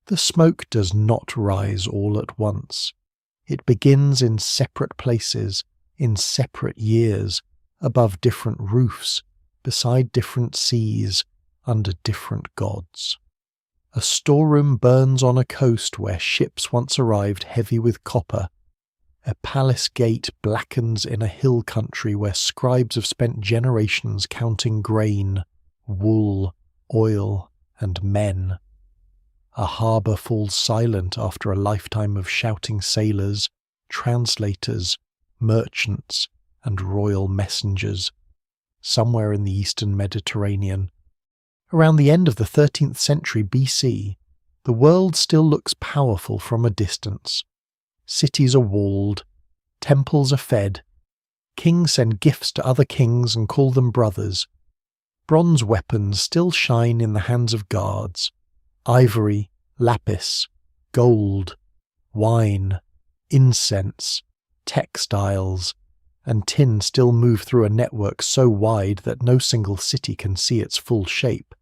The smoke does not rise all at once. It begins in separate places, in separate years, above different roofs, beside different seas, under different gods. A storeroom burns on a coast where ships once arrived heavy with copper. A palace gate blackens in a hill country where scribes have spent generations counting grain, wool, oil, and men. A harbour falls silent after a lifetime of shouting sailors, translators, merchants, and royal messengers, somewhere in the eastern Mediterranean. Around the end of the 13th century BC, the world still looks powerful from a distance. Cities are walled, temples are fed, kings send gifts to other kings and call them brothers. Bronze weapons still shine in the hands of guards. Ivory, lapis, gold, wine, incense, textiles, and tin still move through a network so wide that no single city can see its full shape.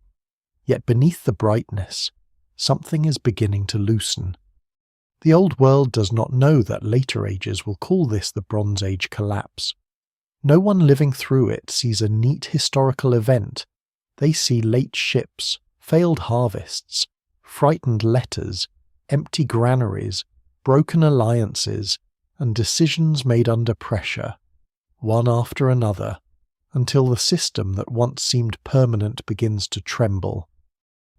Yet beneath the brightness, something is beginning to loosen. The old world does not know that later ages will call this the Bronze Age collapse. No one living through it sees a neat historical event. They see late ships, failed harvests, frightened letters, empty granaries, broken alliances, and decisions made under pressure, one after another, until the system that once seemed permanent begins to tremble.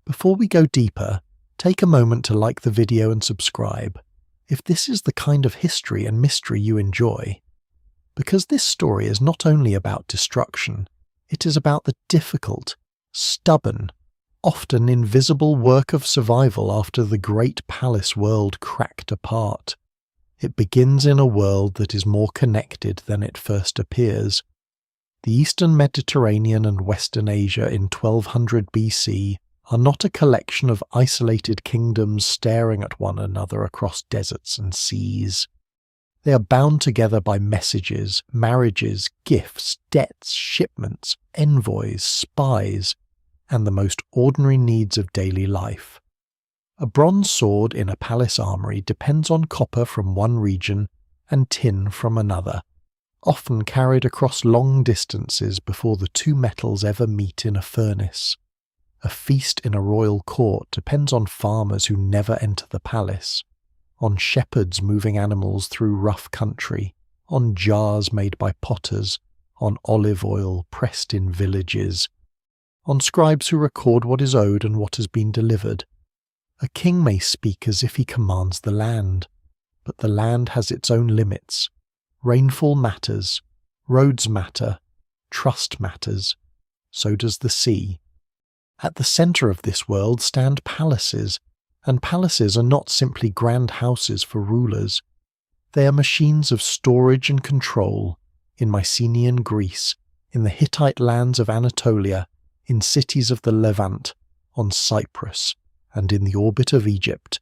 Before we go deeper, take a moment to like the video and subscribe, if this is the kind of history and mystery you enjoy. Because this story is not only about destruction, it is about the difficult, stubborn, often invisible work of survival after the great palace world cracked apart. It begins in a world that is more connected than it first appears. The Eastern Mediterranean and Western Asia in 1200 BC are not a collection of isolated kingdoms staring at one another across deserts and seas. They are bound together by messages, marriages, gifts, debts, shipments, envoys, spies, and the most ordinary needs of daily life. A bronze sword in a palace armory depends on copper from one region and tin from another, often carried across long distances before the two metals ever meet in a furnace. A feast in a royal court depends on farmers who never enter the palace, on shepherds moving animals through rough country, on jars made by potters, on olive oil pressed in villages, on scribes who record what is owed and what has been delivered. A king may speak as if he commands the land, but the land has its own limits. Rainfall matters, roads matter, trust matters, so does the sea. At the centre of this world stand palaces, and palaces are not simply grand houses for rulers. They are machines of storage and control in Mycenaean Greece, in the Hittite lands of Anatolia, in cities of the Levant, on Cyprus, and in the orbit of Egypt.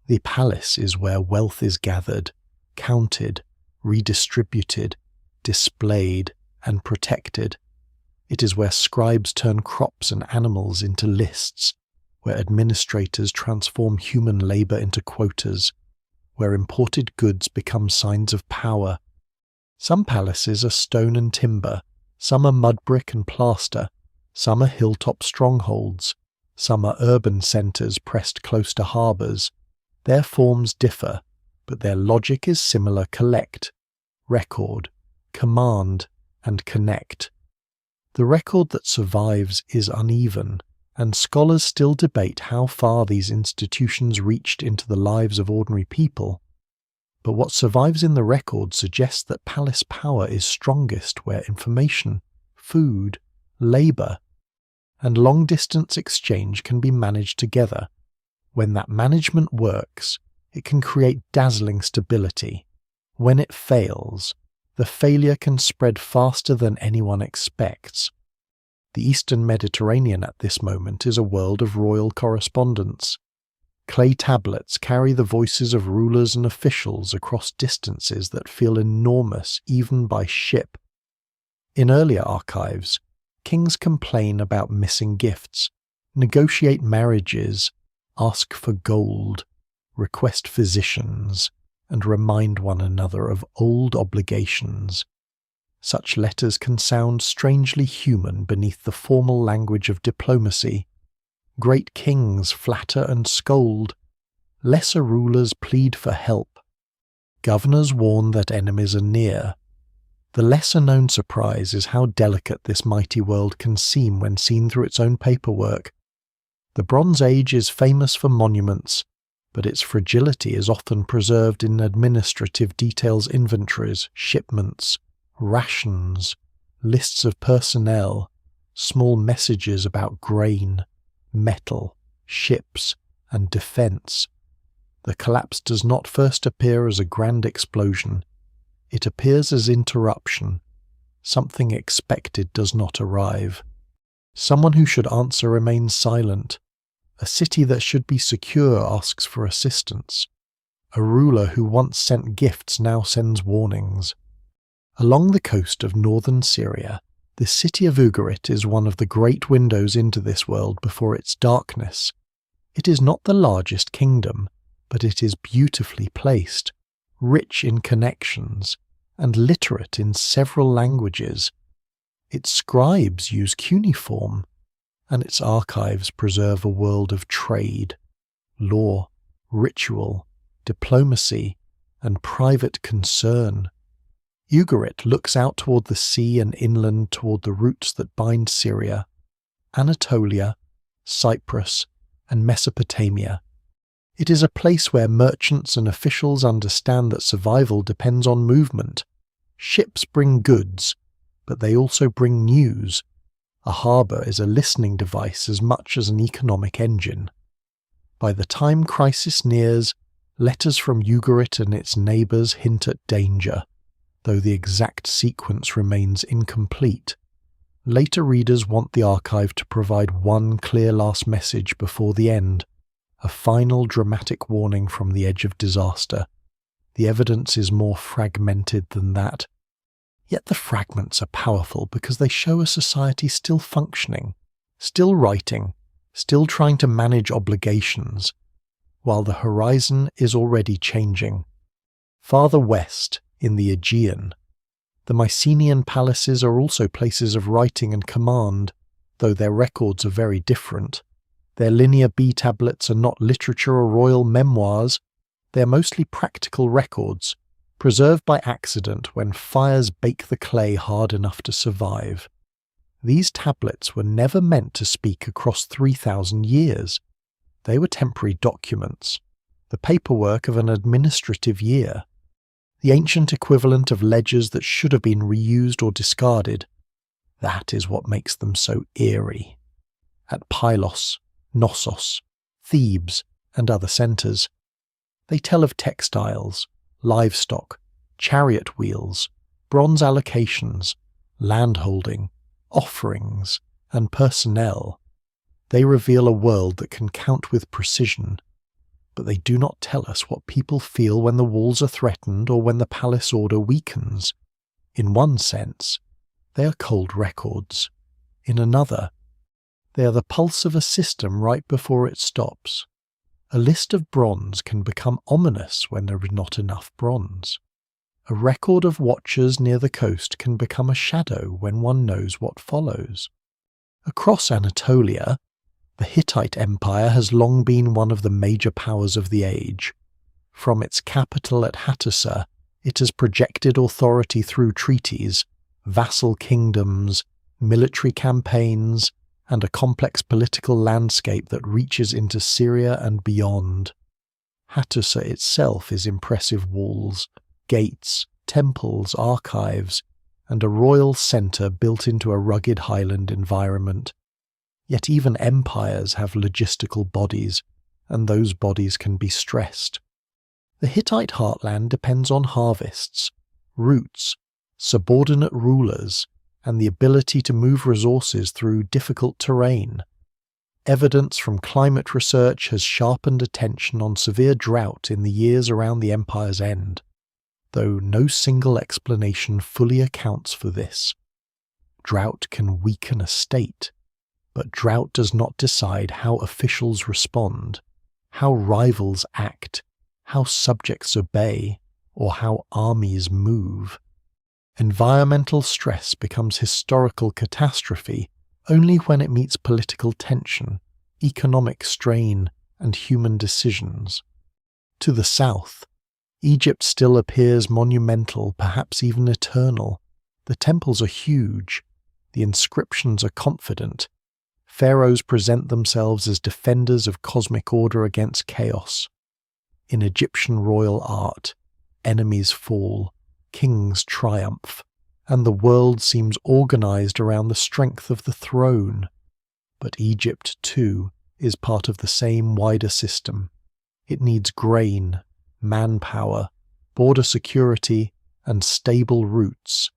The palace is where wealth is gathered, counted, redistributed, displayed, and protected. It is where scribes turn crops and animals into lists, where administrators transform human labour into quotas, where imported goods become signs of power. Some palaces are stone and timber, some are mud brick and plaster, some are hilltop strongholds, some are urban centres pressed close to harbours. Their forms differ, but their logic is similar: collect, record, command, and connect. The record that survives is uneven, and scholars still debate how far these institutions reached into the lives of ordinary people. But what survives in the record suggests that palace power is strongest where information, food, labour, and long-distance exchange can be managed together. When that management works, it can create dazzling stability. When it fails, the failure can spread faster than anyone expects. The Eastern Mediterranean at this moment is a world of royal correspondence. Clay tablets carry the voices of rulers and officials across distances that feel enormous even by ship. In earlier archives, kings complain about missing gifts, negotiate marriages, ask for gold, request physicians, and remind one another of old obligations. Such letters can sound strangely human beneath the formal language of diplomacy. Great kings flatter and scold. Lesser rulers plead for help. Governors warn that enemies are near. The lesser-known surprise is how delicate this mighty world can seem when seen through its own paperwork. The Bronze Age is famous for monuments, but its fragility is often preserved in administrative details, inventories, shipments, rations, lists of personnel, small messages about grain, metal, ships, and defense. The collapse does not first appear as a grand explosion. It appears as interruption. Something expected does not arrive. Someone who should answer remains silent. A city that should be secure asks for assistance. A ruler who once sent gifts now sends warnings. Along the coast of northern Syria, the city of Ugarit is one of the great windows into this world before its darkness. It is not the largest kingdom, but it is beautifully placed, rich in connections, and literate in several languages. Its scribes use cuneiform, and its archives preserve a world of trade, law, ritual, diplomacy, and private concern. Ugarit looks out toward the sea and inland toward the routes that bind Syria, Anatolia, Cyprus, and Mesopotamia. It is a place where merchants and officials understand that survival depends on movement. Ships bring goods, but they also bring news. A harbour is a listening device as much as an economic engine. By the time crisis nears, letters from Ugarit and its neighbours hint at danger, though the exact sequence remains incomplete. Later readers want the archive to provide one clear last message before the end, a final dramatic warning from the edge of disaster. The evidence is more fragmented than that. Yet the fragments are powerful because they show a society still functioning, still writing, still trying to manage obligations, while the horizon is already changing. Farther west, in the Aegean, the Mycenaean palaces are also places of writing and command, though their records are very different. Their linear B tablets are not literature or royal memoirs. They are mostly practical records, preserved by accident when fires bake the clay hard enough to survive. These tablets were never meant to speak across 3,000 years. They were temporary documents, the paperwork of an administrative year, the ancient equivalent of ledgers that should have been reused or discarded. That is what makes them so eerie. At Pylos, Knossos, Thebes, and other centres, they tell of textiles, livestock, chariot wheels, bronze allocations, landholding, offerings, and personnel. They reveal a world that can count with precision, but they do not tell us what people feel when the walls are threatened or when the palace order weakens. In one sense, they are cold records. In another, they are the pulse of a system right before it stops. A list of bronze can become ominous when there is not enough bronze. A record of watchers near the coast can become a shadow when one knows what follows. Across Anatolia, the Hittite Empire has long been one of the major powers of the age. From its capital at Hattusa, it has projected authority through treaties, vassal kingdoms, military campaigns, and a complex political landscape that reaches into Syria and beyond. Hattusa itself is impressive walls, gates, temples, archives, and a royal centre built into a rugged highland environment. Yet even empires have logistical bodies, and those bodies can be stressed. The Hittite heartland depends on harvests, routes, subordinate rulers, and the ability to move resources through difficult terrain. Evidence from climate research has sharpened attention on severe drought in the years around the empire's end, though no single explanation fully accounts for this. Drought can weaken a state, but drought does not decide how officials respond. how rivals act, how subjects obey, or how armies move. Environmental stress becomes historical catastrophe only when it meets political tension, economic strain, and human decisions. To the south, Egypt still appears monumental, perhaps even eternal. The temples are huge, the inscriptions are confident. Pharaohs present themselves as defenders of cosmic order against chaos. In Egyptian royal art, enemies fall, kings triumph, and the world seems organized around the strength of the throne. But Egypt, too, is part of the same wider system. It needs grain, manpower, border security, and stable routes.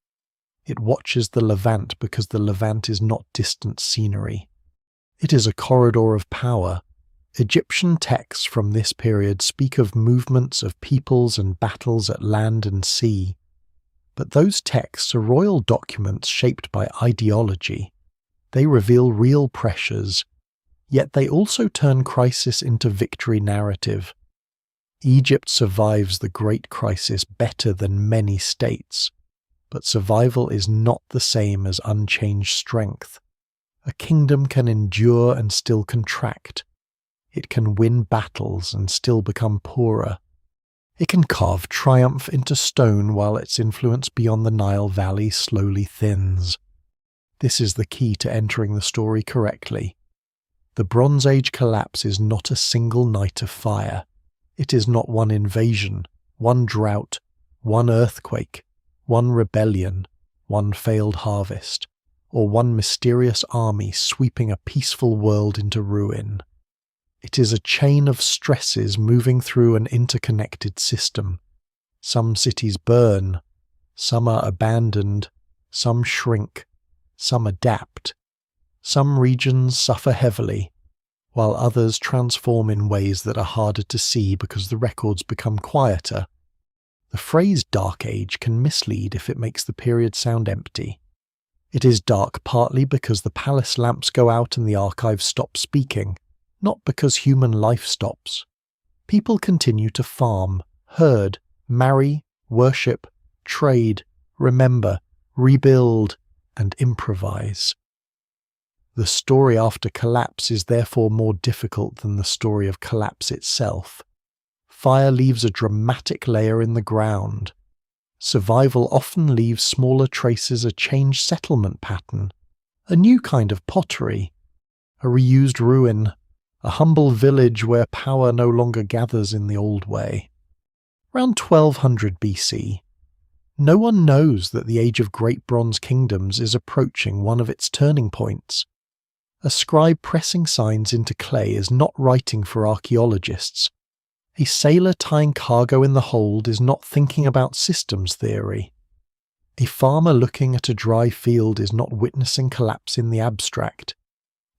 It watches the Levant because the Levant is not distant scenery. It is a corridor of power. Egyptian texts from this period speak of movements of peoples and battles at land and sea. But those texts are royal documents shaped by ideology. They reveal real pressures, yet they also turn crisis into victory narrative. Egypt survives the Great Crisis better than many states, but survival is not the same as unchanged strength. A kingdom can endure and still contract. It can win battles and still become poorer. It can carve triumph into stone while its influence beyond the Nile Valley slowly thins. This is the key to entering the story correctly. The Bronze Age collapse is not a single night of fire. It is not one invasion, one drought, one earthquake, one rebellion, one failed harvest, or one mysterious army sweeping a peaceful world into ruin. It is a chain of stresses moving through an interconnected system. Some cities burn, some are abandoned, some shrink, some adapt. Some regions suffer heavily, while others transform in ways that are harder to see because the records become quieter. The phrase Dark Age can mislead if it makes the period sound empty. It is dark partly because the palace lamps go out and the archives stop speaking, not because human life stops. People continue to farm, herd, marry, worship, trade, remember, rebuild, and improvise. The story after collapse is therefore more difficult than the story of collapse itself. Fire leaves a dramatic layer in the ground. Survival often leaves smaller traces, a changed settlement pattern, a new kind of pottery, a reused ruin, a humble village where power no longer gathers in the old way. Around 1200 BC, no one knows that the age of great bronze kingdoms is approaching one of its turning points. A scribe pressing signs into clay is not writing for archaeologists. A sailor tying cargo in the hold is not thinking about systems theory. A farmer looking at a dry field is not witnessing collapse in the abstract.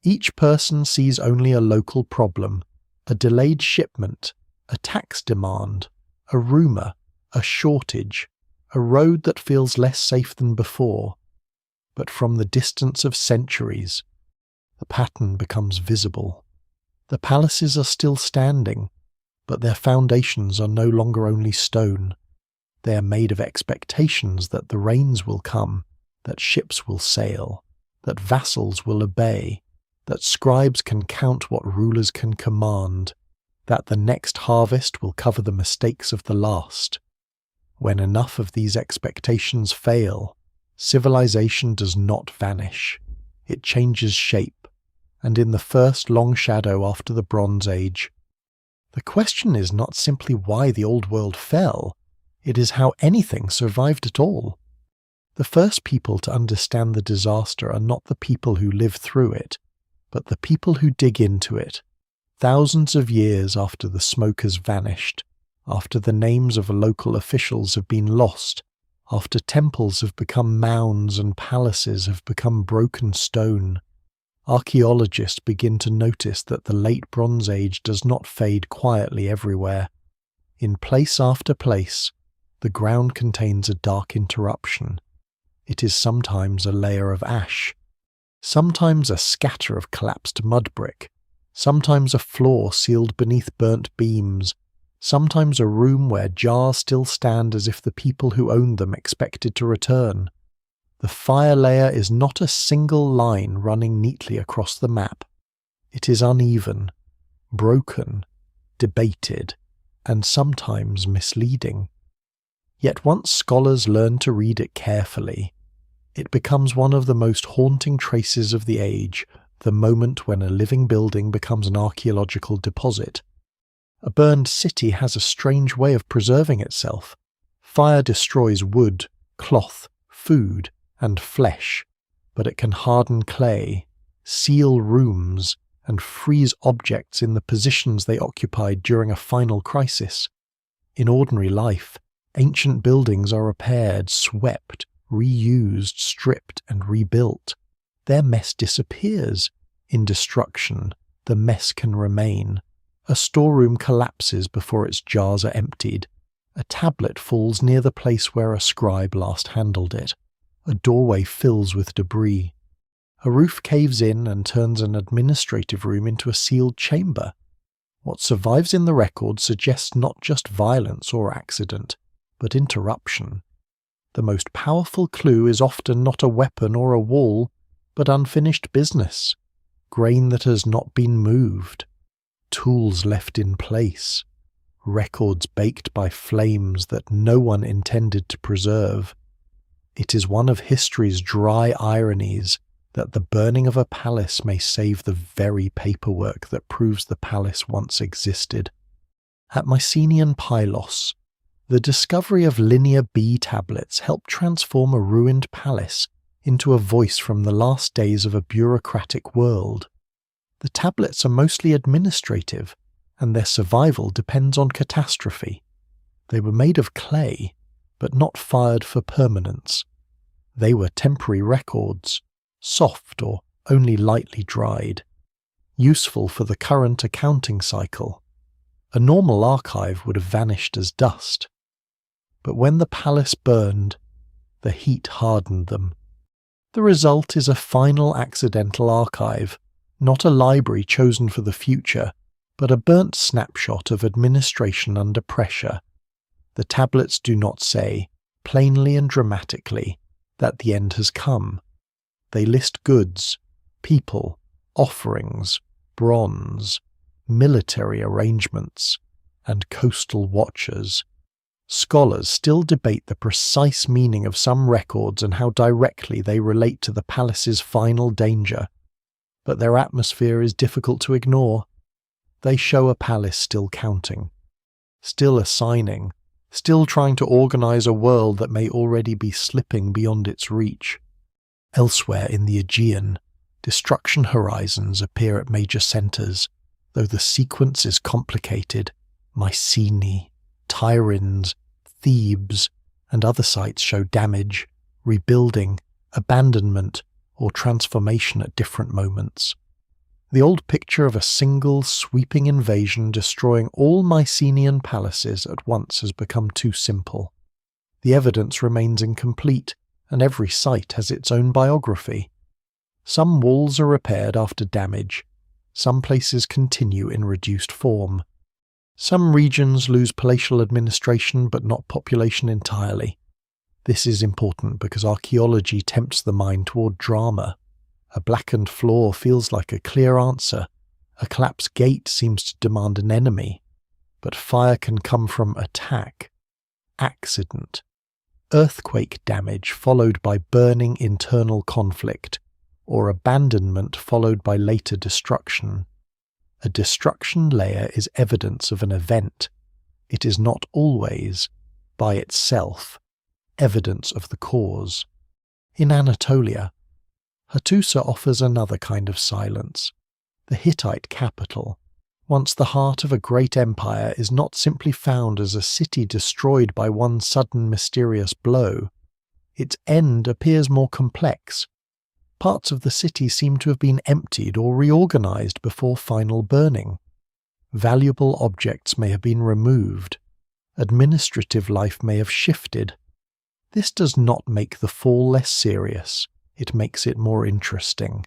Each person sees only a local problem, a delayed shipment, a tax demand, a rumour, a shortage, a road that feels less safe than before. But from the distance of centuries, the pattern becomes visible. The palaces are still standing, but their foundations are no longer only stone. They are made of expectations that the rains will come, that ships will sail, that vassals will obey, that scribes can count what rulers can command, that the next harvest will cover the mistakes of the last. When enough of these expectations fail, civilization does not vanish. It changes shape, and in the first long shadow after the Bronze Age, the question is not simply why the old world fell, it is how anything survived at all. The first people to understand the disaster are not the people who live through it, but the people who dig into it, thousands of years after the smoke has vanished, after the names of local officials have been lost, after temples have become mounds and palaces have become broken stone. Archaeologists begin to notice that the late Bronze Age does not fade quietly everywhere. In place after place, the ground contains a dark interruption. It is sometimes a layer of ash, sometimes a scatter of collapsed mud brick, sometimes a floor sealed beneath burnt beams, sometimes a room where jars still stand as if the people who owned them expected to return. The fire layer is not a single line running neatly across the map. It is uneven, broken, debated, and sometimes misleading. Yet once scholars learn to read it carefully, it becomes one of the most haunting traces of the age, the moment when a living building becomes an archaeological deposit. A burned city has a strange way of preserving itself. Fire destroys wood, cloth, food, and flesh, but it can harden clay, seal rooms, and freeze objects in the positions they occupied during a final crisis. In ordinary life, ancient buildings are repaired, swept, reused, stripped, and rebuilt. Their mess disappears. In destruction, the mess can remain. A storeroom collapses before its jars are emptied. A tablet falls near the place where a scribe last handled it. A doorway fills with debris. A roof caves in and turns an administrative room into a sealed chamber. What survives in the record suggests not just violence or accident, but interruption. The most powerful clue is often not a weapon or a wall, but unfinished business, grain that has not been moved, tools left in place, records baked by flames that no one intended to preserve. It is one of history's dry ironies that the burning of a palace may save the very paperwork that proves the palace once existed. At Mycenaean Pylos, the discovery of linear B tablets helped transform a ruined palace into a voice from the last days of a bureaucratic world. The tablets are mostly administrative, and their survival depends on catastrophe. They were made of clay, but not fired for permanence. They were temporary records, soft or only lightly dried, useful for the current accounting cycle. A normal archive would have vanished as dust. But when the palace burned, the heat hardened them. The result is a final accidental archive, not a library chosen for the future, but a burnt snapshot of administration under pressure. The tablets do not say, plainly and dramatically, that the end has come. They list goods, people, offerings, bronze, military arrangements, and coastal watchers. Scholars still debate the precise meaning of some records and how directly they relate to the palace's final danger, but their atmosphere is difficult to ignore. They show a palace still counting, still assigning, still trying to organize a world that may already be slipping beyond its reach. Elsewhere in the Aegean, destruction horizons appear at major centers, though the sequence is complicated. Mycenae, Tiryns, Thebes, and other sites show damage, rebuilding, abandonment, or transformation at different moments. The old picture of a single sweeping invasion destroying all Mycenaean palaces at once has become too simple. The evidence remains incomplete, and every site has its own biography. Some walls are repaired after damage, some places continue in reduced form. Some regions lose palatial administration but not population entirely. This is important because archaeology tempts the mind toward drama. A blackened floor feels like a clear answer. A collapsed gate seems to demand an enemy. But fire can come from attack, accident, earthquake damage followed by burning internal conflict, or abandonment followed by later destruction. A destruction layer is evidence of an event. It is not always, by itself, evidence of the cause. In Anatolia, Hattusa offers another kind of silence. The Hittite capital, once the heart of a great empire, is not simply found as a city destroyed by one sudden mysterious blow. Its end appears more complex. Parts of the city seem to have been emptied or reorganized before final burning. Valuable objects may have been removed. Administrative life may have shifted. This does not make the fall less serious. It makes it more interesting.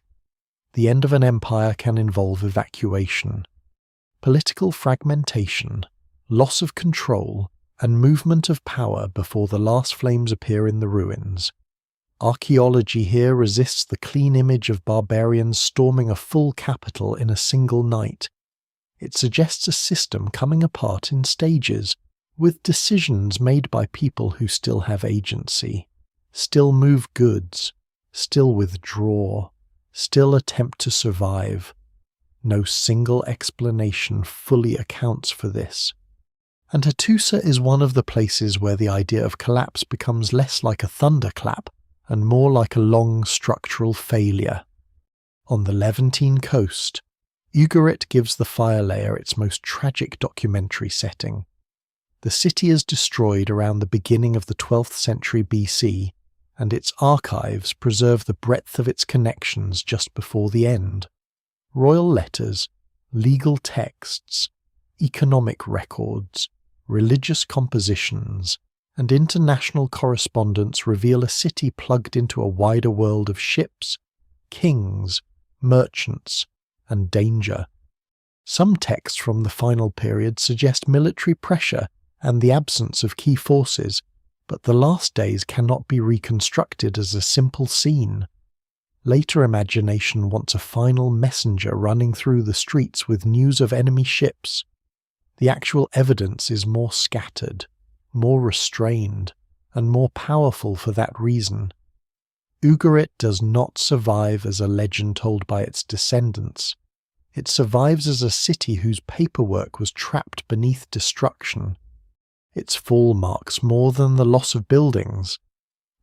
the end of an empire can involve evacuation. Political fragmentation, loss of control, and movement of power before the last flames appear in the ruins. Archaeology here resists the clean image of barbarians storming a full capital in a single night. It suggests a system coming apart in stages, with decisions made by people who still have agency, still move goods, still withdraw, still attempt to survive. No single explanation fully accounts for this. And Hattusa is one of the places where the idea of collapse becomes less like a thunderclap and more like a long structural failure. On the Levantine coast, Ugarit gives the fire layer its most tragic documentary setting. The city is destroyed around the beginning of the 12th century BC, and its archives preserve the breadth of its connections just before the end. Royal letters, legal texts, economic records, religious compositions, and international correspondence reveal a city plugged into a wider world of ships, kings, merchants, and danger. Some texts from the final period suggest military pressure and the absence of key forces, but the last days cannot be reconstructed as a simple scene. Later imagination wants a final messenger running through the streets with news of enemy ships. The actual evidence is more scattered, more restrained, and more powerful for that reason. Ugarit does not survive as a legend told by its descendants. It survives as a city whose paperwork was trapped beneath destruction. Its fall marks more than the loss of buildings.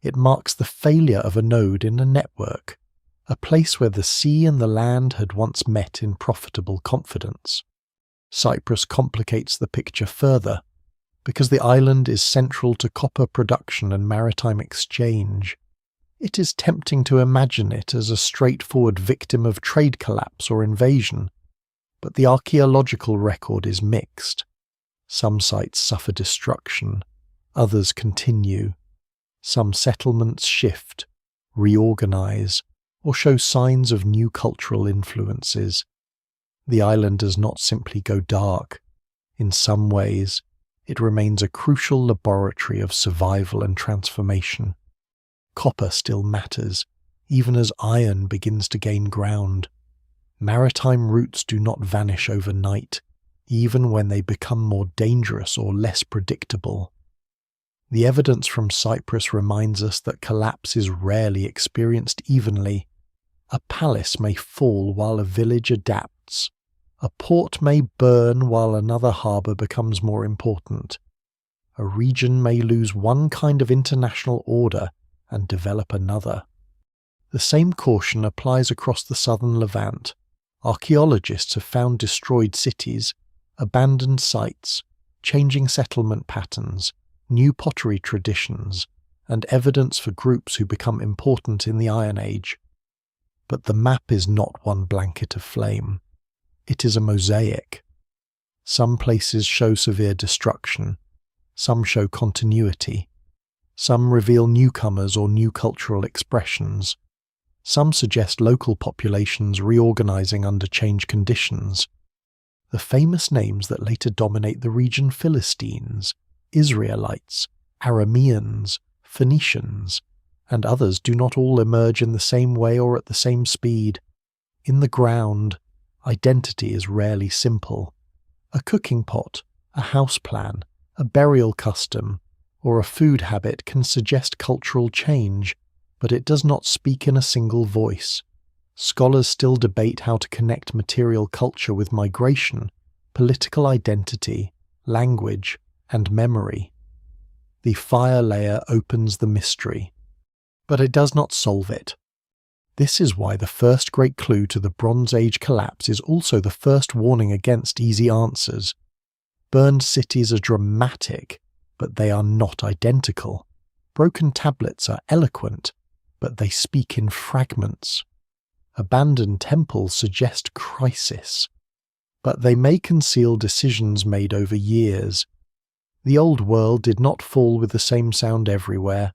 It marks the failure of a node in a network, a place where the sea and the land had once met in profitable confidence. Cyprus complicates the picture further, because the island is central to copper production and maritime exchange. It is tempting to imagine it as a straightforward victim of trade collapse or invasion, but the archaeological record is mixed. Some sites suffer destruction, others continue. Some settlements shift, reorganize, or show signs of new cultural influences. The island does not simply go dark. In some ways, it remains a crucial laboratory of survival and transformation. Copper still matters, even as iron begins to gain ground. Maritime routes do not vanish overnight, even when they become more dangerous or less predictable. The evidence from Cyprus reminds us that collapse is rarely experienced evenly. A palace may fall while a village adapts. A port may burn while another harbour becomes more important. A region may lose one kind of international order and develop another. The same caution applies across the southern Levant. Archaeologists have found destroyed cities, abandoned sites, changing settlement patterns, new pottery traditions, and evidence for groups who become important in the Iron Age. But the map is not one blanket of flame. It is a mosaic. Some places show severe destruction, some show continuity, some reveal newcomers or new cultural expressions, some suggest local populations reorganizing under changed conditions. The famous names that later dominate the region: Philistines, Israelites, Arameans, Phoenicians, and others do not all emerge in the same way or at the same speed. In the ground, identity is rarely simple. A cooking pot, a house plan, a burial custom, or a food habit can suggest cultural change, but it does not speak in a single voice. Scholars still debate how to connect material culture with migration, political identity, language, and memory. The fire layer opens the mystery, but it does not solve it. This is why the first great clue to the Bronze Age collapse is also the first warning against easy answers. Burned cities are dramatic, but they are not identical. Broken tablets are eloquent, but they speak in fragments. Abandoned temples suggest crisis, but they may conceal decisions made over years. The old world did not fall with the same sound everywhere.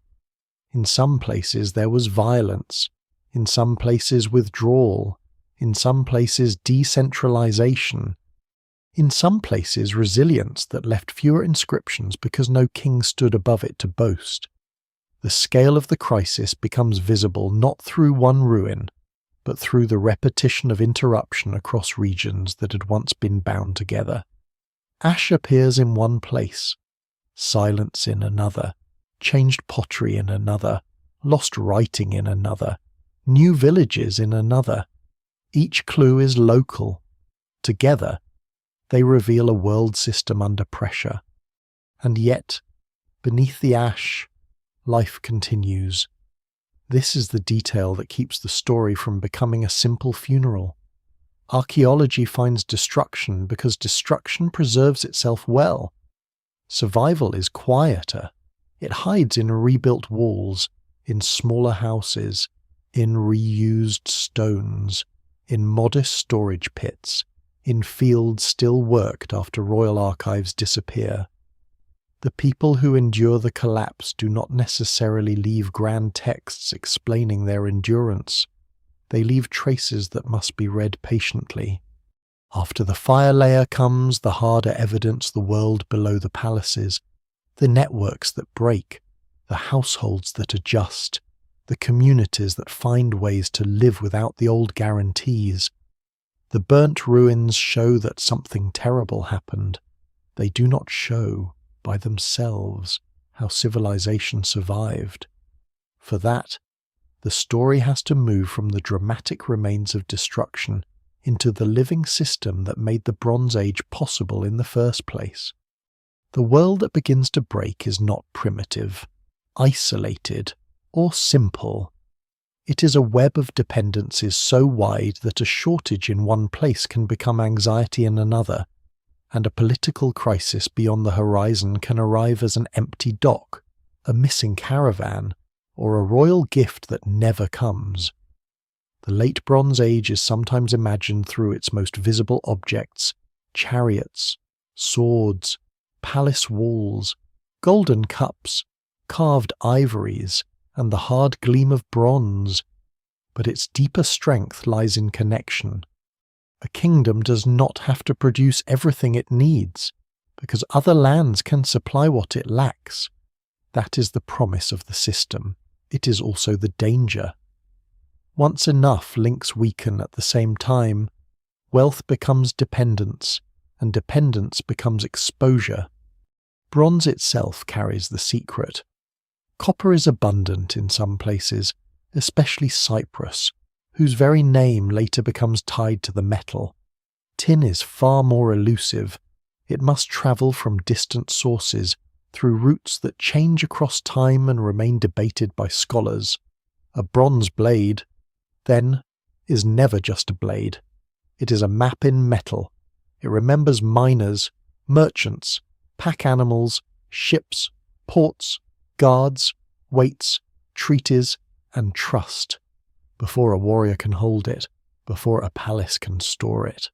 In some places there was violence, in some places withdrawal, in some places decentralization, in some places resilience that left fewer inscriptions because no king stood above it to boast. The scale of the crisis becomes visible not through one ruin, but through the repetition of interruption across regions that had once been bound together. Ash appears in one place, silence in another, changed pottery in another, lost writing in another, new villages in another. Each clue is local. Together, they reveal a world system under pressure. And yet, beneath the ash, life continues. This is the detail that keeps the story from becoming a simple funeral. Archaeology finds destruction because destruction preserves itself well. Survival is quieter. It hides in rebuilt walls, in smaller houses, in reused stones, in modest storage pits, in fields still worked after royal archives disappear. The people who endure the collapse do not necessarily leave grand texts explaining their endurance. They leave traces that must be read patiently. After the fire layer comes the harder evidence, the world below the palaces, the networks that break, the households that adjust, the communities that find ways to live without the old guarantees. The burnt ruins show that something terrible happened. They do not show, by themselves, how civilization survived. For that, the story has to move from the dramatic remains of destruction into the living system that made the Bronze Age possible in the first place. The world that begins to break is not primitive, isolated, or simple. It is a web of dependencies so wide that a shortage in one place can become anxiety in another, and a political crisis beyond the horizon can arrive as an empty dock, a missing caravan, or a royal gift that never comes. The late Bronze Age is sometimes imagined through its most visible objects: chariots, swords, palace walls, golden cups, carved ivories, and the hard gleam of bronze. But its deeper strength lies in connection. A kingdom does not have to produce everything it needs, because other lands can supply what it lacks. That is the promise of the system. It is also the danger. Once enough links weaken at the same time, wealth becomes dependence, and dependence becomes exposure. Bronze itself carries the secret. Copper is abundant in some places, especially Cyprus, whose very name later becomes tied to the metal. Tin is far more elusive. It must travel from distant sources, through routes that change across time and remain debated by scholars. A bronze blade, then, is never just a blade. It is a map in metal. It remembers miners, merchants, pack animals, ships, ports, guards, weights, treaties, and trust, before a warrior can hold it, before a palace can store it.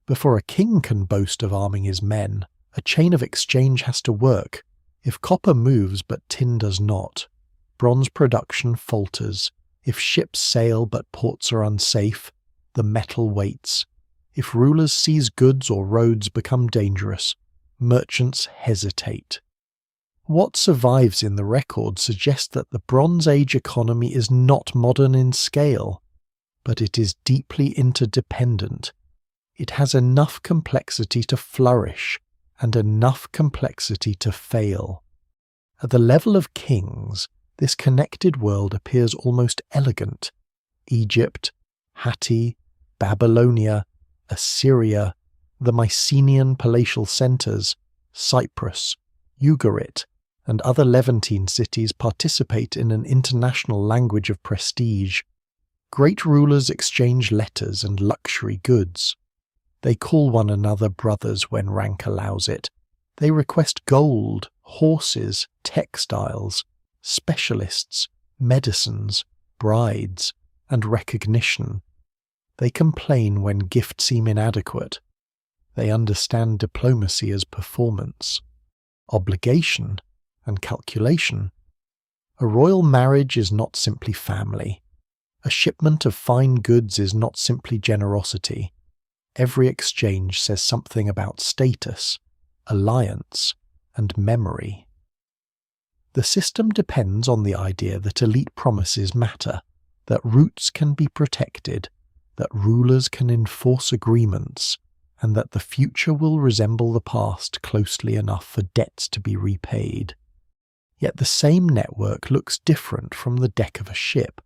Before a king can boast of arming his men, a chain of exchange has to work. If copper moves but tin does not, bronze production falters. If ships sail but ports are unsafe, the metal waits. If rulers seize goods or roads become dangerous, merchants hesitate. What survives in the record suggests that the Bronze Age economy is not modern in scale, but it is deeply interdependent. It has enough complexity to flourish and enough complexity to fail. At the level of kings, this connected world appears almost elegant. Egypt, Hatti, Babylonia, Assyria, the Mycenaean palatial centres, Cyprus, Ugarit, and other Levantine cities participate in an international language of prestige. Great rulers exchange letters and luxury goods. They call one another brothers when rank allows it. They request gold, horses, textiles, specialists, medicines, brides, and recognition. They complain when gifts seem inadequate. They understand diplomacy as performance, obligation, and calculation. A royal marriage is not simply family. A shipment of fine goods is not simply generosity. Every exchange says something about status, alliance, and memory. The system depends on the idea that elite promises matter, that roots can be protected, that rulers can enforce agreements, and that the future will resemble the past closely enough for debts to be repaid. Yet the same network looks different from the deck of a ship.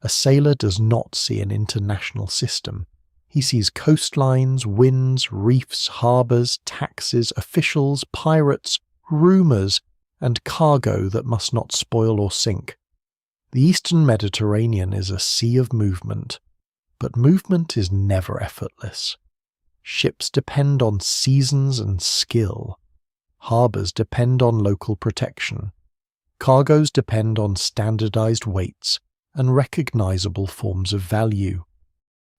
A sailor does not see an international system. He sees coastlines, winds, reefs, harbours, taxes, officials, pirates, rumours, and cargo that must not spoil or sink. The Eastern Mediterranean is a sea of movement, but movement is never effortless. Ships depend on seasons and skill. Harbours depend on local protection. Cargoes depend on standardized weights and recognizable forms of value.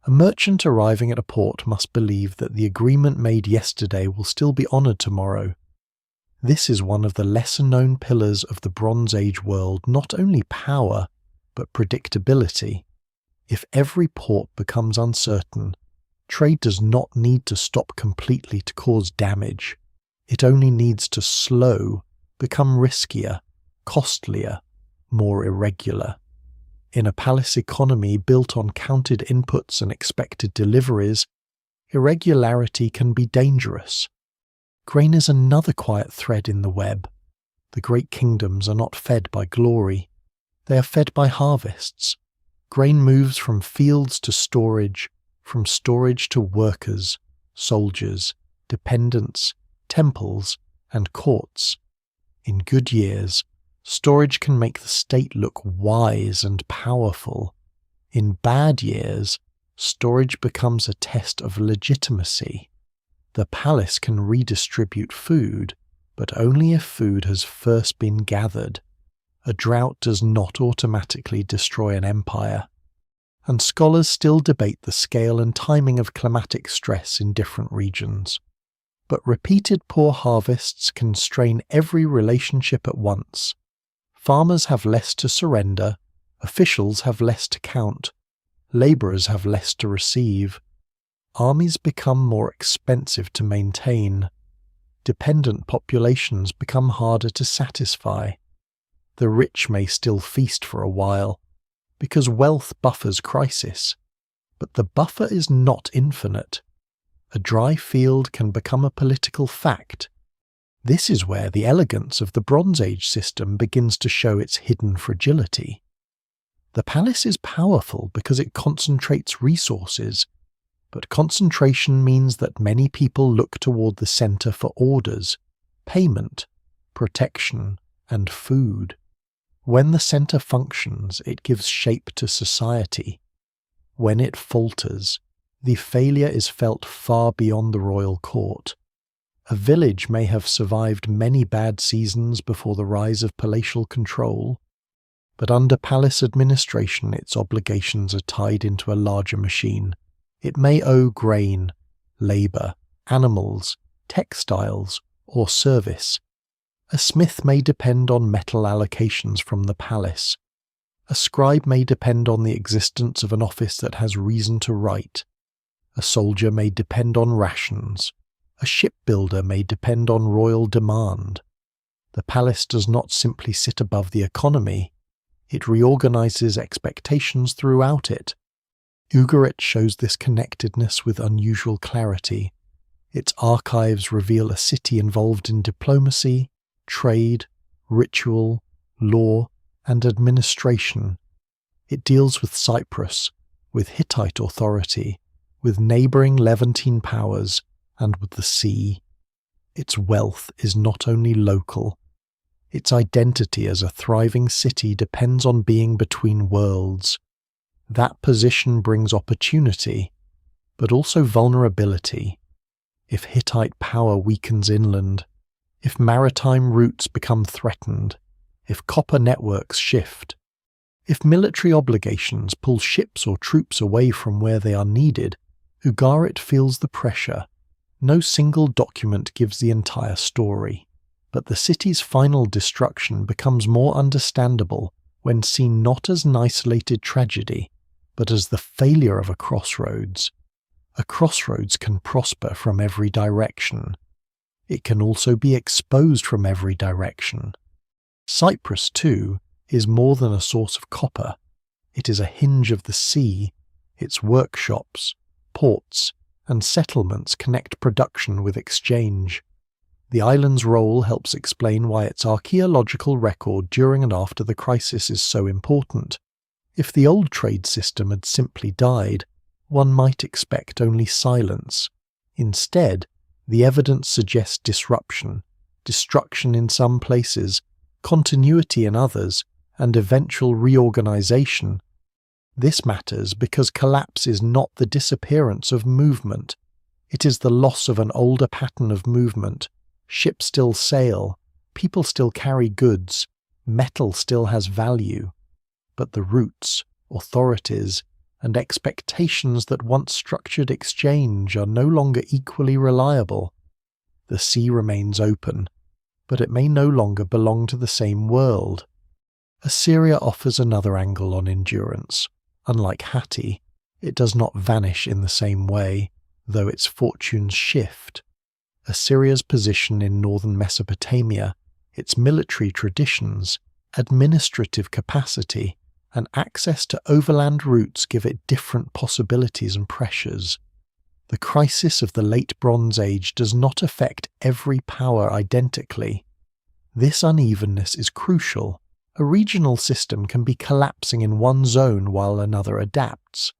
A merchant arriving at a port must believe that the agreement made yesterday will still be honored tomorrow. This is one of the lesser-known pillars of the Bronze Age world, not only power, but predictability. If every port becomes uncertain, trade does not need to stop completely to cause damage. It only needs to slow, become riskier, costlier, more irregular. In a palace economy built on counted inputs and expected deliveries, irregularity can be dangerous. Grain is another quiet thread in the web. The great kingdoms are not fed by glory. They are fed by harvests. Grain moves from fields to storage, from storage to workers, soldiers, dependents, temples, and courts. In good years, storage can make the state look wise and powerful. In bad years, storage becomes a test of legitimacy. The palace can redistribute food, but only if food has first been gathered. A drought does not automatically destroy an empire. And scholars still debate the scale and timing of climatic stress in different regions. But repeated poor harvests can strain every relationship at once. Farmers have less to surrender, officials have less to count, labourers have less to receive. Armies become more expensive to maintain. Dependent populations become harder to satisfy. The rich may still feast for a while, because wealth buffers crisis, but the buffer is not infinite. A dry field can become a political fact. This is where the elegance of the Bronze Age system begins to show its hidden fragility. The palace is powerful because it concentrates resources, but concentration means that many people look toward the centre for orders, payment, protection, and food. When the centre functions, it gives shape to society. When it falters, the failure is felt far beyond the royal court. A village may have survived many bad seasons before the rise of palatial control, but under palace administration its obligations are tied into a larger machine. It may owe grain, labour, animals, textiles, or service. A smith may depend on metal allocations from the palace. A scribe may depend on the existence of an office that has reason to write. A soldier may depend on rations. A shipbuilder may depend on royal demand. The palace does not simply sit above the economy. It reorganizes expectations throughout it. Ugarit shows this connectedness with unusual clarity. Its archives reveal a city involved in diplomacy, trade, ritual, law, and administration. It deals with Cyprus, with Hittite authority, with neighbouring Levantine powers, and with the sea. Its wealth is not only local. Its identity as a thriving city depends on being between worlds. That position brings opportunity, but also vulnerability. If Hittite power weakens inland, if maritime routes become threatened, if copper networks shift, if military obligations pull ships or troops away from where they are needed, Ugarit feels the pressure. No single document gives the entire story, but the city's final destruction becomes more understandable when seen not as an isolated tragedy, but as the failure of a crossroads. A crossroads can prosper from every direction. It can also be exposed from every direction. Cyprus, too, is more than a source of copper. It is a hinge of the sea. Its workshops, ports, and settlements connect production with exchange. The island's role helps explain why its archaeological record during and after the crisis is so important. If the old trade system had simply died, one might expect only silence. Instead, the evidence suggests disruption, destruction in some places, continuity in others, and eventual reorganization. This matters because collapse is not the disappearance of movement. It is the loss of an older pattern of movement. Ships still sail, people still carry goods, metal still has value. But the roots, authorities, and expectations that once structured exchange are no longer equally reliable. The sea remains open, but it may no longer belong to the same world. Assyria offers another angle on endurance. Unlike Hatti, it does not vanish in the same way, though its fortunes shift. Assyria's position in northern Mesopotamia, its military traditions, administrative capacity, and access to overland routes give it different possibilities and pressures. The crisis of the Late Bronze Age does not affect every power identically. This unevenness is crucial. A regional system can be collapsing in one zone while another adapts,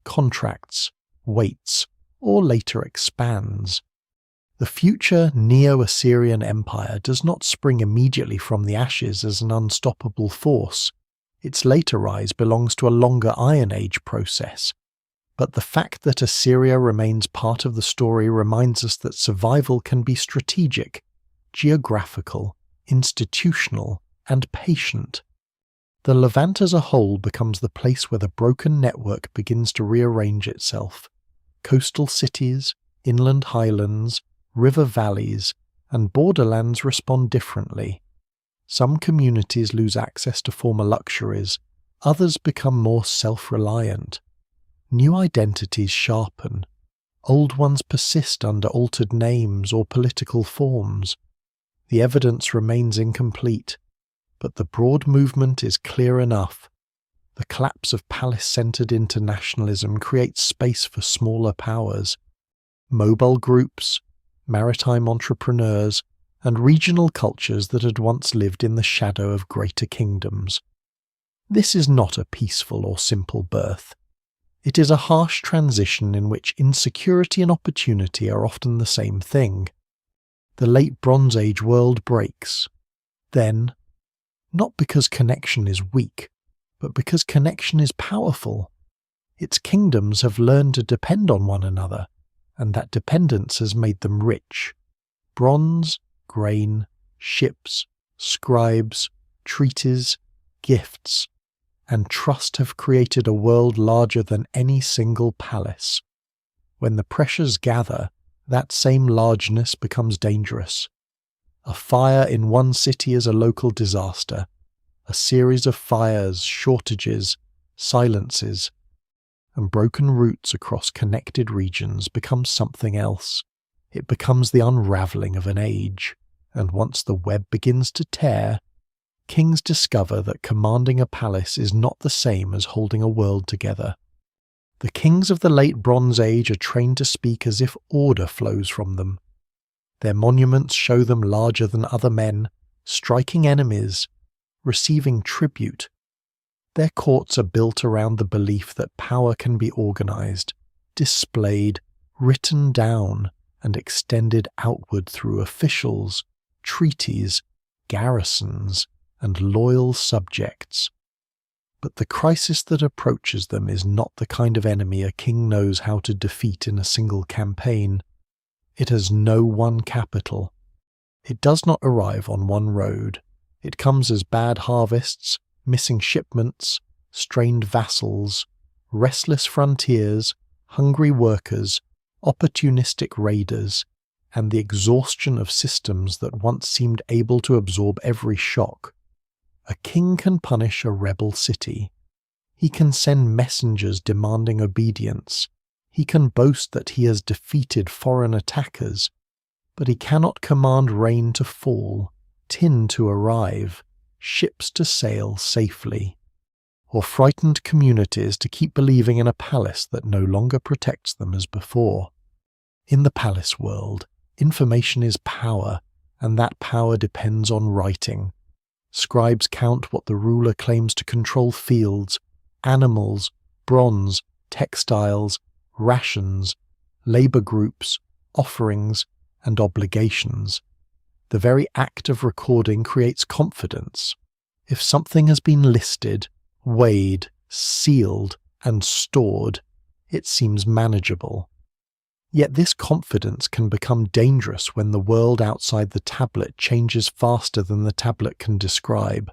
contracts, waits, or later expands. The future Neo-Assyrian Empire does not spring immediately from the ashes as an unstoppable force. Its later rise belongs to a longer Iron Age process. But the fact that Assyria remains part of the story reminds us that survival can be strategic, geographical, institutional, and patient. The Levant as a whole becomes the place where the broken network begins to rearrange itself. Coastal cities, inland highlands, river valleys, and borderlands respond differently. Some communities lose access to former luxuries, others become more self-reliant. New identities sharpen. Old ones persist under altered names or political forms. The evidence remains incomplete, but the broad movement is clear enough. The collapse of palace-centered internationalism creates space for smaller powers. Mobile groups, maritime entrepreneurs, and regional cultures that had once lived in the shadow of greater kingdoms. This is not a peaceful or simple birth. It is a harsh transition in which insecurity and opportunity are often the same thing. The Late Bronze Age world breaks. Then, not because connection is weak, but because connection is powerful. Its kingdoms have learned to depend on one another, and that dependence has made them rich. Bronze, grain, ships, scribes, treaties, gifts, and trust have created a world larger than any single palace. When the pressures gather, that same largeness becomes dangerous. A fire in one city is a local disaster. A series of fires, shortages, silences, and broken routes across connected regions becomes something else. It becomes the unravelling of an age, and once the web begins to tear, kings discover that commanding a palace is not the same as holding a world together. The kings of the Late Bronze Age are trained to speak as if order flows from them. Their monuments show them larger than other men, striking enemies, receiving tribute. Their courts are built around the belief that power can be organized, displayed, written down, and extended outward through officials, treaties, garrisons, and loyal subjects. But the crisis that approaches them is not the kind of enemy a king knows how to defeat in a single campaign. It has no one capital. It does not arrive on one road. It comes as bad harvests, missing shipments, strained vassals, restless frontiers, hungry workers, opportunistic raiders, and the exhaustion of systems that once seemed able to absorb every shock. A king can punish a rebel city. He can send messengers demanding obedience. He can boast that he has defeated foreign attackers, but he cannot command rain to fall, tin to arrive, ships to sail safely, or frightened communities to keep believing in a palace that no longer protects them as before. In the palace world, information is power, and that power depends on writing. Scribes count what the ruler claims to control: fields, animals, bronze, textiles, rations, labor groups, offerings, and obligations. The very act of recording creates confidence. If something has been listed, weighed, sealed, and stored, it seems manageable. Yet this confidence can become dangerous when the world outside the tablet changes faster than the tablet can describe.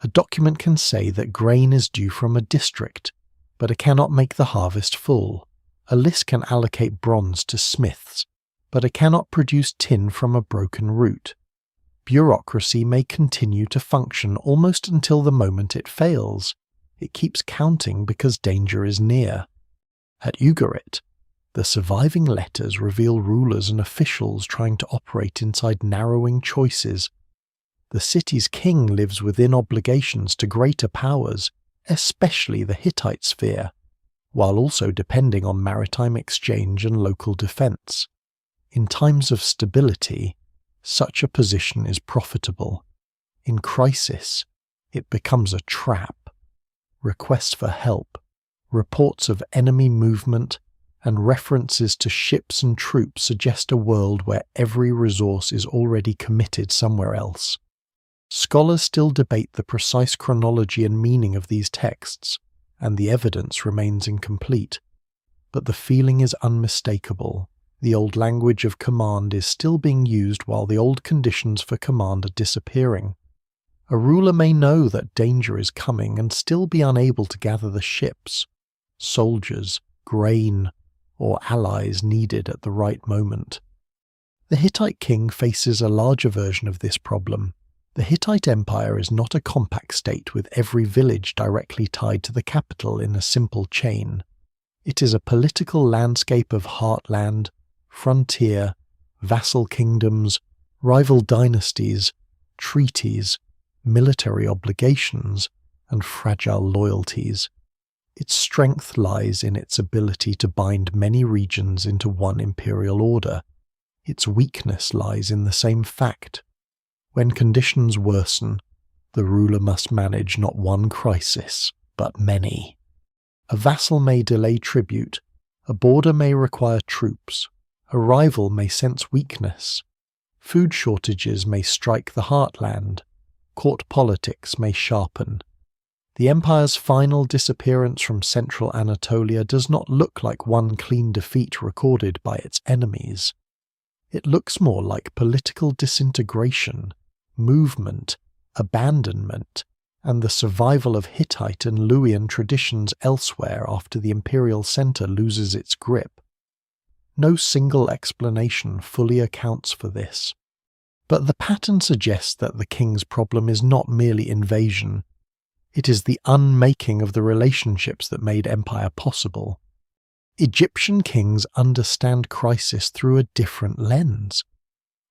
A document can say that grain is due from a district, but it cannot make the harvest full. A list can allocate bronze to smiths, but it cannot produce tin from a broken root. Bureaucracy may continue to function almost until the moment it fails. It keeps counting because danger is near. At Ugarit, the surviving letters reveal rulers and officials trying to operate inside narrowing choices. The city's king lives within obligations to greater powers, especially the Hittite sphere, while also depending on maritime exchange and local defense. In times of stability, such a position is profitable. In crisis, it becomes a trap. Requests for help, reports of enemy movement, and references to ships and troops suggest a world where every resource is already committed somewhere else. Scholars still debate the precise chronology and meaning of these texts, and the evidence remains incomplete. But the feeling is unmistakable. The old language of command is still being used while the old conditions for command are disappearing. A ruler may know that danger is coming and still be unable to gather the ships, soldiers, grain, or allies needed at the right moment. The Hittite king faces a larger version of this problem. The Hittite Empire is not a compact state with every village directly tied to the capital in a simple chain. It is a political landscape of heartland, frontier, vassal kingdoms, rival dynasties, treaties, military obligations, and fragile loyalties. Its strength lies in its ability to bind many regions into one imperial order. Its weakness lies in the same fact. When conditions worsen, the ruler must manage not one crisis, but many. A vassal may delay tribute, a border may require troops, a rival may sense weakness, food shortages may strike the heartland, court politics may sharpen. The empire's final disappearance from central Anatolia does not look like one clean defeat recorded by its enemies. It looks more like political disintegration, movement, abandonment, and the survival of Hittite and Luwian traditions elsewhere after the imperial center loses its grip. No single explanation fully accounts for this. But the pattern suggests that the king's problem is not merely invasion. It is the unmaking of the relationships that made empire possible. Egyptian kings understand crisis through a different lens.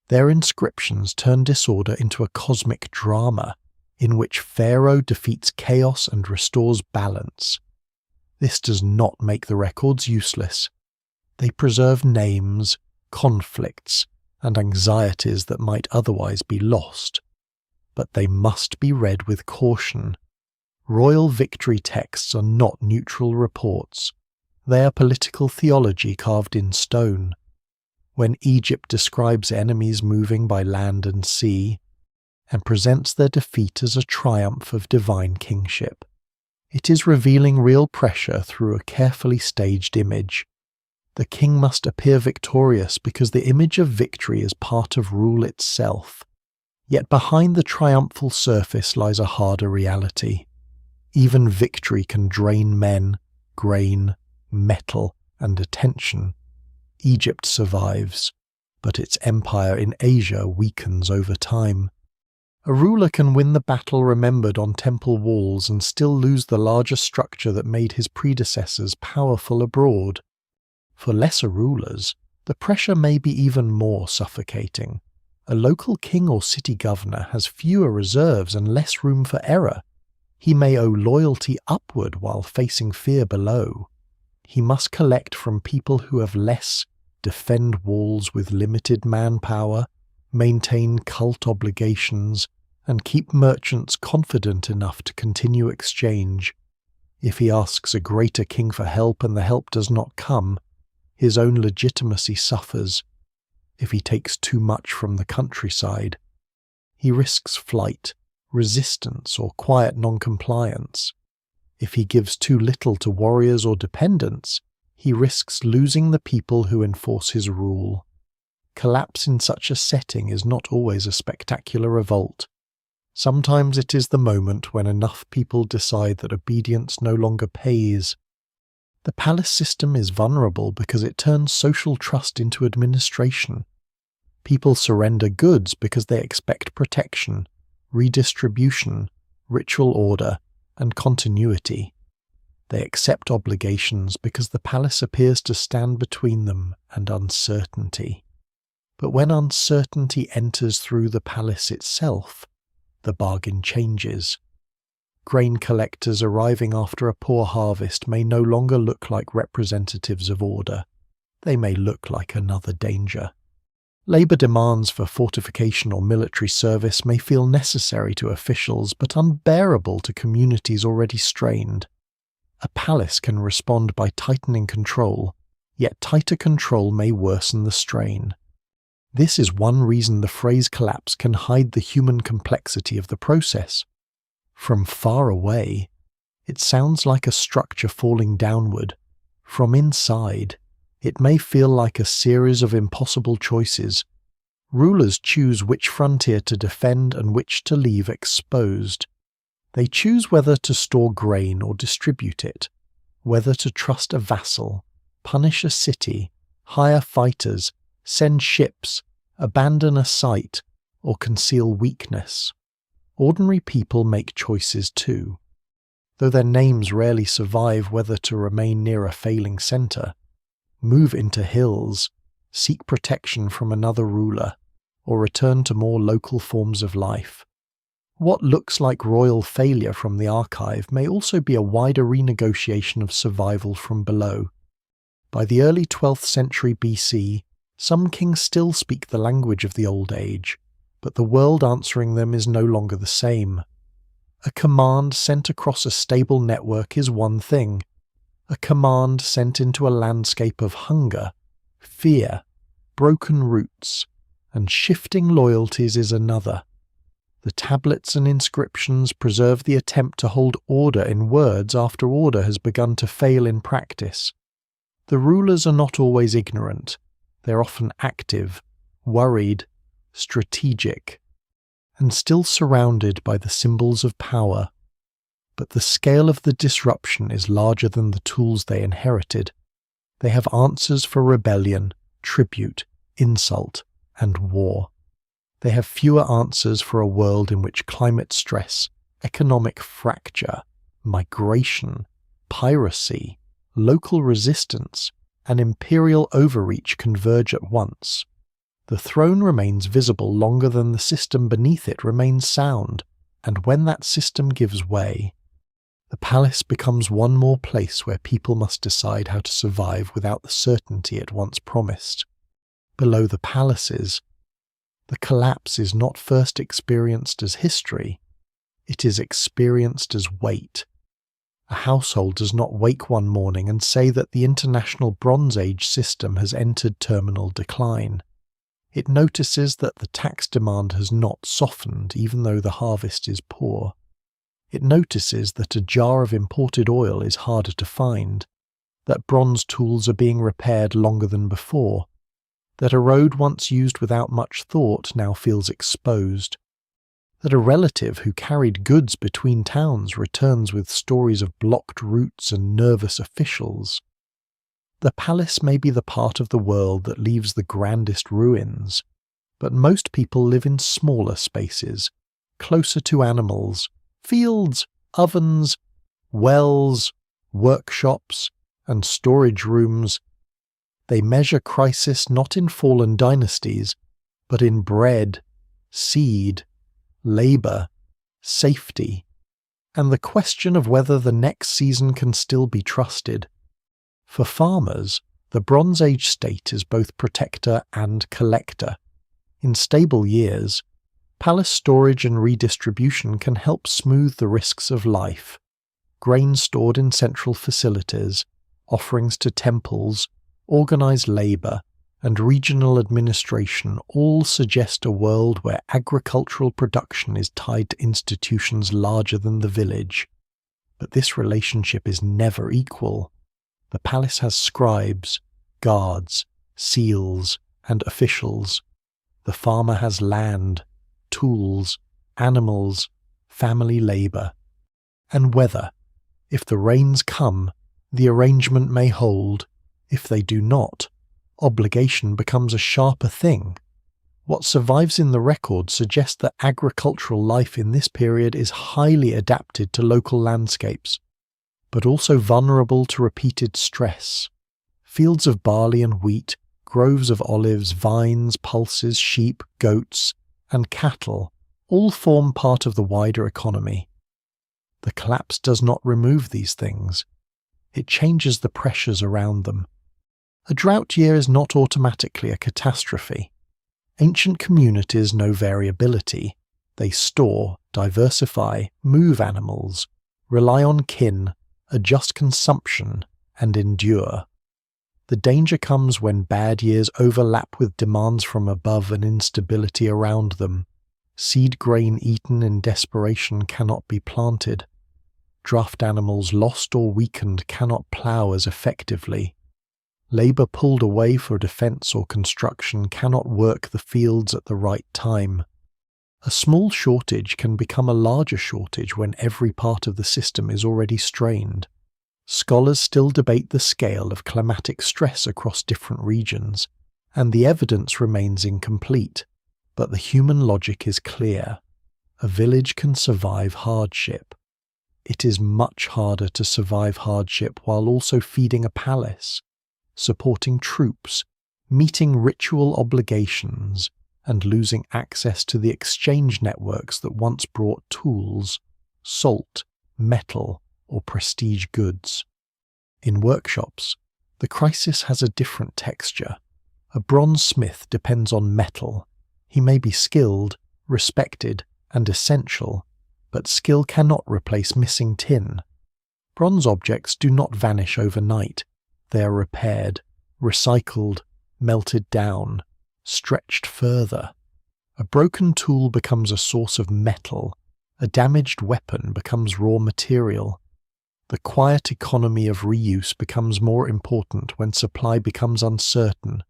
Their inscriptions turn disorder into a cosmic drama in which Pharaoh defeats chaos and restores balance. This does not make the records useless. They preserve names, conflicts, and anxieties that might otherwise be lost. But they must be read with caution. Royal victory texts are not neutral reports. They are political theology carved in stone. When Egypt describes enemies moving by land and sea, and presents their defeat as a triumph of divine kingship, it is revealing real pressure through a carefully staged image. The king must appear victorious because the image of victory is part of rule itself. Yet behind the triumphal surface lies a harder reality. Even victory can drain men, grain, metal, and attention. Egypt survives, but its empire in Asia weakens over time. A ruler can win the battle remembered on temple walls and still lose the larger structure that made his predecessors powerful abroad. For lesser rulers, the pressure may be even more suffocating. A local king or city governor has fewer reserves and less room for error. He may owe loyalty upward while facing fear below. He must collect from people who have less, defend walls with limited manpower, maintain cult obligations, and keep merchants confident enough to continue exchange. If he asks a greater king for help and the help does not come, his own legitimacy suffers. If he takes too much from the countryside, he risks flight, resistance, or quiet non-compliance. If he gives too little to warriors or dependents, he risks losing the people who enforce his rule. Collapse in such a setting is not always a spectacular revolt. Sometimes it is the moment when enough people decide that obedience no longer pays. The palace system is vulnerable because it turns social trust into administration. People surrender goods because they expect protection, redistribution, ritual order, and continuity. They accept obligations because the palace appears to stand between them and uncertainty. But when uncertainty enters through the palace itself, the bargain changes. Grain collectors arriving after a poor harvest may no longer look like representatives of order. They may look like another danger. Labour demands for fortification or military service may feel necessary to officials but unbearable to communities already strained. A palace can respond by tightening control, yet tighter control may worsen the strain. This is one reason the phrase collapse can hide the human complexity of the process. From far away, it sounds like a structure falling downward. From inside, it may feel like a series of impossible choices. Rulers choose which frontier to defend and which to leave exposed. They choose whether to store grain or distribute it, whether to trust a vassal, punish a city, hire fighters, send ships, abandon a site, or conceal weakness. Ordinary people make choices too. Though their names rarely survive whether to remain near a failing centre, move into hills, seek protection from another ruler, or return to more local forms of life. What looks like royal failure from the archive may also be a wider renegotiation of survival from below. By the early 12th century BC, some kings still speak the language of the old age, but the world answering them is no longer the same. A command sent across a stable network is one thing. A command sent into a landscape of hunger, fear, broken roots, and shifting loyalties is another. The tablets and inscriptions preserve the attempt to hold order in words after order has begun to fail in practice. The rulers are not always ignorant. They're often active, worried, strategic, and still surrounded by the symbols of power. But the scale of the disruption is larger than the tools they inherited. They have answers for rebellion, tribute, insult, and war. They have fewer answers for a world in which climate stress, economic fracture, migration, piracy, local resistance, and imperial overreach converge at once. The throne remains visible longer than the system beneath it remains sound, and when that system gives way, the palace becomes one more place where people must decide how to survive without the certainty it once promised. Below the palaces, the collapse is not first experienced as history, it is experienced as weight. A household does not wake one morning and say that the International Bronze Age system has entered terminal decline. It notices that the tax demand has not softened even though the harvest is poor. It notices that a jar of imported oil is harder to find, that bronze tools are being repaired longer than before, that a road once used without much thought now feels exposed, that a relative who carried goods between towns returns with stories of blocked routes and nervous officials. The palace may be the part of the world that leaves the grandest ruins, but most people live in smaller spaces, closer to animals, fields, ovens, wells, workshops, and storage rooms. They measure crisis not in fallen dynasties, but in bread, seed, labour, safety, and the question of whether the next season can still be trusted. For farmers, the Bronze Age state is both protector and collector. In stable years, palace storage and redistribution can help smooth the risks of life. Grain stored in central facilities, offerings to temples, organised labour, and regional administration all suggest a world where agricultural production is tied to institutions larger than the village. But this relationship is never equal. The palace has scribes, guards, seals, and officials. The farmer has land, tools, animals, family labour, and weather. If the rains come, the arrangement may hold. If they do not, obligation becomes a sharper thing. What survives in the record suggests that agricultural life in this period is highly adapted to local landscapes, but also vulnerable to repeated stress. Fields of barley and wheat, groves of olives, vines, pulses, sheep, goats, and cattle all form part of the wider economy. The collapse does not remove these things. It changes the pressures around them. A drought year is not automatically a catastrophe. Ancient communities know variability. They store, diversify, move animals, rely on kin, adjust consumption, and endure. The danger comes when bad years overlap with demands from above and instability around them. Seed grain eaten in desperation cannot be planted. Draft animals lost or weakened cannot plough as effectively. Labour pulled away for defence or construction cannot work the fields at the right time. A small shortage can become a larger shortage when every part of the system is already strained. Scholars still debate the scale of climatic stress across different regions, and the evidence remains incomplete, but the human logic is clear. A village can survive hardship. It is much harder to survive hardship while also feeding a palace, supporting troops, meeting ritual obligations, and losing access to the exchange networks that once brought tools, salt, metal, or prestige goods. In workshops, the crisis has a different texture. A bronze smith depends on metal. He may be skilled, respected, and essential, but skill cannot replace missing tin. Bronze objects do not vanish overnight. They are repaired, recycled, melted down, stretched further. A broken tool becomes a source of metal. A damaged weapon becomes raw material. The quiet economy of reuse becomes more important when supply becomes uncertain.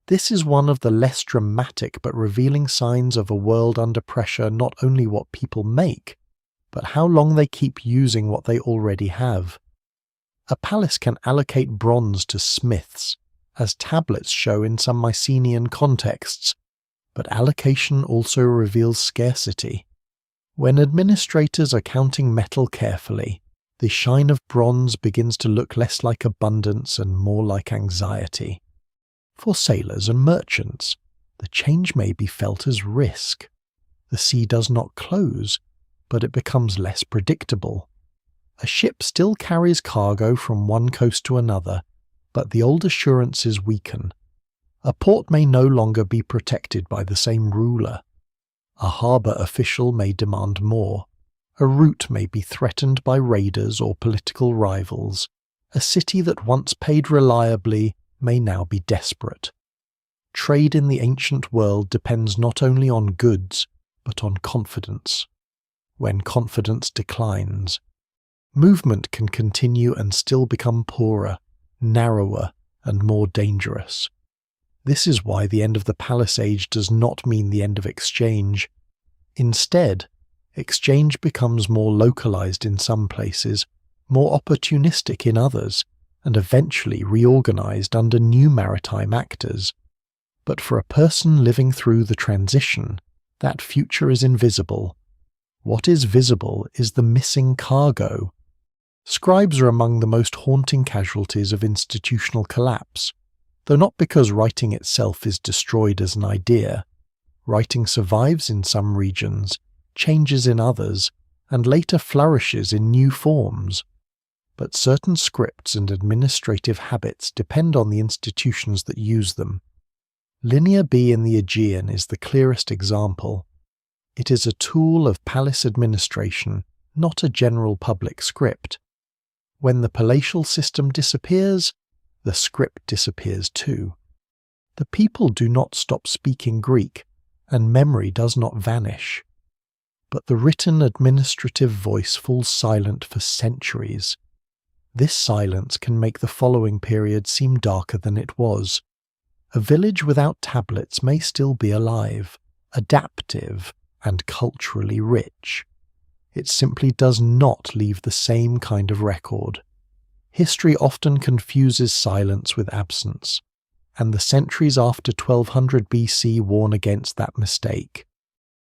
This is one of the less dramatic but revealing signs of a world under pressure, not only what people make, but how long they keep using what they already have. A palace can allocate bronze to smiths, as tablets show in some Mycenaean contexts, but allocation also reveals scarcity. When administrators are counting metal carefully, the shine of bronze begins to look less like abundance and more like anxiety. For sailors and merchants, the change may be felt as risk. The sea does not close, but it becomes less predictable. A ship still carries cargo from one coast to another, but the old assurances weaken. A port may no longer be protected by the same ruler. A harbour official may demand more. A route may be threatened by raiders or political rivals. A city that once paid reliably may now be desperate. Trade in the ancient world depends not only on goods, but on confidence. When confidence declines, movement can continue and still become poorer, narrower, and more dangerous. This is why the end of the Palace Age does not mean the end of exchange. Instead, exchange becomes more localized in some places, more opportunistic in others, and eventually reorganized under new maritime actors. But for a person living through the transition, that future is invisible, What is visible is the missing cargo. Scribes are among the most haunting casualties of institutional collapse, though not because writing itself is destroyed as an idea. Writing survives in some regions, changes in others, and later flourishes in new forms. But certain scripts and administrative habits depend on the institutions that use them. Linear B in the Aegean is the clearest example. It is a tool of palace administration, not a general public script. When the palatial system disappears, the script disappears too. The people do not stop speaking Greek, and memory does not vanish. But the written administrative voice falls silent for centuries. This silence can make the following period seem darker than it was. A village without tablets may still be alive, adaptive, and culturally rich. It simply does not leave the same kind of record. History often confuses silence with absence, and the centuries after 1200 BC warn against that mistake.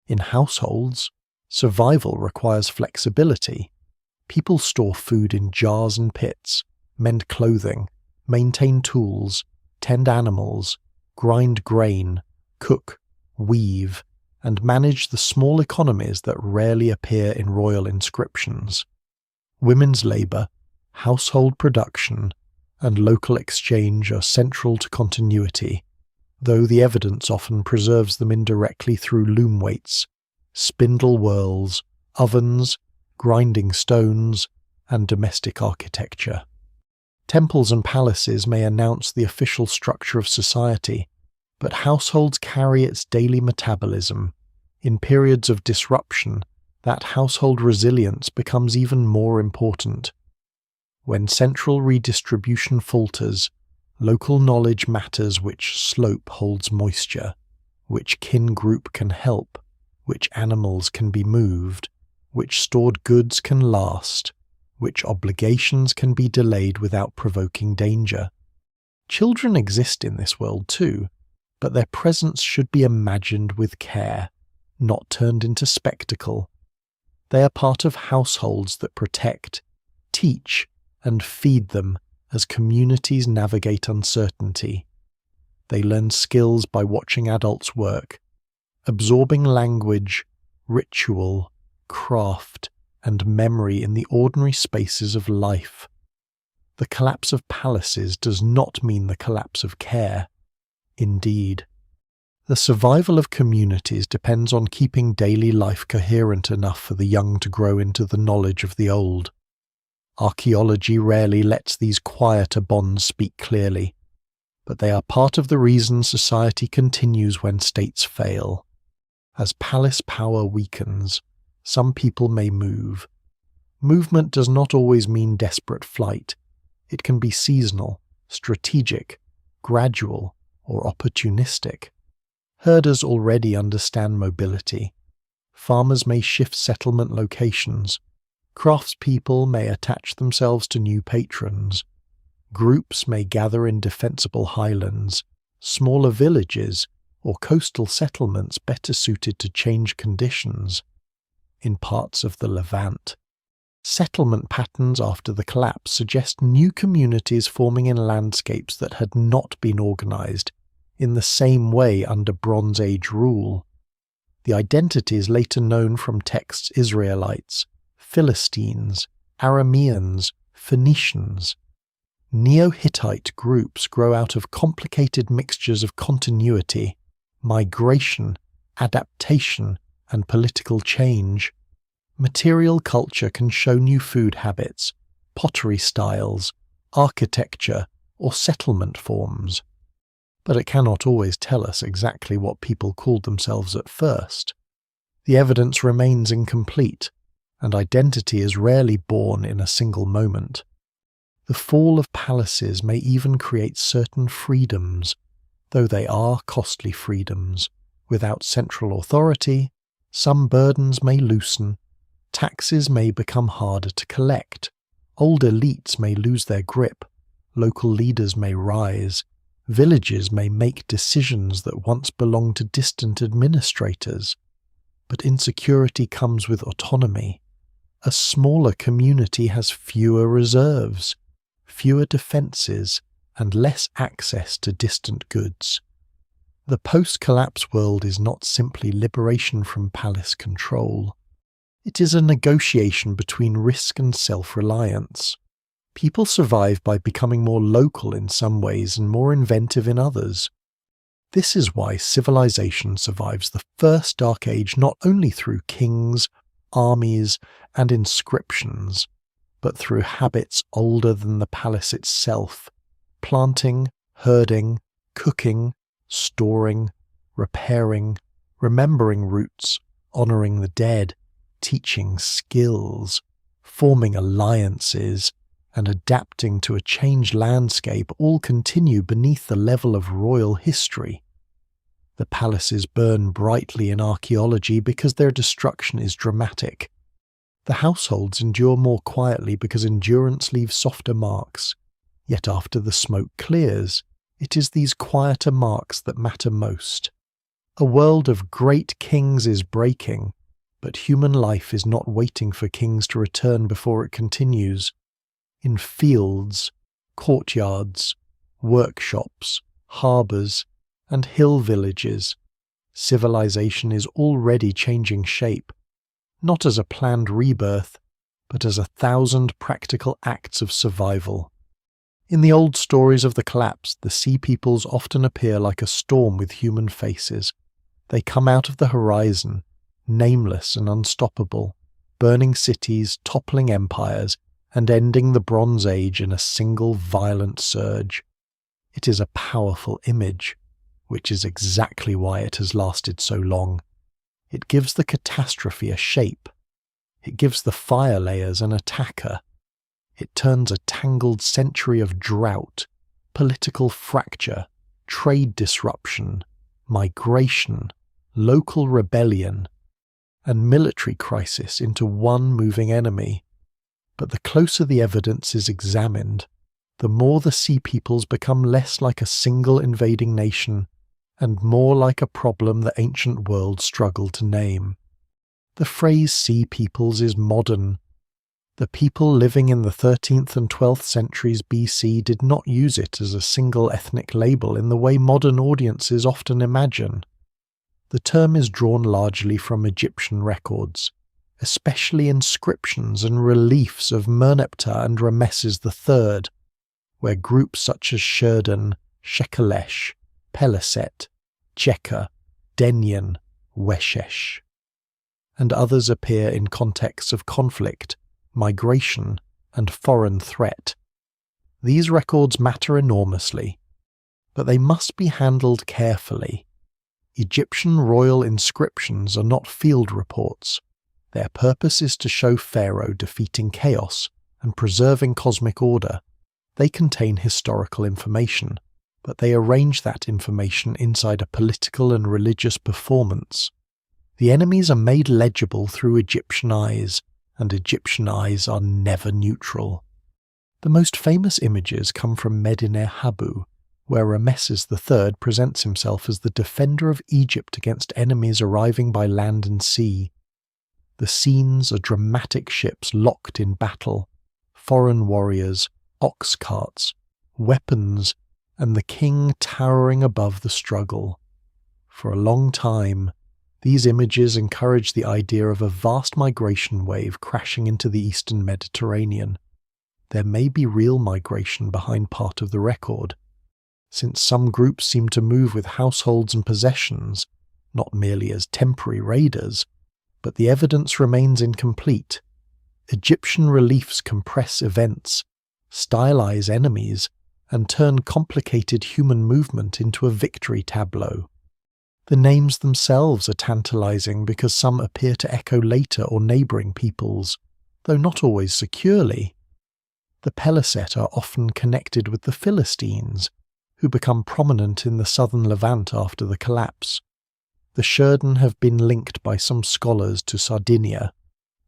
In households, survival requires flexibility. People store food in jars and pits, mend clothing, maintain tools, tend animals, grind grain, cook, weave, and manage the small economies that rarely appear in royal inscriptions. Women's labour, household production, and local exchange are central to continuity, though the evidence often preserves them indirectly through loom weights, spindle whirls, ovens, grinding stones, and domestic architecture. Temples and palaces may announce the official structure of society, but households carry its daily metabolism. In periods of disruption, that household resilience becomes even more important. When central redistribution falters, local knowledge matters which slope holds moisture, which kin group can help, which animals can be moved, which stored goods can last, which obligations can be delayed without provoking danger. Children exist in this world too, but their presence should be imagined with care, not turned into spectacle. They are part of households that protect, teach, and feed them as communities navigate uncertainty. They learn skills by watching adults work, absorbing language, ritual, craft, and memory in the ordinary spaces of life. The collapse of palaces does not mean the collapse of care. Indeed, the survival of communities depends on keeping daily life coherent enough for the young to grow into the knowledge of the old. Archaeology rarely lets these quieter bonds speak clearly, but they are part of the reason society continues when states fail. As palace power weakens, some people may move. Movement does not always mean desperate flight. It can be seasonal, strategic, gradual, or opportunistic. Herders already understand mobility. Farmers may shift settlement locations. Craftspeople may attach themselves to new patrons. Groups may gather in defensible highlands, smaller villages, or coastal settlements better suited to change conditions. In parts of the Levant, settlement patterns after the collapse suggest new communities forming in landscapes that had not been organized in the same way under Bronze Age rule. The identities later known from texts: Israelites, Philistines, Arameans, Phoenicians. Neo-Hittite groups grow out of complicated mixtures of continuity, migration, adaptation, and political change. Material culture can show new food habits, pottery styles, architecture, or settlement forms. But it cannot always tell us exactly what people called themselves at first. The evidence remains incomplete, and identity is rarely born in a single moment. The fall of palaces may even create certain freedoms, though they are costly freedoms. Without central authority, some burdens may loosen, taxes may become harder to collect, old elites may lose their grip, local leaders may rise, villages may make decisions that once belonged to distant administrators. But insecurity comes with autonomy. A smaller community has fewer reserves, fewer defences, and less access to distant goods. The post-collapse world is not simply liberation from palace control. It is a negotiation between risk and self-reliance. People survive by becoming more local in some ways and more inventive in others. This is why civilization survives the first Dark Age not only through kings, armies, and inscriptions, but through habits older than the palace itself: planting, herding, cooking, storing, repairing, remembering roots, honouring the dead, teaching skills, forming alliances, and adapting to a changed landscape all continue beneath the level of royal history. The palaces burn brightly in archaeology because their destruction is dramatic. The households endure more quietly because endurance leaves softer marks. Yet after the smoke clears, it is these quieter marks that matter most. A world of great kings is breaking, but human life is not waiting for kings to return before it continues. In fields, courtyards, workshops, harbours, and hill villages, civilization is already changing shape, not as a planned rebirth, but as 1,000 practical acts of survival. In the old stories of the collapse, the sea peoples often appear like a storm with human faces. They come out of the horizon, nameless and unstoppable, burning cities, toppling empires, and ending the Bronze Age in a single violent surge. It is a powerful image, which is exactly why it has lasted so long. It gives the catastrophe a shape. It gives the fire layers an attacker. It turns a tangled century of drought, political fracture, trade disruption, migration, local rebellion, and military crisis into one moving enemy. But the closer the evidence is examined, the more the sea peoples become less like a single invading nation and more like a problem the ancient world struggled to name. The phrase sea peoples is modern. The people living in the 13th and 12th centuries BC did not use it as a single ethnic label in the way modern audiences often imagine. The term is drawn largely from Egyptian records, especially inscriptions and reliefs of Merneptah and Rameses III, where groups such as Shurdan, Shekelesh, Peliset, Cheka, Denyen, Weshesh, and others appear in contexts of conflict, migration, and foreign threat. These records matter enormously, but they must be handled carefully. Egyptian royal inscriptions are not field reports. Their purpose is to show Pharaoh defeating chaos and preserving cosmic order. They contain historical information, but they arrange that information inside a political and religious performance. The enemies are made legible through Egyptian eyes, and Egyptian eyes are never neutral. The most famous images come from Medinet Habu, where Rameses III presents himself as the defender of Egypt against enemies arriving by land and sea. The scenes are dramatic ships locked in battle, foreign warriors, ox carts, weapons, and the king towering above the struggle. For a long time, these images encourage the idea of a vast migration wave crashing into the eastern Mediterranean. There may be real migration behind part of the record, since some groups seem to move with households and possessions, not merely as temporary raiders, but the evidence remains incomplete. Egyptian reliefs compress events, stylize enemies, and turn complicated human movement into a victory tableau. The names themselves are tantalizing because some appear to echo later or neighboring peoples, though not always securely. The Peliset are often connected with the Philistines, who become prominent in the southern Levant after the collapse. The Shurdan have been linked by some scholars to Sardinia,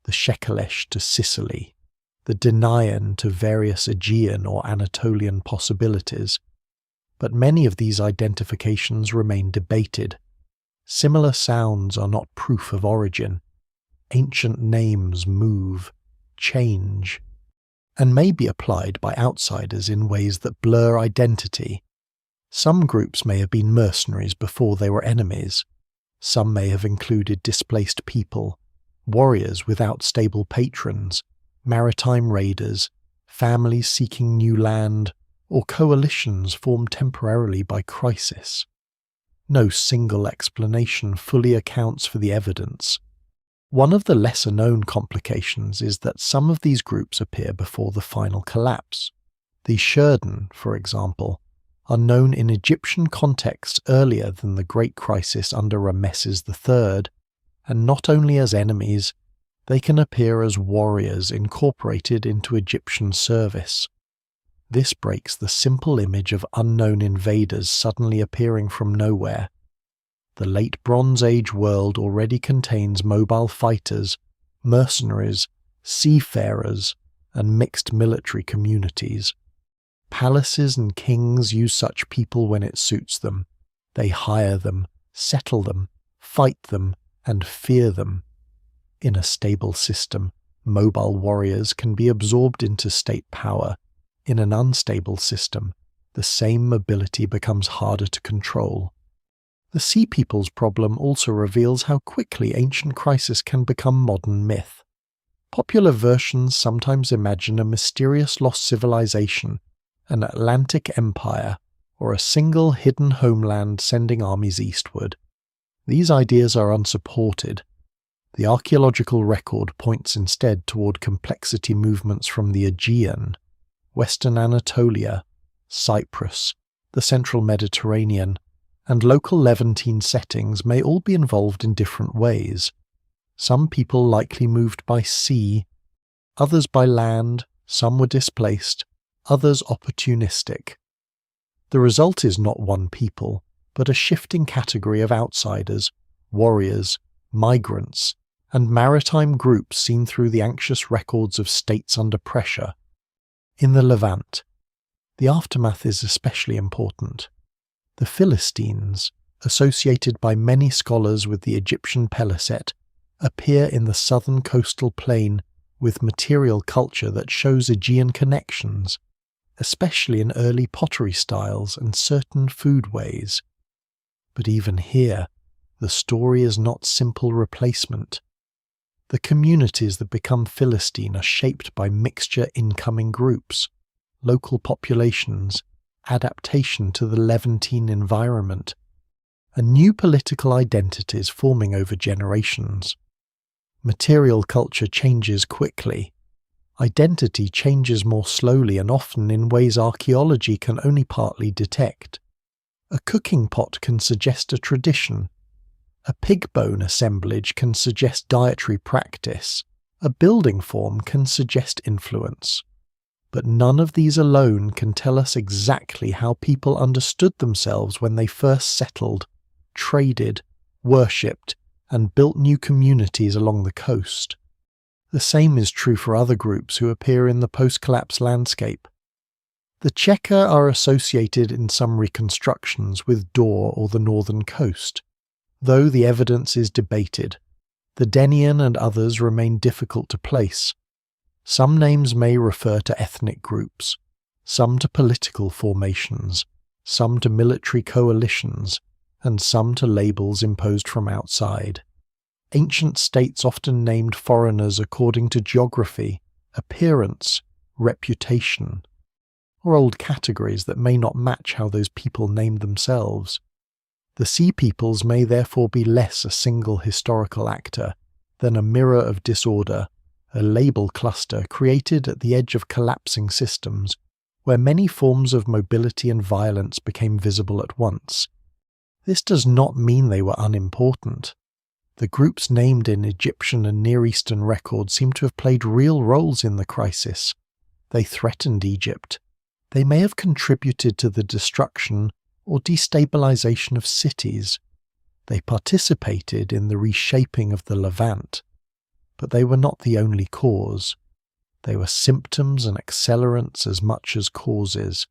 the Shekelesh to Sicily, the Denyen to various Aegean or Anatolian possibilities, but many of these identifications remain debated. Similar sounds are not proof of origin. Ancient names move, change, and may be applied by outsiders in ways that blur identity. Some groups may have been mercenaries before they were enemies. Some may have included displaced people, warriors without stable patrons, maritime raiders, families seeking new land, or coalitions formed temporarily by crisis. No single explanation fully accounts for the evidence. One of the lesser-known complications is that some of these groups appear before the final collapse. The Shurden, for example, are known in Egyptian context earlier than the Great Crisis under Ramesses III, and not only as enemies, they can appear as warriors incorporated into Egyptian service. This breaks the simple image of unknown invaders suddenly appearing from nowhere. The late Bronze Age world already contains mobile fighters, mercenaries, seafarers, and mixed military communities. Palaces and kings use such people when it suits them. They hire them, settle them, fight them, and fear them. In a stable system, mobile warriors can be absorbed into state power. In an unstable system, the same mobility becomes harder to control. The Sea Peoples problem also reveals how quickly ancient crisis can become modern myth. Popular versions sometimes imagine a mysterious lost civilization, an Atlantic empire, or a single hidden homeland sending armies eastward. These ideas are unsupported. The archaeological record points instead toward complexity movements from the Aegean, Western Anatolia, Cyprus, the central Mediterranean, and local Levantine settings may all be involved in different ways. Some people likely moved by sea, others by land, some were displaced, others opportunistic. The result is not one people, but a shifting category of outsiders, warriors, migrants, and maritime groups seen through the anxious records of states under pressure. In the Levant, the aftermath is especially important. The Philistines, associated by many scholars with the Egyptian Peliset, appear in the southern coastal plain with material culture that shows Aegean connections, especially in early pottery styles and certain foodways. But even here, the story is not simple replacement. The communities that become Philistine are shaped by mixture incoming groups, local populations, adaptation to the Levantine environment, and new political identities forming over generations. Material culture changes quickly. Identity changes more slowly and often in ways archaeology can only partly detect. A cooking pot can suggest a tradition. A pig bone assemblage can suggest dietary practice. A building form can suggest influence. But none of these alone can tell us exactly how people understood themselves when they first settled, traded, worshipped, and built new communities along the coast. The same is true for other groups who appear in the post-collapse landscape. The Cheka are associated in some reconstructions with Dor or the northern coast, though the evidence is debated. The Denian and others remain difficult to place. Some names may refer to ethnic groups, some to political formations, some to military coalitions, and some to labels imposed from outside. Ancient states often named foreigners according to geography, appearance, reputation, or old categories that may not match how those people named themselves. The Sea Peoples may therefore be less a single historical actor than a mirror of disorder, a label cluster created at the edge of collapsing systems, where many forms of mobility and violence became visible at once. This does not mean they were unimportant. The groups named in Egyptian and Near Eastern records seem to have played real roles in the crisis. They threatened Egypt. They may have contributed to the destruction or destabilization of cities. They participated in the reshaping of the Levant. But they were not the only cause. They were symptoms and accelerants as much as causes.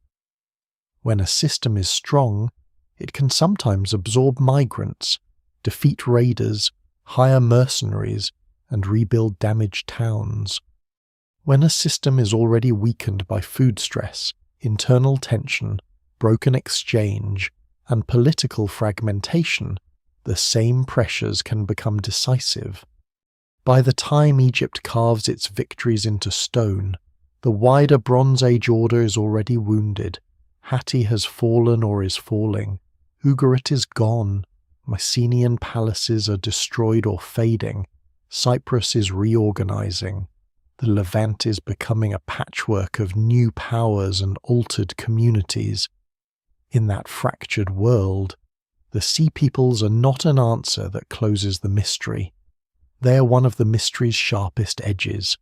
When a system is strong, it can sometimes absorb migrants, defeat raiders, hire mercenaries, and rebuild damaged towns. When a system is already weakened by food stress, internal tension, broken exchange, and political fragmentation, the same pressures can become decisive. By the time Egypt carves its victories into stone, the wider Bronze Age order is already wounded. Hatti has fallen or is falling. Ugarit is gone. Mycenaean palaces are destroyed or fading. Cyprus is reorganizing. The Levant is becoming a patchwork of new powers and altered communities. In that fractured world, the Sea Peoples are not an answer that closes the mystery. They are one of the mystery's sharpest edges.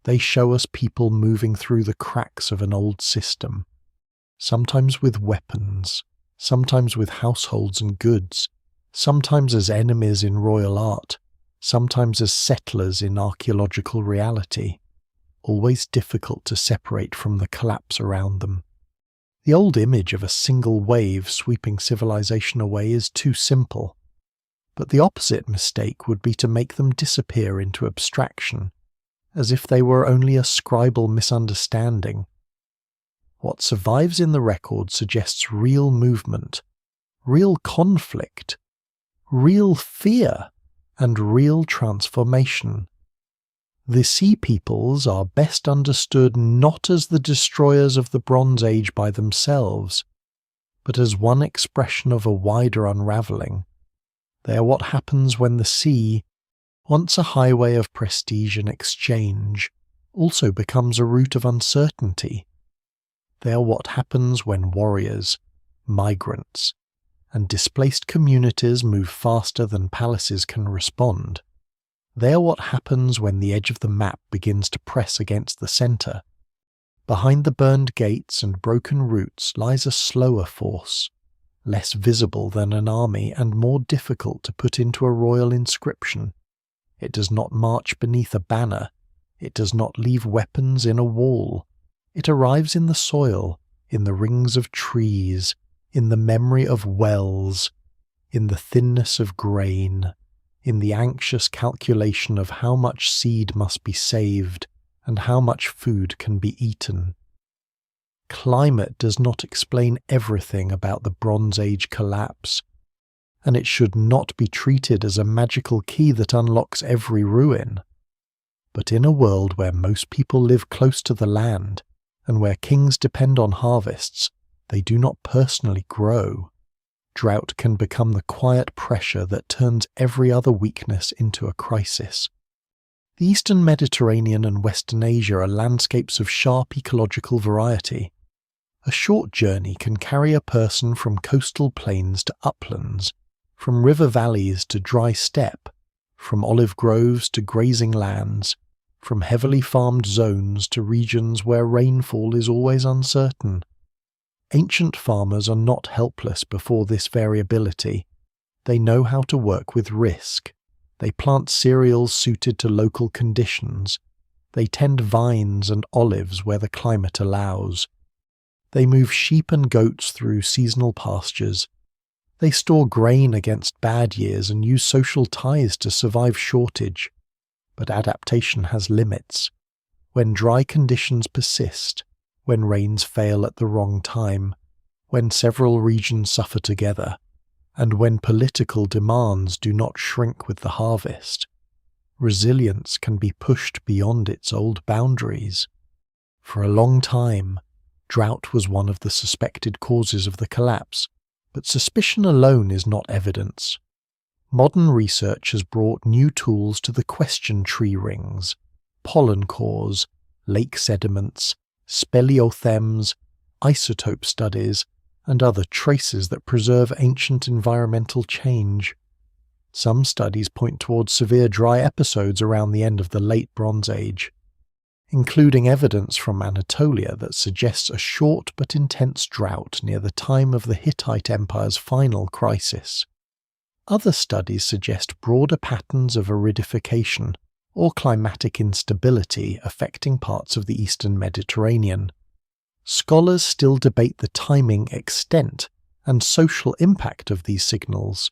They show us people moving through the cracks of an old system, sometimes with weapons, sometimes with households and goods, sometimes as enemies in royal art, sometimes as settlers in archaeological reality, always difficult to separate from the collapse around them. The old image of a single wave sweeping civilization away is too simple, but the opposite mistake would be to make them disappear into abstraction, as if they were only a scribal misunderstanding. What survives in the record suggests real movement, real conflict, real fear, and real transformation. The Sea Peoples are best understood not as the destroyers of the Bronze Age by themselves, but as one expression of a wider unravelling. They are what happens when the sea, once a highway of prestige and exchange, also becomes a route of uncertainty. They are what happens when warriors, migrants, and displaced communities move faster than palaces can respond. They are what happens when the edge of the map begins to press against the centre. Behind the burned gates and broken routes lies a slower force, less visible than an army and more difficult to put into a royal inscription. It does not march beneath a banner. It does not leave weapons in a wall. It arrives in the soil, in the rings of trees, in the memory of wells, in the thinness of grain, in the anxious calculation of how much seed must be saved and how much food can be eaten. Climate does not explain everything about the Bronze Age collapse, and it should not be treated as a magical key that unlocks every ruin. But in a world where most people live close to the land, and where kings depend on harvests, they do not personally grow. Drought can become the quiet pressure that turns every other weakness into a crisis. The Eastern Mediterranean and Western Asia are landscapes of sharp ecological variety. A short journey can carry a person from coastal plains to uplands, from river valleys to dry steppe, from olive groves to grazing lands, from heavily farmed zones to regions where rainfall is always uncertain. Ancient farmers are not helpless before this variability. They know how to work with risk. They plant cereals suited to local conditions. They tend vines and olives where the climate allows. They move sheep and goats through seasonal pastures. They store grain against bad years and use social ties to survive shortage. But adaptation has limits. When dry conditions persist, when rains fail at the wrong time, when several regions suffer together, and when political demands do not shrink with the harvest, resilience can be pushed beyond its old boundaries. For a long time, drought was one of the suspected causes of the collapse, but suspicion alone is not evidence. Modern research has brought new tools to the question tree rings, pollen cores, lake sediments, speleothems, isotope studies, and other traces that preserve ancient environmental change. Some studies point towards severe dry episodes around the end of the late Bronze Age, including evidence from Anatolia that suggests a short but intense drought near the time of the Hittite Empire's final crisis. Other studies suggest broader patterns of aridification or climatic instability affecting parts of the Eastern Mediterranean. Scholars still debate the timing, extent, and social impact of these signals,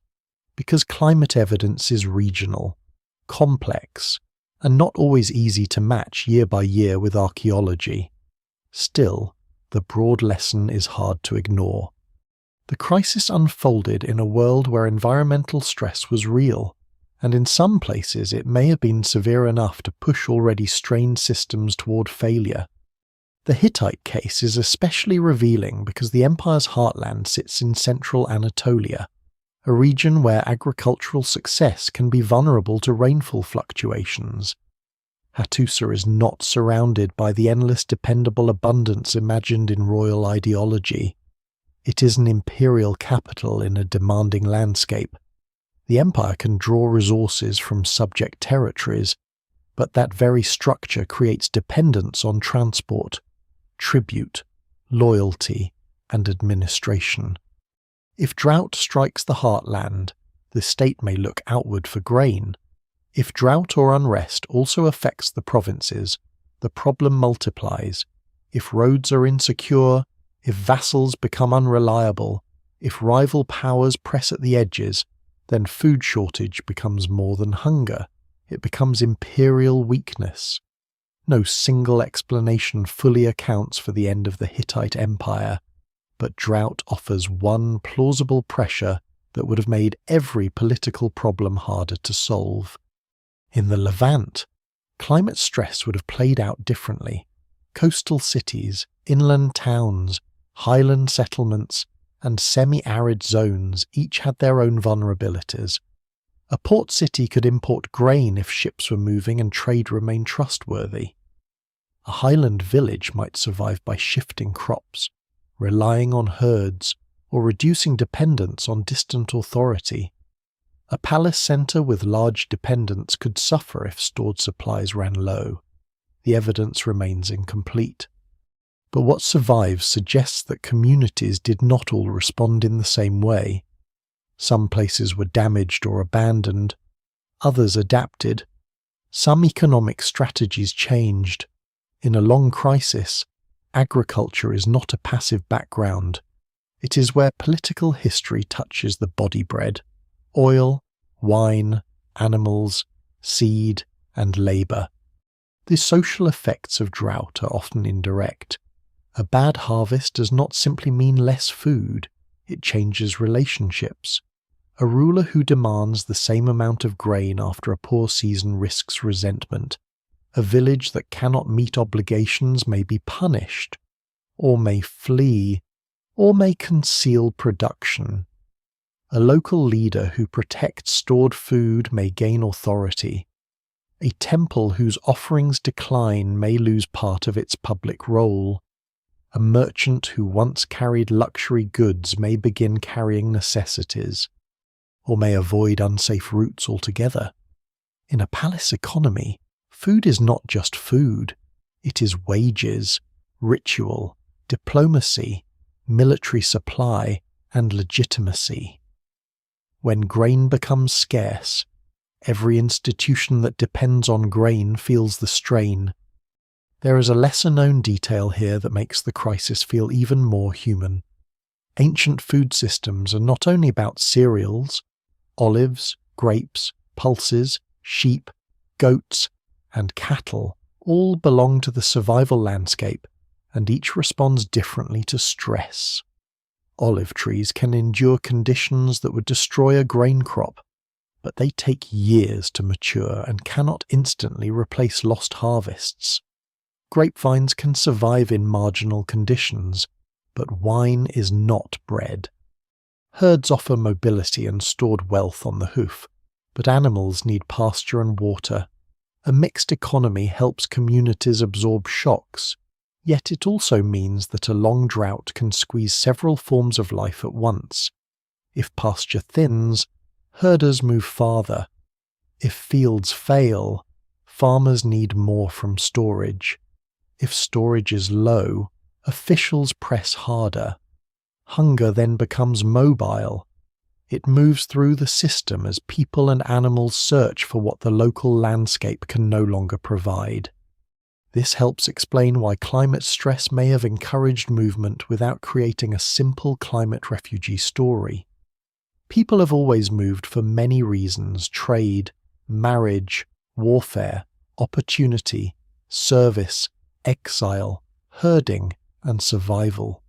because climate evidence is regional, complex, and not always easy to match year by year with archaeology. Still, the broad lesson is hard to ignore. The crisis unfolded in a world where environmental stress was real, and in some places it may have been severe enough to push already strained systems toward failure. The Hittite case is especially revealing because the empire's heartland sits in central Anatolia, a region where agricultural success can be vulnerable to rainfall fluctuations. Hattusa is not surrounded by the endless dependable abundance imagined in royal ideology. It is an imperial capital in a demanding landscape. The empire can draw resources from subject territories, but that very structure creates dependence on transport, tribute, loyalty, and administration. If drought strikes the heartland, the state may look outward for grain. If drought or unrest also affects the provinces, the problem multiplies. If roads are insecure, if vassals become unreliable, if rival powers press at the edges, then food shortage becomes more than hunger. It becomes imperial weakness. No single explanation fully accounts for the end of the Hittite Empire, but drought offers one plausible pressure that would have made every political problem harder to solve. In the Levant, climate stress would have played out differently. Coastal cities, inland towns, highland settlements, and semi-arid zones each had their own vulnerabilities. A port city could import grain if ships were moving and trade remained trustworthy. A highland village might survive by shifting crops, relying on herds, or reducing dependence on distant authority. A palace centre with large dependents could suffer if stored supplies ran low. The evidence remains incomplete. But what survives suggests that communities did not all respond in the same way. Some places were damaged or abandoned, others adapted. Some economic strategies changed. In a long crisis, agriculture is not a passive background. It is where political history touches the body bread: oil, wine, animals, seed, and labour. The social effects of drought are often indirect. A bad harvest does not simply mean less food, it changes relationships. A ruler who demands the same amount of grain after a poor season risks resentment. A village that cannot meet obligations may be punished, or may flee, or may conceal production. A local leader who protects stored food may gain authority. A temple whose offerings decline may lose part of its public role. A merchant who once carried luxury goods may begin carrying necessities, or may avoid unsafe routes altogether. In a palace economy, food is not just food. It is wages, ritual, diplomacy, military supply, and legitimacy. When grain becomes scarce, every institution that depends on grain feels the strain. There is a lesser-known detail here that makes the crisis feel even more human. Ancient food systems are not only about cereals, olives, grapes, pulses, sheep, goats, and cattle all belong to the survival landscape, and each responds differently to stress. Olive trees can endure conditions that would destroy a grain crop, but they take years to mature and cannot instantly replace lost harvests. Grapevines can survive in marginal conditions, but wine is not bread. Herds offer mobility and stored wealth on the hoof, but animals need pasture and water. A mixed economy helps communities absorb shocks, yet it also means that a long drought can squeeze several forms of life at once. If pasture thins, herders move farther. If fields fail, farmers need more from storage. If storage is low, officials press harder. Hunger then becomes mobile. It moves through the system as people and animals search for what the local landscape can no longer provide. This helps explain why climate stress may have encouraged movement without creating a simple climate refugee story. People have always moved for many reasons: trade, marriage, warfare, opportunity, service, exile, herding, and survival.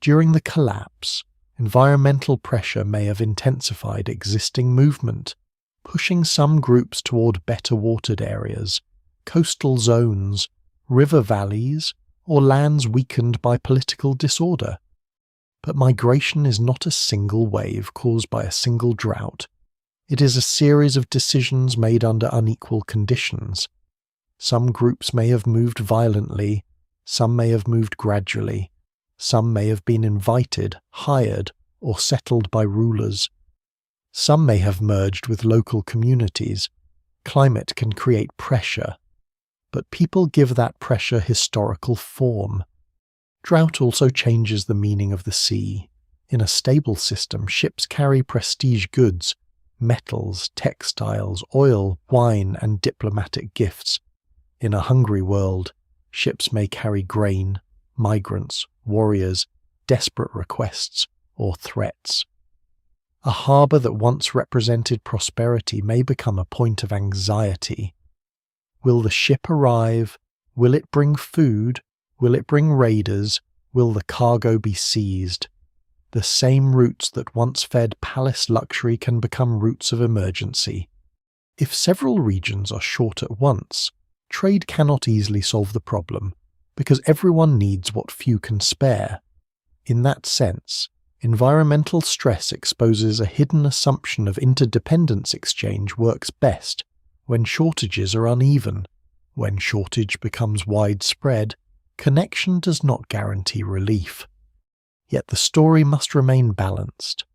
During the collapse, environmental pressure may have intensified existing movement, pushing some groups toward better watered areas, coastal zones, river valleys, or lands weakened by political disorder. But migration is not a single wave caused by a single drought. It is a series of decisions made under unequal conditions. Some groups may have moved violently, some may have moved gradually, some may have been invited, hired, or settled by rulers. Some may have merged with local communities. Climate can create pressure, but people give that pressure historical form. Drought also changes the meaning of the sea. In a stable system, ships carry prestige goods, metals, textiles, oil, wine, and diplomatic gifts. In a hungry world, ships may carry grain, migrants, warriors, desperate requests, or threats. A harbour that once represented prosperity may become a point of anxiety. Will the ship arrive? Will it bring food? Will it bring raiders? Will the cargo be seized? The same routes that once fed palace luxury can become routes of emergency. If several regions are short at once, trade cannot easily solve the problem, because everyone needs what few can spare. In that sense, environmental stress exposes a hidden assumption of interdependence. Exchange works best when shortages are uneven. When shortage becomes widespread, connection does not guarantee relief. Yet the story must remain balanced.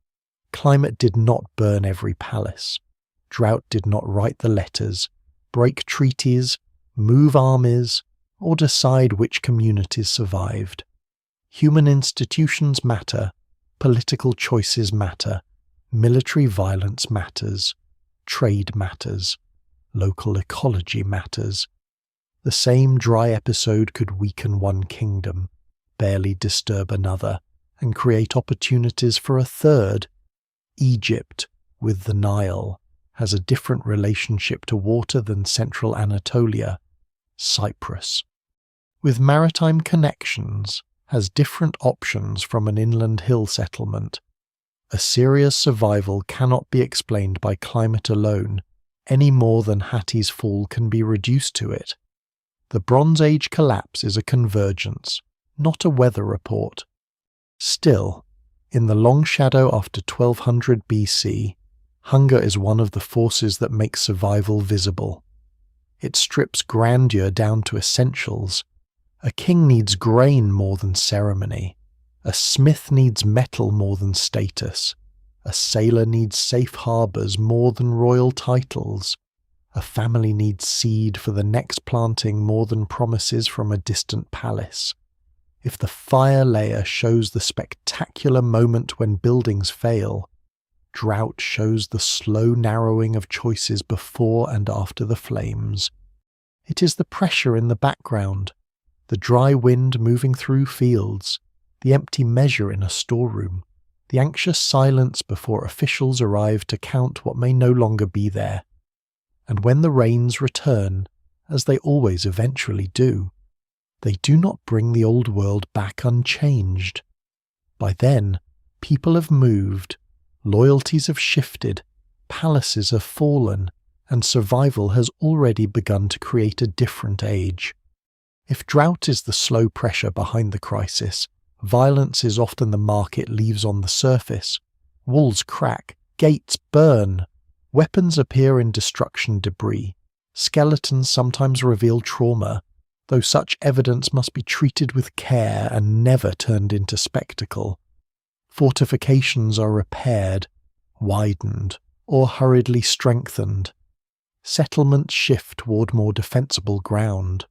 Climate did not burn every palace. Drought did not write the letters, break treaties, move armies, or decide which communities survived. Human institutions matter, political choices matter, military violence matters, trade matters, local ecology matters. The same dry episode could weaken one kingdom, barely disturb another, and create opportunities for a third. Egypt, with the Nile, has a different relationship to water than central Anatolia. Cyprus, with maritime connections, has different options from an inland hill settlement. Assyria's survival cannot be explained by climate alone, any more than Hatti's fall can be reduced to it. The Bronze Age collapse is a convergence, not a weather report. Still, in the long shadow after 1200 BC, hunger is one of the forces that makes survival visible. It strips grandeur down to essentials. A king needs grain more than ceremony. A smith needs metal more than status. A sailor needs safe harbours more than royal titles. A family needs seed for the next planting more than promises from a distant palace. If the fire layer shows the spectacular moment when buildings fail, drought shows the slow narrowing of choices before and after the flames. It is the pressure in the background, the dry wind moving through fields, the empty measure in a storeroom, the anxious silence before officials arrive to count what may no longer be there. And when the rains return, as they always eventually do, they do not bring the old world back unchanged. By then, people have moved, loyalties have shifted, palaces have fallen, and survival has already begun to create a different age. If drought is the slow pressure behind the crisis, violence is often the mark it leaves on the surface. Walls crack, gates burn, weapons appear in destruction debris. Skeletons sometimes reveal trauma, though such evidence must be treated with care and never turned into spectacle. Fortifications are repaired, widened, or hurriedly strengthened. Settlements shift toward more defensible ground.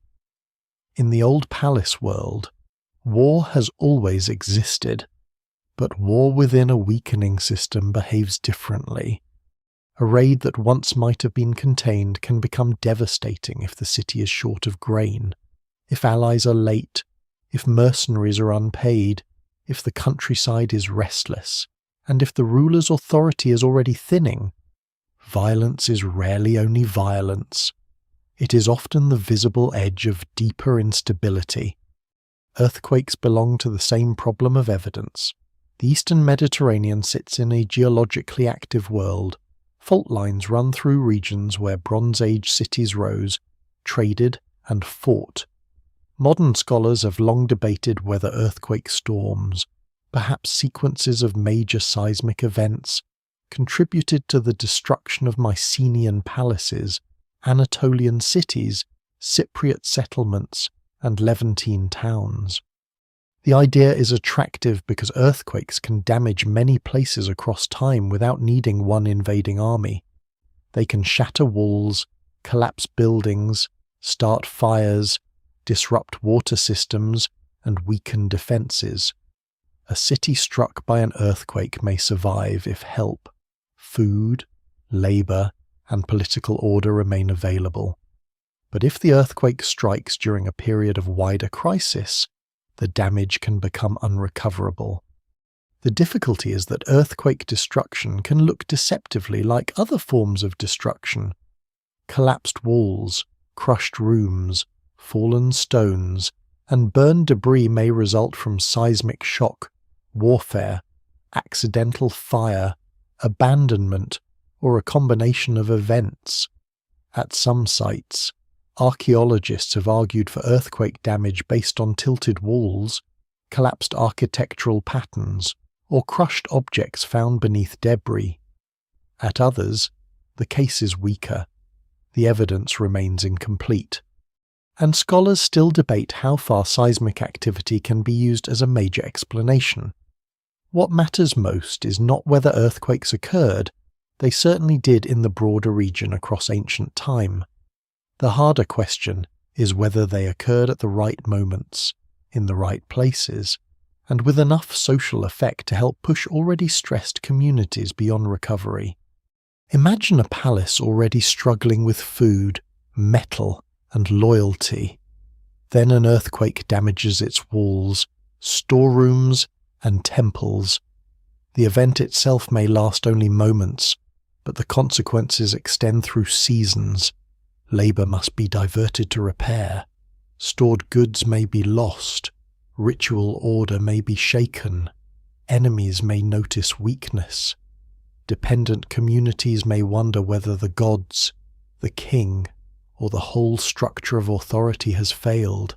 In the old palace world, war has always existed, but war within a weakening system behaves differently. A raid that once might have been contained can become devastating if the city is short of grain, if allies are late, if mercenaries are unpaid, if the countryside is restless, and if the ruler's authority is already thinning, violence is rarely only violence. It is often the visible edge of deeper instability. Earthquakes belong to the same problem of evidence. The Eastern Mediterranean sits in a geologically active world. Fault lines run through regions where Bronze Age cities rose, traded, and fought. Modern scholars have long debated whether earthquake storms, perhaps sequences of major seismic events, contributed to the destruction of Mycenaean palaces, Anatolian cities, Cypriot settlements, and Levantine towns. The idea is attractive because earthquakes can damage many places across time without needing one invading army. They can shatter walls, collapse buildings, start fires, disrupt water systems, and weaken defenses. A city struck by an earthquake may survive if help, food, labor, and political order remain available. But if the earthquake strikes during a period of wider crisis, the damage can become unrecoverable. The difficulty is that earthquake destruction can look deceptively like other forms of destruction. Collapsed walls, crushed rooms, fallen stones, and burned debris may result from seismic shock, warfare, accidental fire, abandonment, or a combination of events. At some sites, archaeologists have argued for earthquake damage based on tilted walls, collapsed architectural patterns, or crushed objects found beneath debris. At others, the case is weaker. The evidence remains incomplete. And scholars still debate how far seismic activity can be used as a major explanation. What matters most is not whether earthquakes occurred. They certainly did in the broader region across ancient time. The harder question is whether they occurred at the right moments, in the right places, and with enough social effect to help push already stressed communities beyond recovery. Imagine a palace already struggling with food, metal, and loyalty. Then an earthquake damages its walls, storerooms, and temples. The event itself may last only moments, but the consequences extend through seasons. Labor must be diverted to repair. Stored goods may be lost. Ritual order may be shaken. Enemies may notice weakness. Dependent communities may wonder whether the gods, the king, or the whole structure of authority has failed.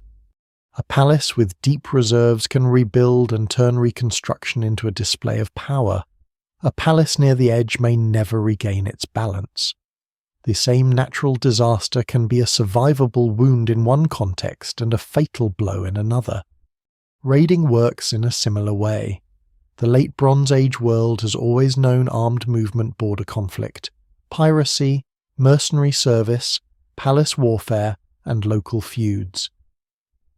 A palace with deep reserves can rebuild and turn reconstruction into a display of power. A palace near the edge may never regain its balance. The same natural disaster can be a survivable wound in one context and a fatal blow in another. Raiding works in a similar way. The late Bronze Age world has always known armed movement border conflict, piracy, mercenary service, palace warfare, and local feuds.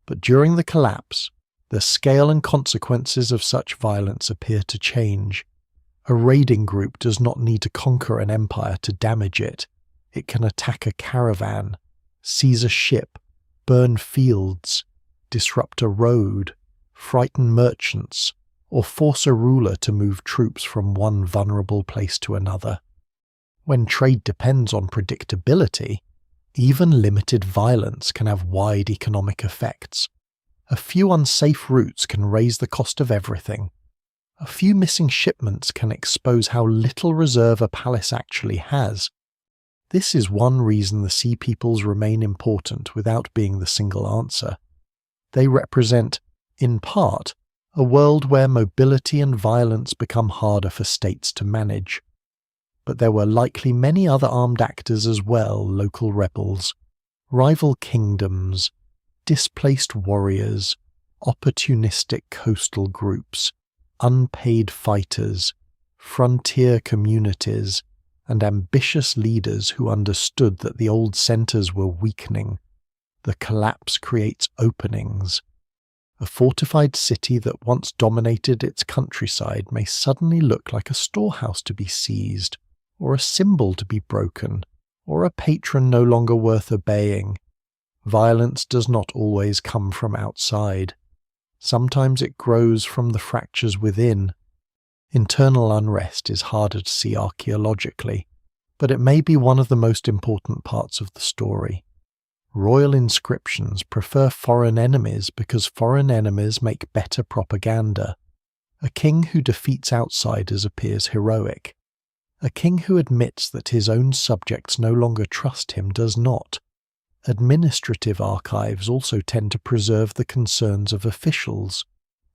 But during the collapse, the scale and consequences of such violence appear to change. A raiding group does not need to conquer an empire to damage it. It can attack a caravan, seize a ship, burn fields, disrupt a road, frighten merchants, or force a ruler to move troops from one vulnerable place to another. When trade depends on predictability, even limited violence can have wide economic effects. A few unsafe routes can raise the cost of everything. A few missing shipments can expose how little reserve a palace actually has. This is one reason the Sea Peoples remain important without being the single answer. They represent, in part, a world where mobility and violence become harder for states to manage. But there were likely many other armed actors as well: local rebels, rival kingdoms, displaced warriors, opportunistic coastal groups, unpaid fighters, frontier communities, and ambitious leaders who understood that the old centers were weakening. The collapse creates openings. A fortified city that once dominated its countryside may suddenly look like a storehouse to be seized, or a symbol to be broken, or a patron no longer worth obeying. Violence does not always come from outside. Sometimes it grows from the fractures within. Internal unrest is harder to see archaeologically, but it may be one of the most important parts of the story. Royal inscriptions prefer foreign enemies because foreign enemies make better propaganda. A king who defeats outsiders appears heroic. A king who admits that his own subjects no longer trust him does not. Administrative archives also tend to preserve the concerns of officials,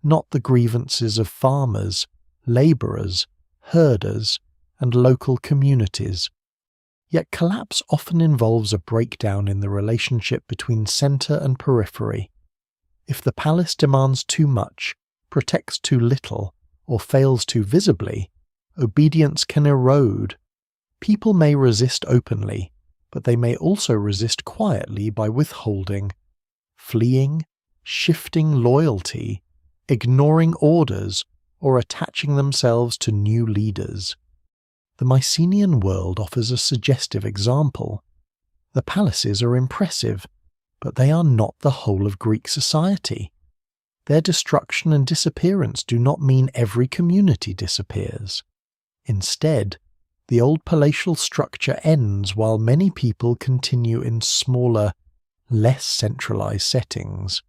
not the grievances of farmers, labourers, herders, and local communities. Yet collapse often involves a breakdown in the relationship between centre and periphery. If the palace demands too much, protects too little, or fails too visibly, obedience can erode. People may resist openly, but they may also resist quietly by withholding, fleeing, shifting loyalty, ignoring orders, or attaching themselves to new leaders. The Mycenaean world offers a suggestive example. The palaces are impressive, but they are not the whole of Greek society. Their destruction and disappearance do not mean every community disappears. Instead, the old palatial structure ends while many people continue in smaller, less centralized settings.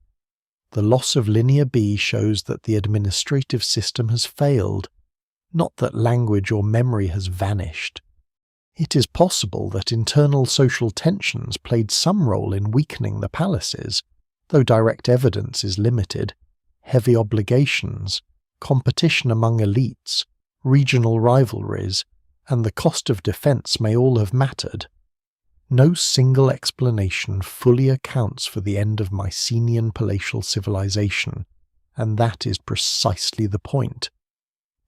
The loss of Linear B shows that the administrative system has failed, not that language or memory has vanished. It is possible that internal social tensions played some role in weakening the palaces, though direct evidence is limited. Heavy obligations, competition among elites, regional rivalries, and the cost of defense may all have mattered. No single explanation fully accounts for the end of Mycenaean palatial civilization, and that is precisely the point.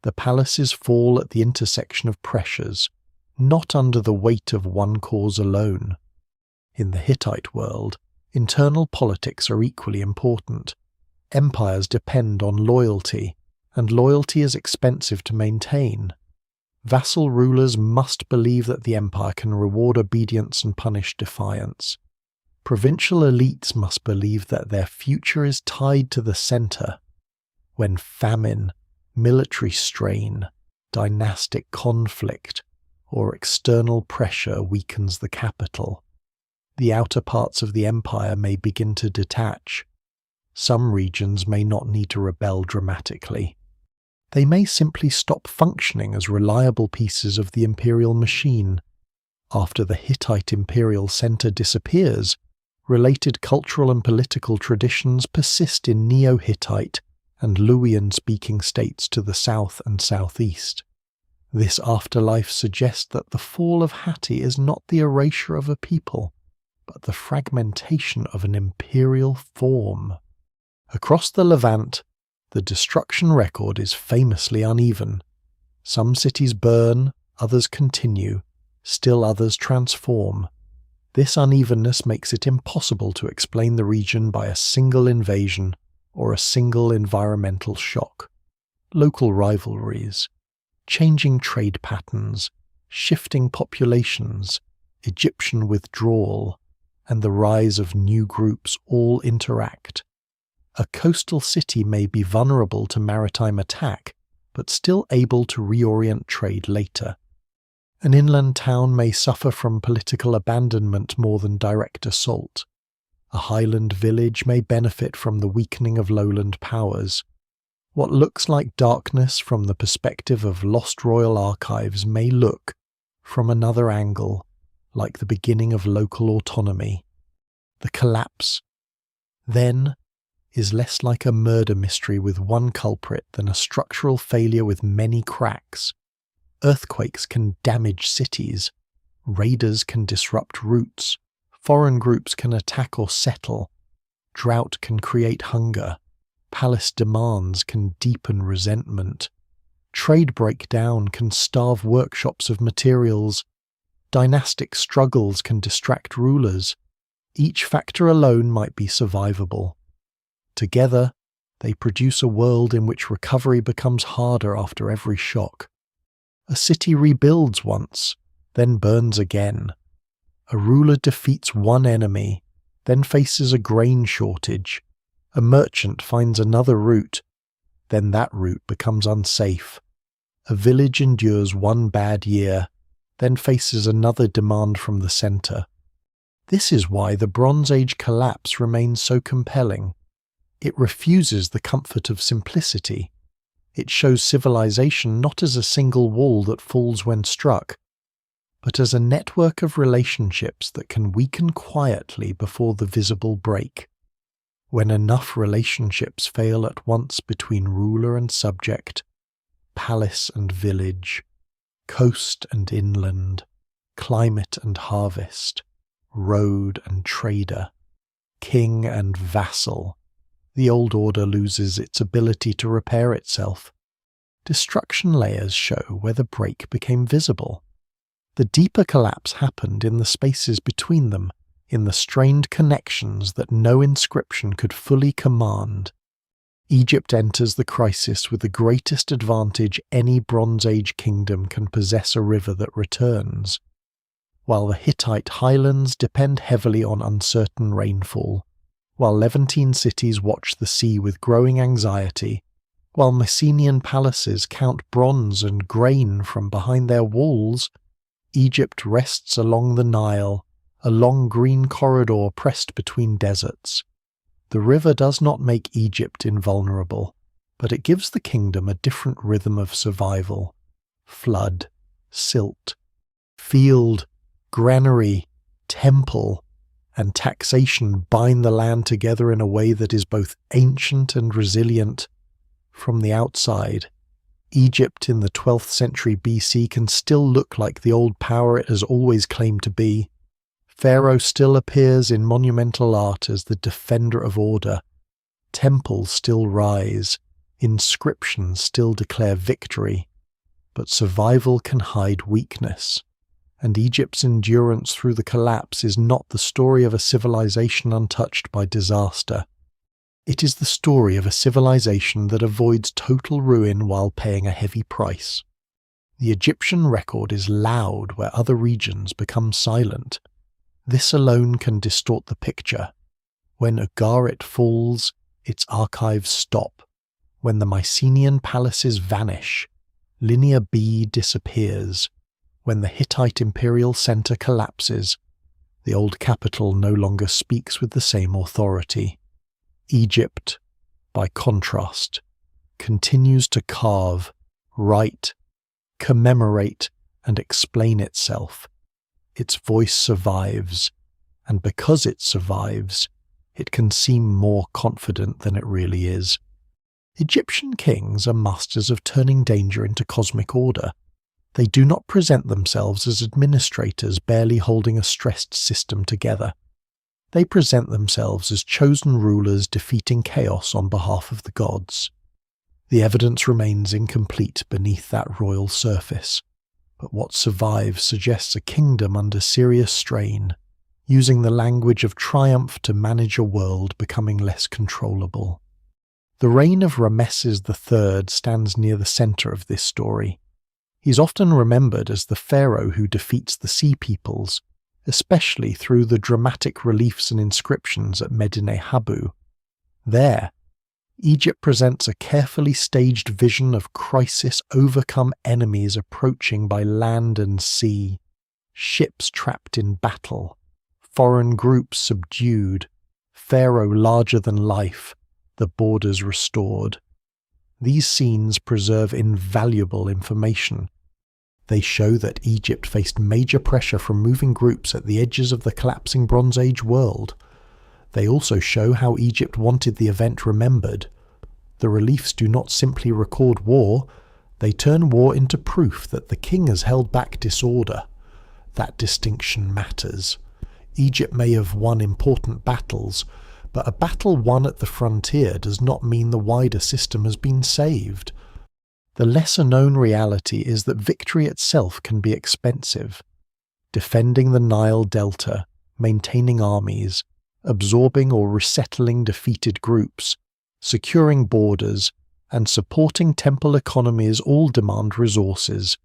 The palaces fall at the intersection of pressures, not under the weight of one cause alone. In the Hittite world, internal politics are equally important. Empires depend on loyalty, and loyalty is expensive to maintain. Vassal rulers must believe that the empire can reward obedience and punish defiance. Provincial elites must believe that their future is tied to the centre. When famine, military strain, dynastic conflict, or external pressure weakens the capital, the outer parts of the empire may begin to detach. Some regions may not need to rebel dramatically. They may simply stop functioning as reliable pieces of the imperial machine. After the Hittite imperial centre disappears, related cultural and political traditions persist in Neo-Hittite and Luwian-speaking states to the south and southeast. This afterlife suggests that the fall of Hatti is not the erasure of a people, but the fragmentation of an imperial form. Across the Levant, the destruction record is famously uneven. Some cities burn, others continue, still others transform. This unevenness makes it impossible to explain the region by a single invasion or a single environmental shock. Local rivalries, changing trade patterns, shifting populations, Egyptian withdrawal, and the rise of new groups all interact. A coastal city may be vulnerable to maritime attack, but still able to reorient trade later. An inland town may suffer from political abandonment more than direct assault. A highland village may benefit from the weakening of lowland powers. What looks like darkness from the perspective of lost royal archives may look, from another angle, like the beginning of local autonomy. The collapse, then, is less like a murder mystery with one culprit than a structural failure with many cracks. Earthquakes can damage cities, raiders can disrupt routes, foreign groups can attack or settle, drought can create hunger, palace demands can deepen resentment, trade breakdown can starve workshops of materials, dynastic struggles can distract rulers. Each factor alone might be survivable. Together, they produce a world in which recovery becomes harder after every shock. A city rebuilds once, then burns again. A ruler defeats one enemy, then faces a grain shortage. A merchant finds another route, then that route becomes unsafe. A village endures one bad year, then faces another demand from the center. This is why the Bronze Age collapse remains so compelling. It refuses the comfort of simplicity. It shows civilization not as a single wall that falls when struck, but as a network of relationships that can weaken quietly before the visible break. When enough relationships fail at once between ruler and subject, palace and village, coast and inland, climate and harvest, road and trader, king and vassal, the old order loses its ability to repair itself. Destruction layers show where the break became visible. The deeper collapse happened in the spaces between them, in the strained connections that no inscription could fully command. Egypt enters the crisis with the greatest advantage any Bronze Age kingdom can possess: a river that returns. While the Hittite highlands depend heavily on uncertain rainfall, while Levantine cities watch the sea with growing anxiety, while Mycenaean palaces count bronze and grain from behind their walls, Egypt rests along the Nile, a long green corridor pressed between deserts. The river does not make Egypt invulnerable, but it gives the kingdom a different rhythm of survival. Flood, silt, field, granary, temple, and taxation bind the land together in a way that is both ancient and resilient. From the outside, Egypt in the 12th century BC can still look like the old power it has always claimed to be. Pharaoh still appears in monumental art as the defender of order. Temples still rise, inscriptions still declare victory, but survival can hide weakness. And Egypt's endurance through the collapse is not the story of a civilization untouched by disaster. It is the story of a civilization that avoids total ruin while paying a heavy price. The Egyptian record is loud where other regions become silent. This alone can distort the picture. When Ugarit falls, its archives stop. When the Mycenaean palaces vanish, Linear B disappears. When the Hittite imperial center collapses, the old capital no longer speaks with the same authority. Egypt, by contrast, continues to carve, write, commemorate, and explain itself. Its voice survives, and because it survives, it can seem more confident than it really is. Egyptian kings are masters of turning danger into cosmic order. They do not present themselves as administrators barely holding a stressed system together. They present themselves as chosen rulers defeating chaos on behalf of the gods. The evidence remains incomplete beneath that royal surface, but what survives suggests a kingdom under serious strain, using the language of triumph to manage a world becoming less controllable. The reign of Rameses III stands near the center of this story. He's often remembered as the pharaoh who defeats the sea peoples, especially through the dramatic reliefs and inscriptions at Medinet Habu. There, Egypt presents a carefully staged vision of crisis-overcome enemies approaching by land and sea, ships trapped in battle, foreign groups subdued, pharaoh larger than life, the borders restored. These scenes preserve invaluable information. They show that Egypt faced major pressure from moving groups at the edges of the collapsing Bronze Age world. They also show how Egypt wanted the event remembered. The reliefs do not simply record war, they turn war into proof that the king has held back disorder. That distinction matters. Egypt may have won important battles, but a battle won at the frontier does not mean the wider system has been saved. The lesser-known reality is that victory itself can be expensive. Defending the Nile Delta, maintaining armies, absorbing or resettling defeated groups, securing borders, and supporting temple economies all demand resources.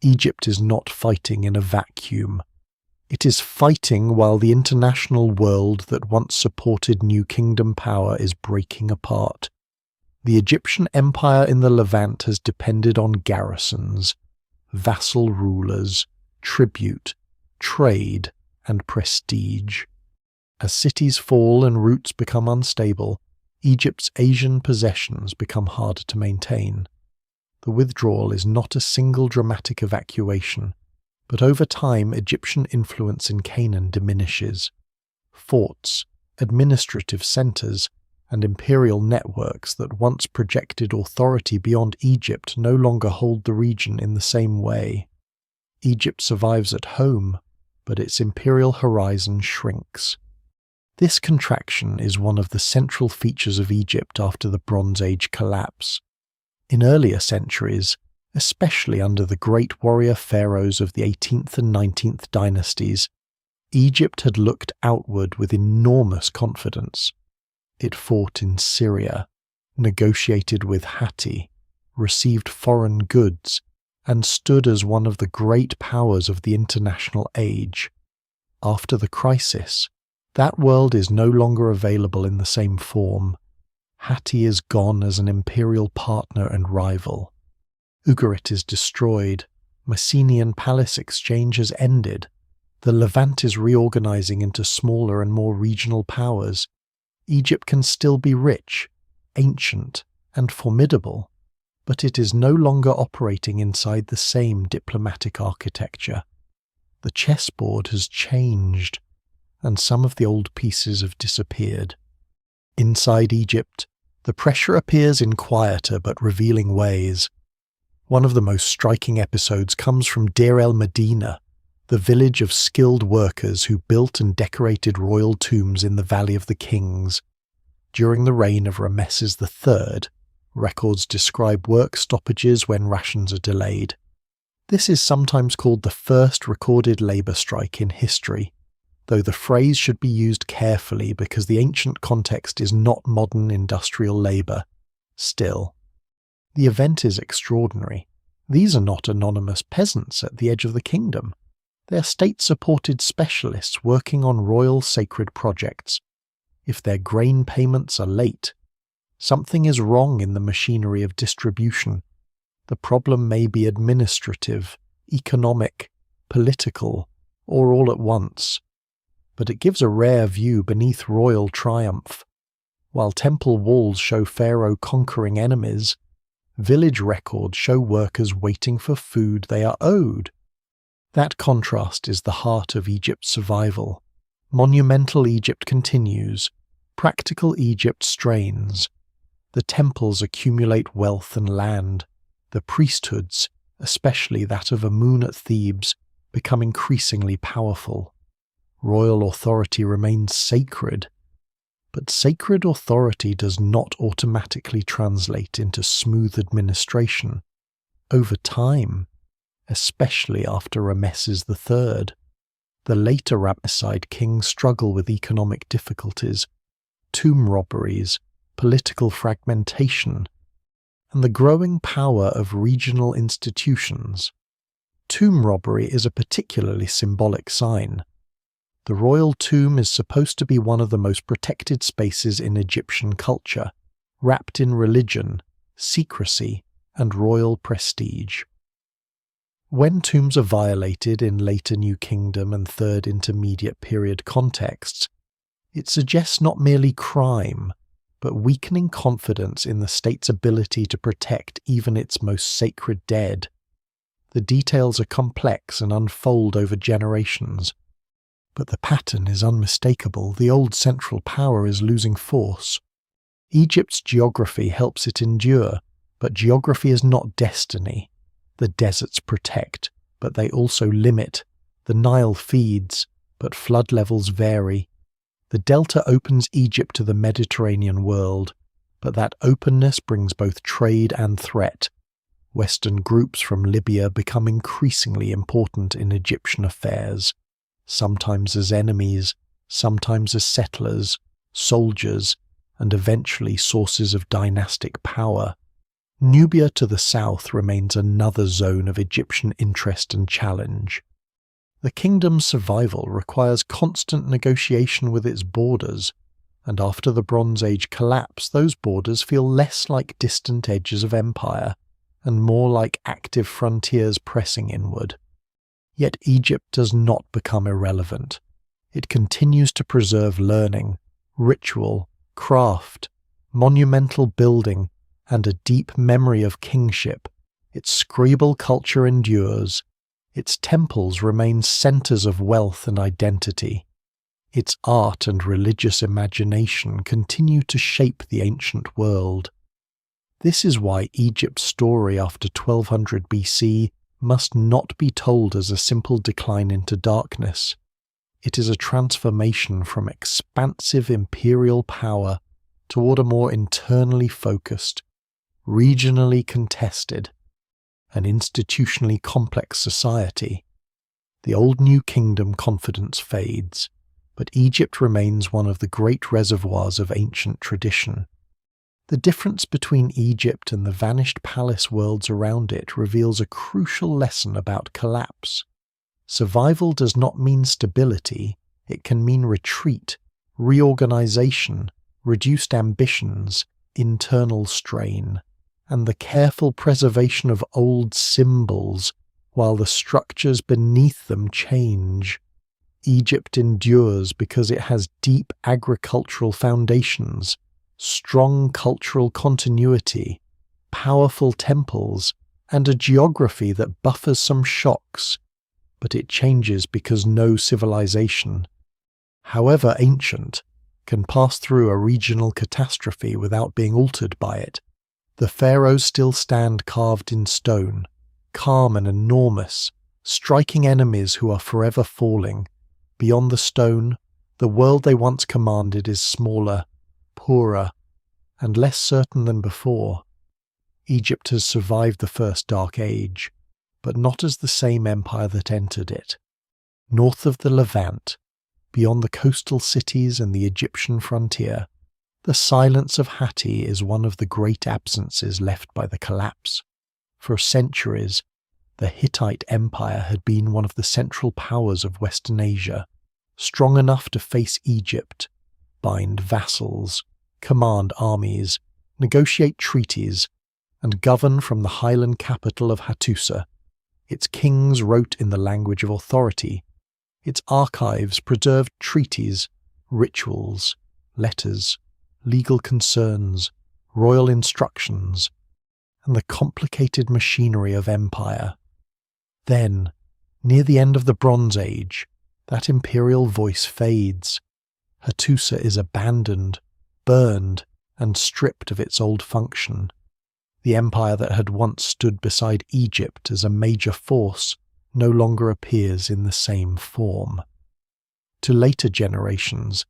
Egypt is not fighting in a vacuum. It is fighting while the international world that once supported New Kingdom power is breaking apart. The Egyptian Empire in the Levant has depended on garrisons, vassal rulers, tribute, trade, and prestige. As cities fall and routes become unstable, Egypt's Asian possessions become harder to maintain. The withdrawal is not a single dramatic evacuation, but over time Egyptian influence in Canaan diminishes. Forts, administrative centers, and imperial networks that once projected authority beyond Egypt no longer hold the region in the same way. Egypt survives at home, but its imperial horizon shrinks. This contraction is one of the central features of Egypt after the Bronze Age collapse. In earlier centuries, especially under the great warrior pharaohs of the 18th and 19th dynasties, Egypt had looked outward with enormous confidence. It fought in Syria, negotiated with Hatti, received foreign goods, and stood as one of the great powers of the international age. After the crisis, that world is no longer available in the same form. Hatti is gone as an imperial partner and rival. Ugarit is destroyed. Mycenaean palace exchange has ended. The Levant is reorganizing into smaller and more regional powers. Egypt can still be rich, ancient, and formidable, but it is no longer operating inside the same diplomatic architecture. The chessboard has changed, and some of the old pieces have disappeared. Inside Egypt, the pressure appears in quieter but revealing ways. One of the most striking episodes comes from Deir el-Medina, the village of skilled workers who built and decorated royal tombs in the Valley of the Kings. During the reign of Ramesses III, records describe work stoppages when rations are delayed. This is sometimes called the first recorded labour strike in history, though the phrase should be used carefully because the ancient context is not modern industrial labour. Still, the event is extraordinary. These are not anonymous peasants at the edge of the kingdom. They are state-supported specialists working on royal sacred projects. If their grain payments are late, something is wrong in the machinery of distribution. The problem may be administrative, economic, political, or all at once. But it gives a rare view beneath royal triumph. While temple walls show Pharaoh conquering enemies, village records show workers waiting for food they are owed. That contrast is the heart of Egypt's survival. Monumental Egypt continues. Practical Egypt strains. The temples accumulate wealth and land. The priesthoods, especially that of Amun at Thebes, become increasingly powerful. Royal authority remains sacred. But sacred authority does not automatically translate into smooth administration. Over time, especially after Ramesses III, the later Ramesside kings struggle with economic difficulties, tomb robberies, political fragmentation, and the growing power of regional institutions. Tomb robbery is a particularly symbolic sign. The royal tomb is supposed to be one of the most protected spaces in Egyptian culture, wrapped in religion, secrecy, and royal prestige. When tombs are violated in later New Kingdom and Third Intermediate Period contexts, it suggests not merely crime, but weakening confidence in the state's ability to protect even its most sacred dead. The details are complex and unfold over generations, but the pattern is unmistakable. The old central power is losing force. Egypt's geography helps it endure, but geography is not destiny. The deserts protect, but they also limit. The Nile feeds, but flood levels vary. The delta opens Egypt to the Mediterranean world, but that openness brings both trade and threat. Western groups from Libya become increasingly important in Egyptian affairs, sometimes as enemies, sometimes as settlers, soldiers, and eventually sources of dynastic power. Nubia to the south remains another zone of Egyptian interest and challenge. The kingdom's survival requires constant negotiation with its borders. and after the Bronze Age collapse, those borders feel less like distant edges of empire and more like active frontiers pressing inward. Yet Egypt does not become irrelevant. It continues to preserve learning, ritual, craft, monumental building, and a deep memory of kingship. Its scribal culture endures. Its temples remain centers of wealth and identity. Its art and religious imagination continue to shape the ancient world. This is why Egypt's story after 1200 BC must not be told as a simple decline into darkness. It is a transformation from expansive imperial power toward a more internally focused, regionally contested, and institutionally complex society. The old new kingdom confidence fades, but Egypt remains one of the great reservoirs of ancient tradition. The difference between Egypt and the vanished palace worlds around it reveals a crucial lesson about collapse. Survival does not mean stability, it can mean retreat, reorganization, reduced ambitions, internal strain, and the careful preservation of old symbols while the structures beneath them change. Egypt endures because it has deep agricultural foundations, strong cultural continuity, powerful temples, and a geography that buffers some shocks, but it changes because no civilization, however ancient, can pass through a regional catastrophe without being altered by it. The pharaohs still stand carved in stone, calm and enormous, striking enemies who are forever falling. Beyond the stone, the world they once commanded is smaller, poorer, and less certain than before. Egypt has survived the first dark age, but not as the same empire that entered it. North of the Levant, beyond the coastal cities and the Egyptian frontier, the silence of Hatti is one of the great absences left by the collapse. For centuries, the Hittite Empire had been one of the central powers of Western Asia, strong enough to face Egypt, bind vassals, command armies, negotiate treaties, and govern from the highland capital of Hattusa. Its kings wrote in the language of authority. Its archives preserved treaties, rituals, letters, legal concerns, royal instructions, and the complicated machinery of empire. Then, near the end of the Bronze Age, that imperial voice fades. Hattusa is abandoned, burned, and stripped of its old function. The empire that had once stood beside Egypt as a major force no longer appears in the same form. To later generations,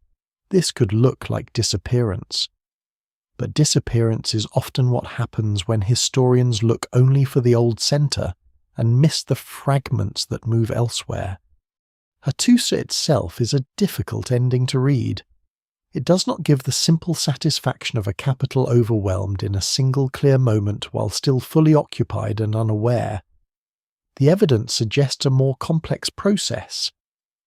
this could look like disappearance. But disappearance is often what happens when historians look only for the old center and miss the fragments that move elsewhere. Hattusa itself is a difficult ending to read. It does not give the simple satisfaction of a capital overwhelmed in a single clear moment while still fully occupied and unaware. The evidence suggests a more complex process.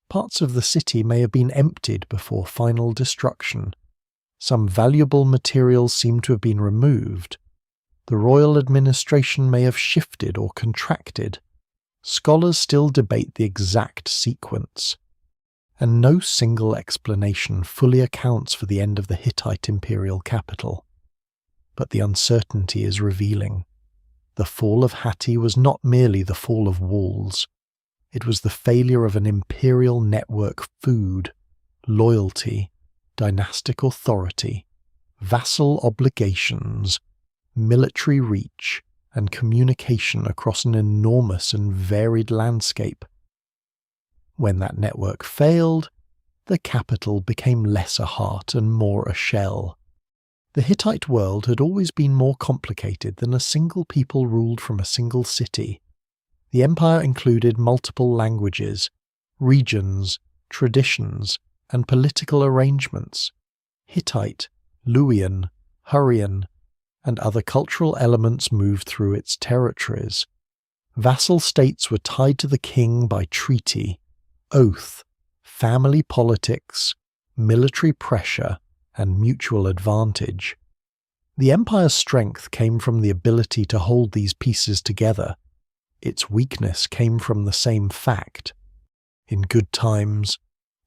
Parts of the city may have been emptied before final destruction. Some valuable materials seem to have been removed. The royal administration may have shifted or contracted. Scholars still debate the exact sequence, and no single explanation fully accounts for the end of the Hittite imperial capital. But the uncertainty is revealing. The fall of Hatti was not merely the fall of walls. It was the failure of an imperial network: food, loyalty, dynastic authority, vassal obligations, military reach, and communication across an enormous and varied landscape. When that network failed, the capital became less a heart and more a shell. The Hittite world had always been more complicated than a single people ruled from a single city. The empire included multiple languages, regions, traditions, and political arrangements. Hittite, Luwian, Hurrian, and other cultural elements moved through its territories. Vassal states were tied to the king by treaty, oath, family politics, military pressure, and mutual advantage. The empire's strength came from the ability to hold these pieces together. Its weakness came from the same fact. In good times,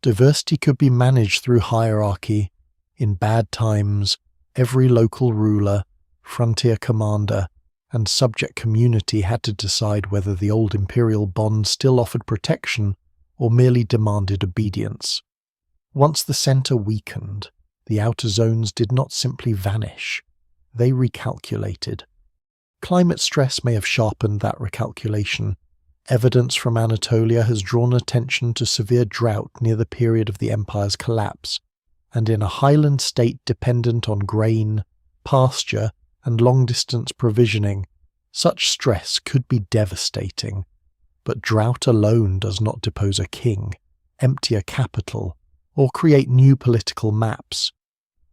diversity could be managed through hierarchy. In bad times, every local ruler, frontier commander, and subject community had to decide whether the old imperial bond still offered protection or merely demanded obedience. Once the center weakened, the outer zones did not simply vanish. They recalculated. Climate stress may have sharpened that recalculation. Evidence from Anatolia has drawn attention to severe drought near the period of the empire's collapse, and in a highland state dependent on grain, pasture, and long-distance provisioning, such stress could be devastating. But drought alone does not depose a king, empty a capital, or create new political maps.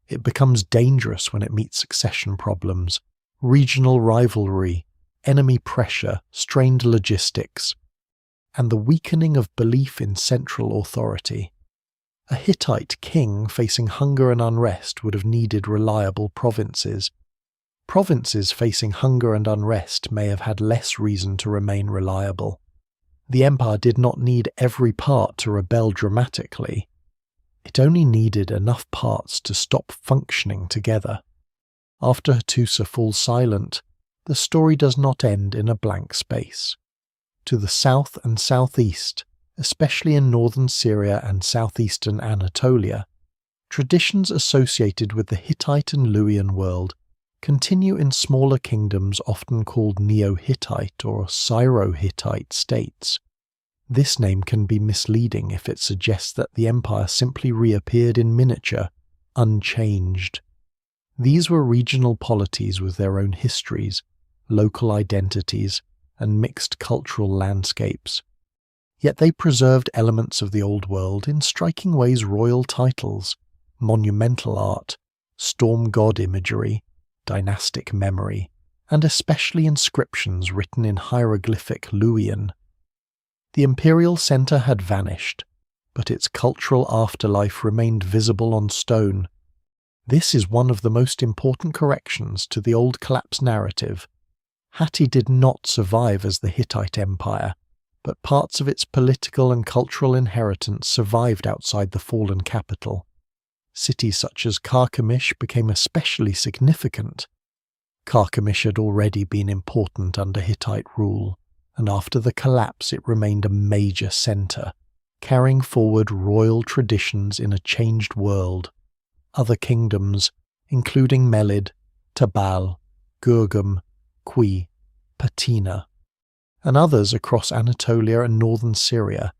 It becomes dangerous when it meets succession problems, regional rivalry, enemy pressure, strained logistics, and the weakening of belief in central authority. A Hittite king facing hunger and unrest would have needed reliable provinces. Provinces facing hunger and unrest may have had less reason to remain reliable. The empire did not need every part to rebel dramatically. It only needed enough parts to stop functioning together. After Hattusa falls silent, the story does not end in a blank space. To the south and southeast, especially in northern Syria and southeastern Anatolia, traditions associated with the Hittite and Luwian world continue in smaller kingdoms often called Neo-Hittite or Syro-Hittite states. This name can be misleading if it suggests that the empire simply reappeared in miniature, unchanged. These were regional polities with their own histories, local identities, and mixed cultural landscapes. Yet they preserved elements of the old world in striking ways: royal titles, monumental art, storm god imagery, dynastic memory, and especially inscriptions written in hieroglyphic Luwian. The imperial centre had vanished, but its cultural afterlife remained visible on stone. This is one of the most important corrections to the old collapse narrative. Hatti did not survive as the Hittite Empire, but parts of its political and cultural inheritance survived outside the fallen capital. Cities such as Carchemish became especially significant. Carchemish had already been important under Hittite rule, and after the collapse it remained a major centre, carrying forward royal traditions in a changed world. Other kingdoms, including Melid, Tabal, Gurgum, Qui, Patina, and others across Anatolia and northern Syria,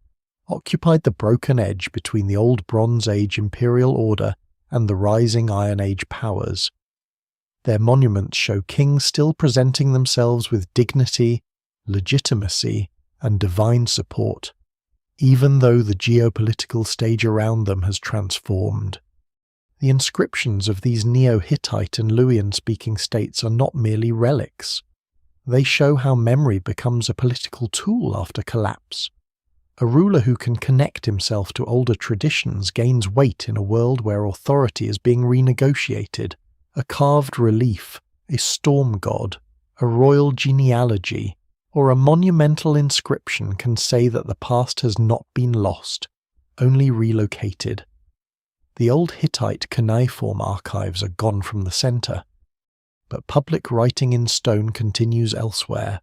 occupied the broken edge between the old Bronze Age imperial order and the rising Iron Age powers. Their monuments show kings still presenting themselves with dignity, legitimacy, and divine support, even though the geopolitical stage around them has transformed. The inscriptions of these Neo-Hittite and Luwian-speaking states are not merely relics. They show how memory becomes a political tool after collapse. A ruler who can connect himself to older traditions gains weight in a world where authority is being renegotiated. A carved relief, a storm god, a royal genealogy, or a monumental inscription can say that the past has not been lost, only relocated. The old Hittite cuneiform archives are gone from the centre, but public writing in stone continues elsewhere.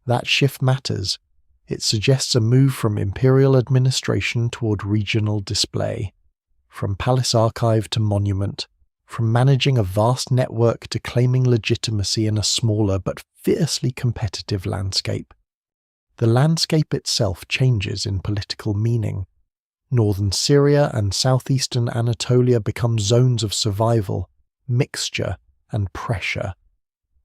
That shift matters. It suggests a move from imperial administration toward regional display, from palace archive to monument, from managing a vast network to claiming legitimacy in a smaller but fiercely competitive landscape. The landscape itself changes in political meaning. Northern Syria and southeastern Anatolia become zones of survival, mixture, and pressure.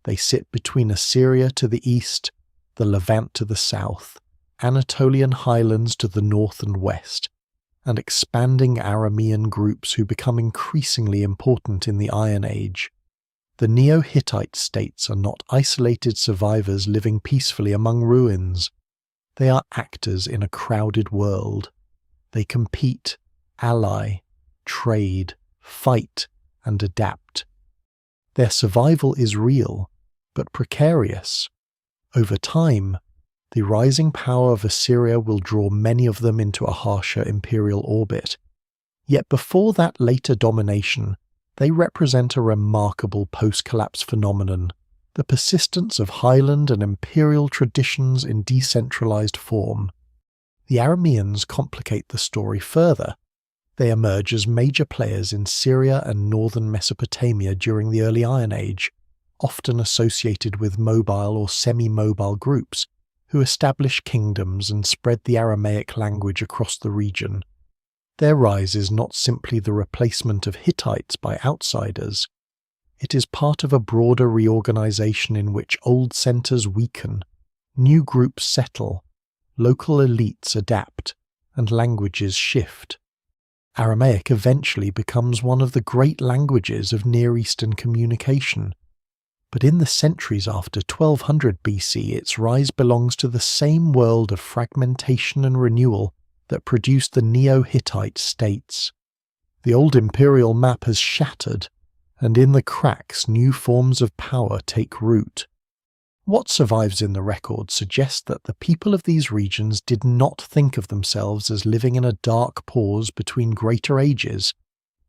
They sit between Assyria to the east, the Levant to the south, Anatolian highlands to the north and west, and expanding Aramean groups who become increasingly important in the Iron Age. The Neo-Hittite states are not isolated survivors living peacefully among ruins. They are actors in a crowded world. They compete, ally, trade, fight, and adapt. Their survival is real, but precarious. Over time, the rising power of Assyria will draw many of them into a harsher imperial orbit. Yet before that later domination, they represent a remarkable post-collapse phenomenon, the persistence of highland and imperial traditions in decentralized form. The Arameans complicate the story further. They emerge as major players in Syria and northern Mesopotamia during the early Iron Age, often associated with mobile or semi-mobile groups who establish kingdoms and spread the Aramaic language across the region. Their rise is not simply the replacement of Hittites by outsiders. It is part of a broader reorganization in which old centers weaken, new groups settle, local elites adapt, and languages shift. Aramaic eventually becomes one of the great languages of Near Eastern communication. But in the centuries after 1200 BC, its rise belongs to the same world of fragmentation and renewal that produced the Neo-Hittite states. The old imperial map has shattered, and in the cracks new forms of power take root. What survives in the record suggests that the people of these regions did not think of themselves as living in a dark pause between greater ages.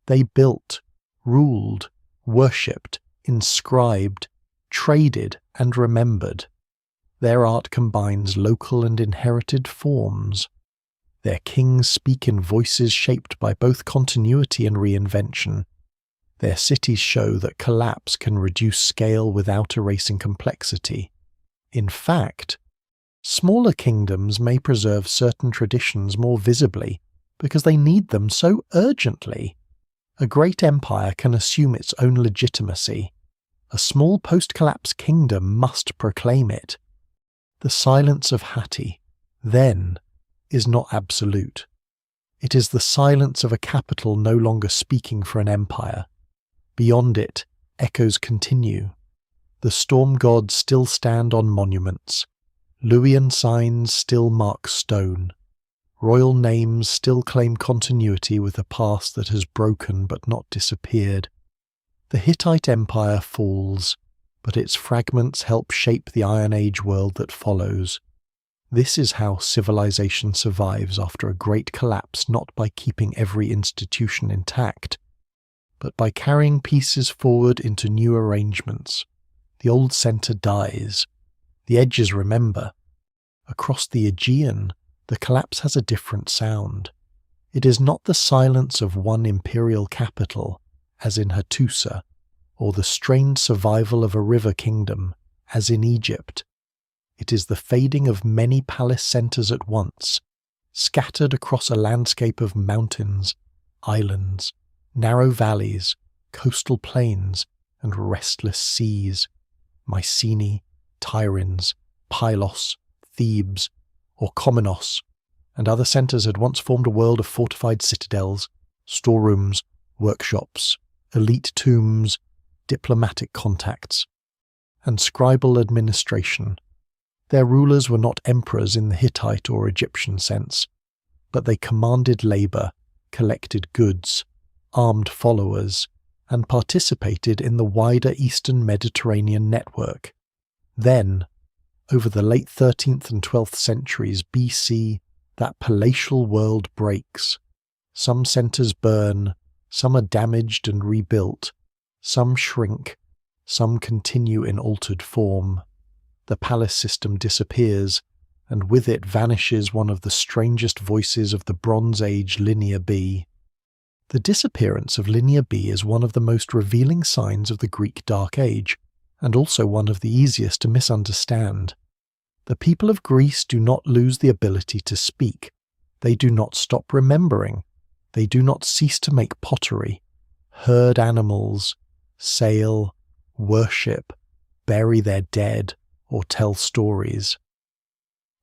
They built, ruled, worshipped, inscribed, traded, and remembered. Their art combines local and inherited forms. Their kings speak in voices shaped by both continuity and reinvention. Their cities show that collapse can reduce scale without erasing complexity. In fact, smaller kingdoms may preserve certain traditions more visibly because they need them so urgently. A great empire can assume its own legitimacy. A small post-collapse kingdom must proclaim it. The silence of Hatti, then, is not absolute. It is the silence of a capital no longer speaking for an empire. Beyond it, echoes continue. The storm gods still stand on monuments. Luwian signs still mark stone. Royal names still claim continuity with a past that has broken but not disappeared. The Hittite Empire falls, but its fragments help shape the Iron Age world that follows. This is how civilization survives after a great collapse, not by keeping every institution intact, but by carrying pieces forward into new arrangements. The old center dies. The edges remember. Across the Aegean, the collapse has a different sound. It is not the silence of one imperial capital, as in Hattusa, or the strained survival of a river kingdom, as in Egypt. It is the fading of many palace centers at once, scattered across a landscape of mountains, islands, narrow valleys, coastal plains, and restless seas. Mycenae, Tiryns, Pylos, Thebes, or Komnenos, and other centers had once formed a world of fortified citadels, storerooms, workshops, elite tombs, diplomatic contacts, and scribal administration. Their rulers were not emperors in the Hittite or Egyptian sense, but they commanded labor, collected goods, armed followers, and participated in the wider Eastern Mediterranean network. Then, over the late 13th and 12th centuries BC, that palatial world breaks. Some centers burn, some are damaged and rebuilt, some shrink, some continue in altered form. The palace system disappears, and with it vanishes one of the strangest voices of the Bronze Age Linear B. The disappearance of Linear B is one of the most revealing signs of the Greek Dark Age, and also one of the easiest to misunderstand. The people of Greece do not lose the ability to speak. They do not stop remembering. They do not cease to make pottery, herd animals, sail, worship, bury their dead, or tell stories.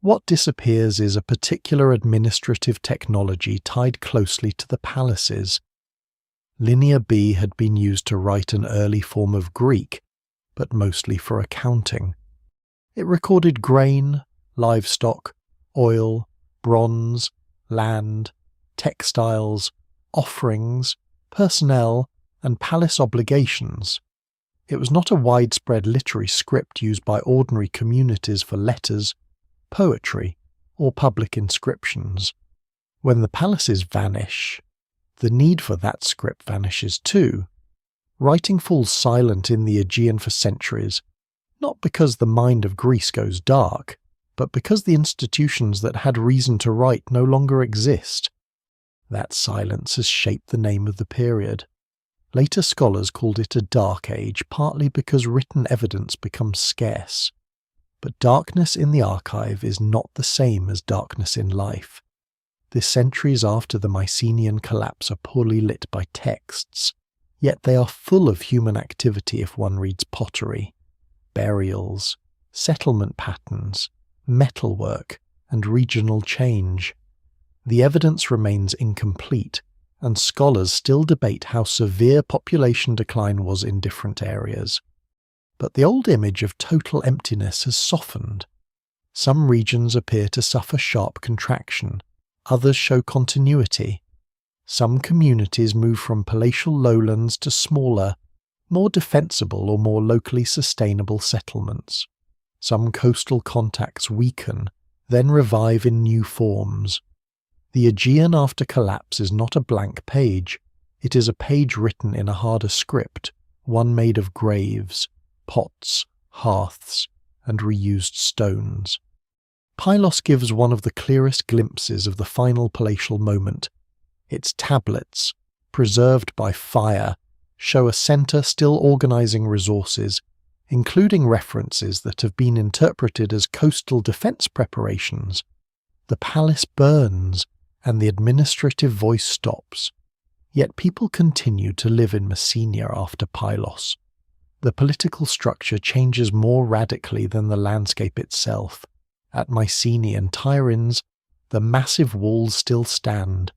What disappears is a particular administrative technology tied closely to the palaces. Linear B had been used to write an early form of Greek, but mostly for accounting. It recorded grain, livestock, oil, bronze, land, textiles, offerings, personnel, and palace obligations. It was not a widespread literary script used by ordinary communities for letters, poetry, or public inscriptions. When the palaces vanish, the need for that script vanishes too. Writing falls silent in the Aegean for centuries, not because the mind of Greece goes dark, but because the institutions that had reason to write no longer exist. That silence has shaped the name of the period. Later scholars called it a dark age, partly because written evidence becomes scarce. But darkness in the archive is not the same as darkness in life. The centuries after the Mycenaean collapse are poorly lit by texts, yet they are full of human activity if one reads pottery, burials, settlement patterns, metalwork, and regional change. The evidence remains incomplete, and scholars still debate how severe population decline was in different areas. But the old image of total emptiness has softened. Some regions appear to suffer sharp contraction, others show continuity. Some communities move from palatial lowlands to smaller, more defensible or more locally sustainable settlements. Some coastal contacts weaken, then revive in new forms. The Aegean after collapse is not a blank page. It is a page written in a harder script, one made of graves, pots, hearths, and reused stones. Pylos gives one of the clearest glimpses of the final palatial moment. Its tablets, preserved by fire, show a centre still organising resources, including references that have been interpreted as coastal defence preparations. The palace burns, and the administrative voice stops. Yet people continue to live in Messenia after Pylos. The political structure changes more radically than the landscape itself. At Mycenae and Tiryns, the massive walls still stand,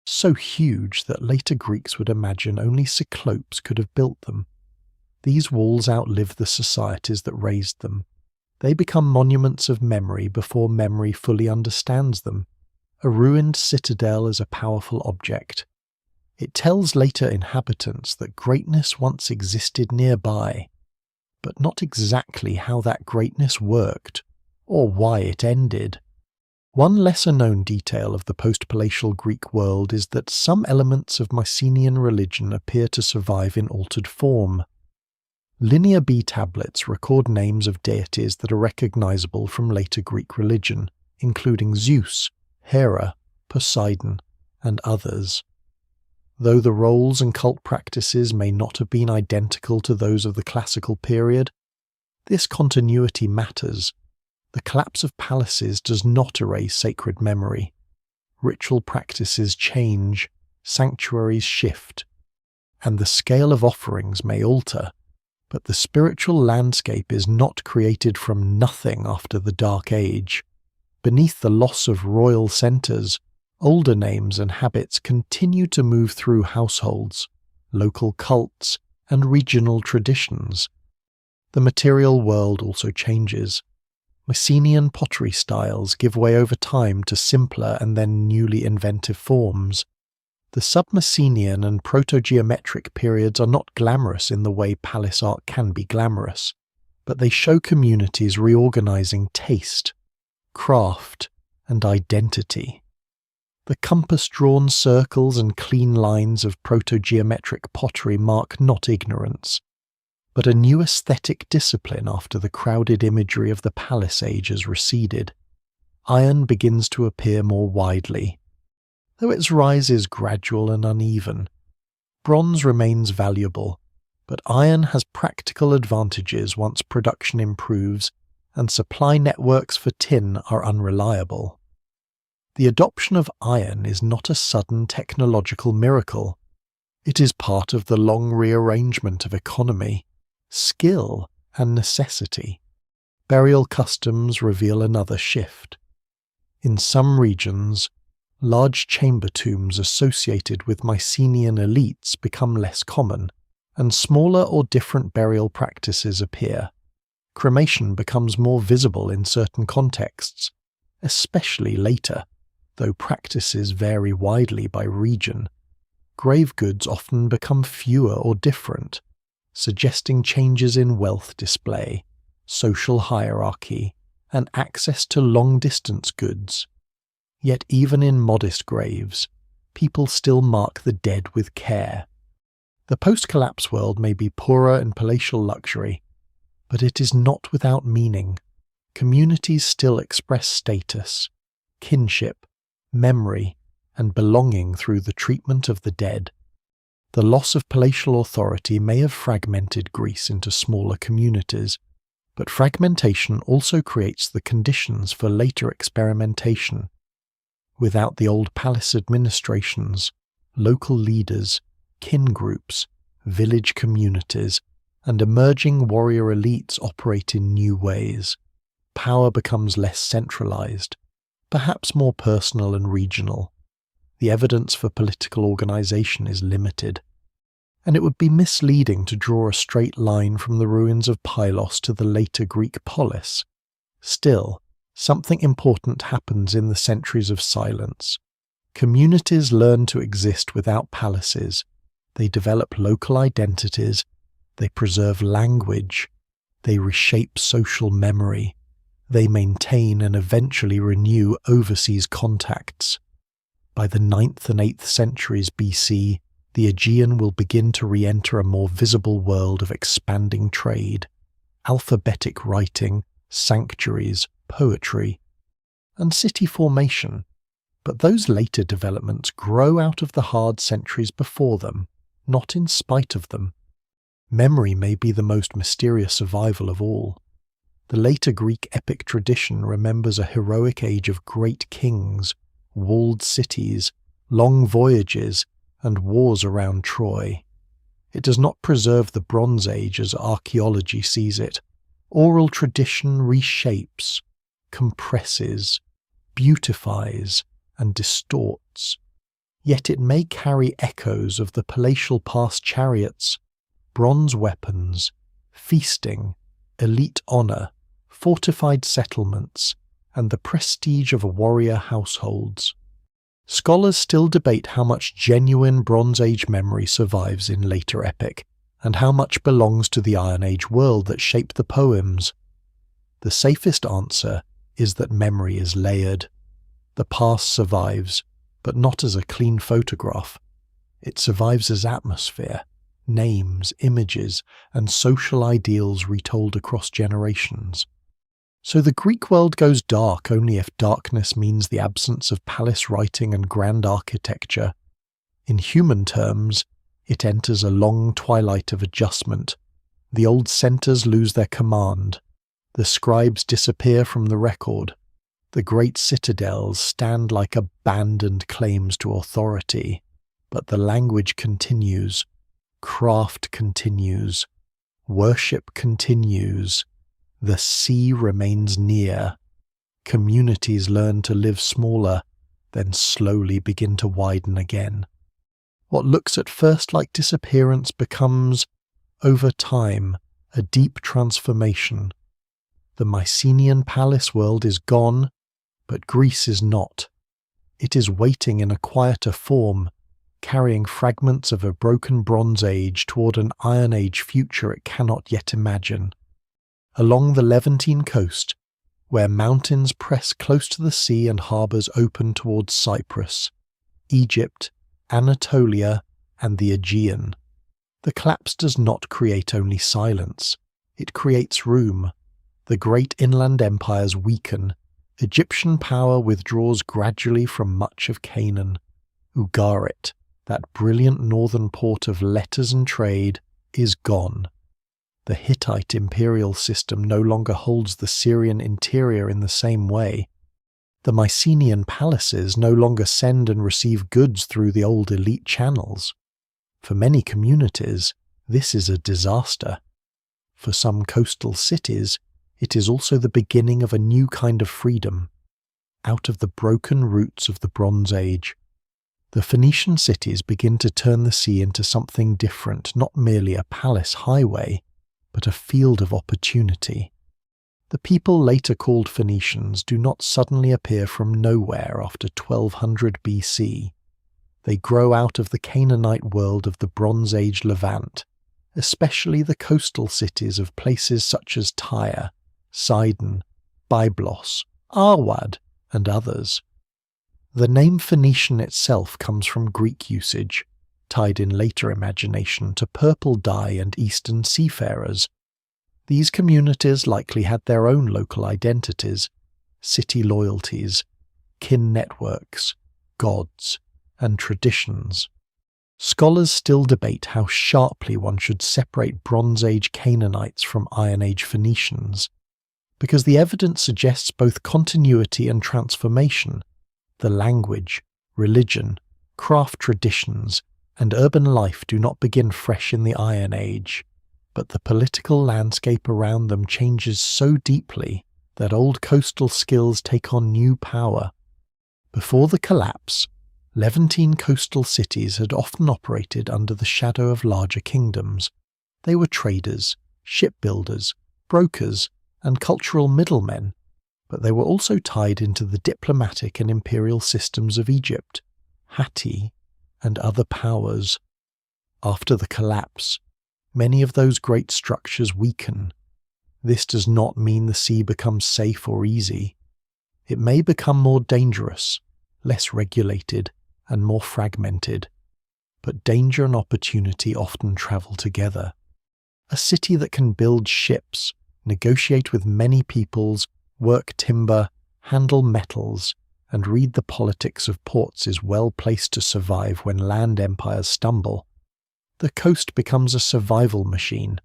so huge that later Greeks would imagine only Cyclopes could have built them. These walls outlive the societies that raised them. They become monuments of memory before memory fully understands them. A ruined citadel is a powerful object. It tells later inhabitants that greatness once existed nearby, but not exactly how that greatness worked, or why it ended. One lesser-known detail of the post-palatial Greek world is that some elements of Mycenaean religion appear to survive in altered form. Linear B tablets record names of deities that are recognizable from later Greek religion, including Zeus, Hera, Poseidon, and others. Though the roles and cult practices may not have been identical to those of the classical period, this continuity matters. The collapse of palaces does not erase sacred memory. Ritual practices change, sanctuaries shift, and the scale of offerings may alter, but the spiritual landscape is not created from nothing after the Dark Age. Beneath the loss of royal centres, older names and habits continue to move through households, local cults, and regional traditions. The material world also changes. Mycenaean pottery styles give way over time to simpler and then newly inventive forms. The sub-Mycenaean and proto-geometric periods are not glamorous in the way palace art can be glamorous, but they show communities reorganizing taste, craft, and identity. The compass-drawn circles and clean lines of proto-geometric pottery mark not ignorance, but a new aesthetic discipline after the crowded imagery of the palace age has receded. Iron begins to appear more widely. Though its rise is gradual and uneven, bronze remains valuable, but iron has practical advantages once production improves and supply networks for tin are unreliable. The adoption of iron is not a sudden technological miracle. It is part of the long rearrangement of economy, skill, and necessity. Burial customs reveal another shift. In some regions, large chamber tombs associated with Mycenaean elites become less common, and smaller or different burial practices appear. Cremation becomes more visible in certain contexts, especially later, though practices vary widely by region. grave goods often become fewer or different, suggesting changes in wealth display, social hierarchy, and access to long-distance goods. Yet even in modest graves, people still mark the dead with care. The post-collapse world may be poorer in palatial luxury, but it is not without meaning. Communities still express status, kinship, memory, and belonging through the treatment of the dead. The loss of palatial authority may have fragmented Greece into smaller communities, but fragmentation also creates the conditions for later experimentation. Without the old palace administrations, local leaders, kin groups, village communities, and emerging warrior elites operate in new ways. Power becomes less centralized, perhaps more personal and regional. The evidence for political organization is limited, and it would be misleading to draw a straight line from the ruins of Pylos to the later Greek polis. Still, something important happens in the centuries of silence. Communities learn to exist without palaces. They develop local identities. They preserve language. They reshape social memory. They maintain and eventually renew overseas contacts. By the 9th and 8th centuries BC, the Aegean will begin to re-enter a more visible world of expanding trade, alphabetic writing, sanctuaries, poetry, and city formation. But those later developments grow out of the hard centuries before them, not in spite of them. Memory may be the most mysterious survival of all. The later Greek epic tradition remembers a heroic age of great kings, walled cities, long voyages, and wars around Troy. It does not preserve the Bronze Age as archaeology sees it. Oral tradition reshapes, compresses, beautifies, and distorts. Yet it may carry echoes of the palatial past: chariots, bronze weapons, feasting, elite honor, fortified settlements, and the prestige of warrior households. Scholars still debate how much genuine Bronze Age memory survives in later epic, and how much belongs to the Iron Age world that shaped the poems. The safest answer is that memory is layered. The past survives, but not as a clean photograph. It survives as atmosphere, names, images, and social ideals retold across generations. So the Greek world goes dark only if darkness means the absence of palace writing and grand architecture. In human terms, it enters a long twilight of adjustment. The old centers lose their command. The scribes disappear from the record. The great citadels stand like abandoned claims to authority. But the language continues. Craft continues. Worship continues. The sea remains near. Communities learn to live smaller, then slowly begin to widen again. What looks at first like disappearance becomes, over time, a deep transformation. The Mycenaean palace world is gone, but Greece is not. It is waiting in a quieter form, carrying fragments of a broken Bronze Age toward an Iron Age future it cannot yet imagine. Along the Levantine coast, where mountains press close to the sea and harbours open towards Cyprus, Egypt, Anatolia, and the Aegean, the collapse does not create only silence, it creates room. The great inland empires weaken. Egyptian power withdraws gradually from much of Canaan. Ugarit, that brilliant northern port of letters and trade, is gone. The Hittite imperial system no longer holds the Syrian interior in the same way. The Mycenaean palaces no longer send and receive goods through the old elite channels. For many communities, this is a disaster. For some coastal cities, it is also the beginning of a new kind of freedom, out of the broken roots of the Bronze Age. The Phoenician cities begin to turn the sea into something different, not merely a palace highway, but a field of opportunity. The people later called Phoenicians do not suddenly appear from nowhere after 1200 BC. They grow out of the Canaanite world of the Bronze Age Levant, especially the coastal cities of places such as Tyre, Sidon, Byblos, Arwad, and others. The name Phoenician itself comes from Greek usage, tied in later imagination to purple dye and eastern seafarers. These communities likely had their own local identities, city loyalties, kin networks, gods, and traditions. Scholars still debate how sharply one should separate Bronze Age Canaanites from Iron Age Phoenicians, because the evidence suggests both continuity and transformation. The language, religion, craft traditions, and urban life do not begin fresh in the Iron Age, but the political landscape around them changes so deeply that old coastal skills take on new power. Before the collapse, Levantine coastal cities had often operated under the shadow of larger kingdoms. They were traders, shipbuilders, brokers, and cultural middlemen, but they were also tied into the diplomatic and imperial systems of Egypt, Hatti, and other powers. After the collapse, many of those great structures weaken. This does not mean the sea becomes safe or easy. It may become more dangerous, less regulated, and more fragmented, but danger and opportunity often travel together. A city that can build ships, negotiate with many peoples, work timber, handle metals, and read the politics of ports is well placed to survive when land empires stumble. The coast becomes a survival machine.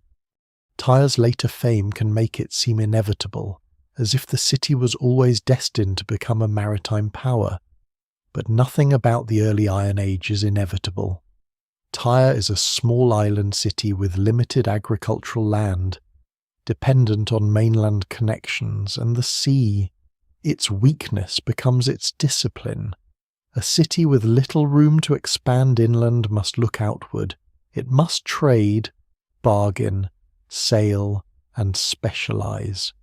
Tyre's later fame can make it seem inevitable, as if the city was always destined to become a maritime power. But nothing about the early Iron Age is inevitable. Tyre is a small island city with limited agricultural land, dependent on mainland connections and the sea. Its weakness becomes its discipline. A city with little room to expand inland must look outward. It must trade, bargain, sail, and specialize.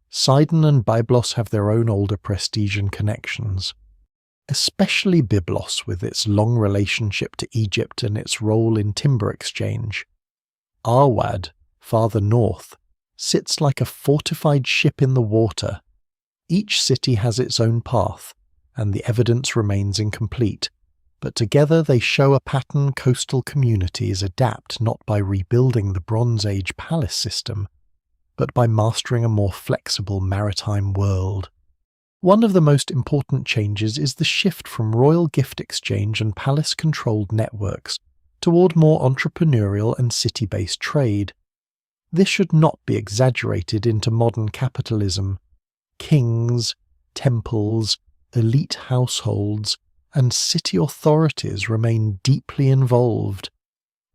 Sidon and Byblos have their own older prestige and connections, especially Byblos with its long relationship to Egypt and its role in timber exchange. Arwad, farther north, sits like a fortified ship in the water. Each city has its own path, and the evidence remains incomplete, but together they show a pattern coastal communities adapt not by rebuilding the Bronze Age palace system, but by mastering a more flexible maritime world. One of the most important changes is the shift from royal gift exchange and palace-controlled networks toward more entrepreneurial and city-based trade. This should not be exaggerated into modern capitalism. Kings, temples, elite households, and city authorities remain deeply involved,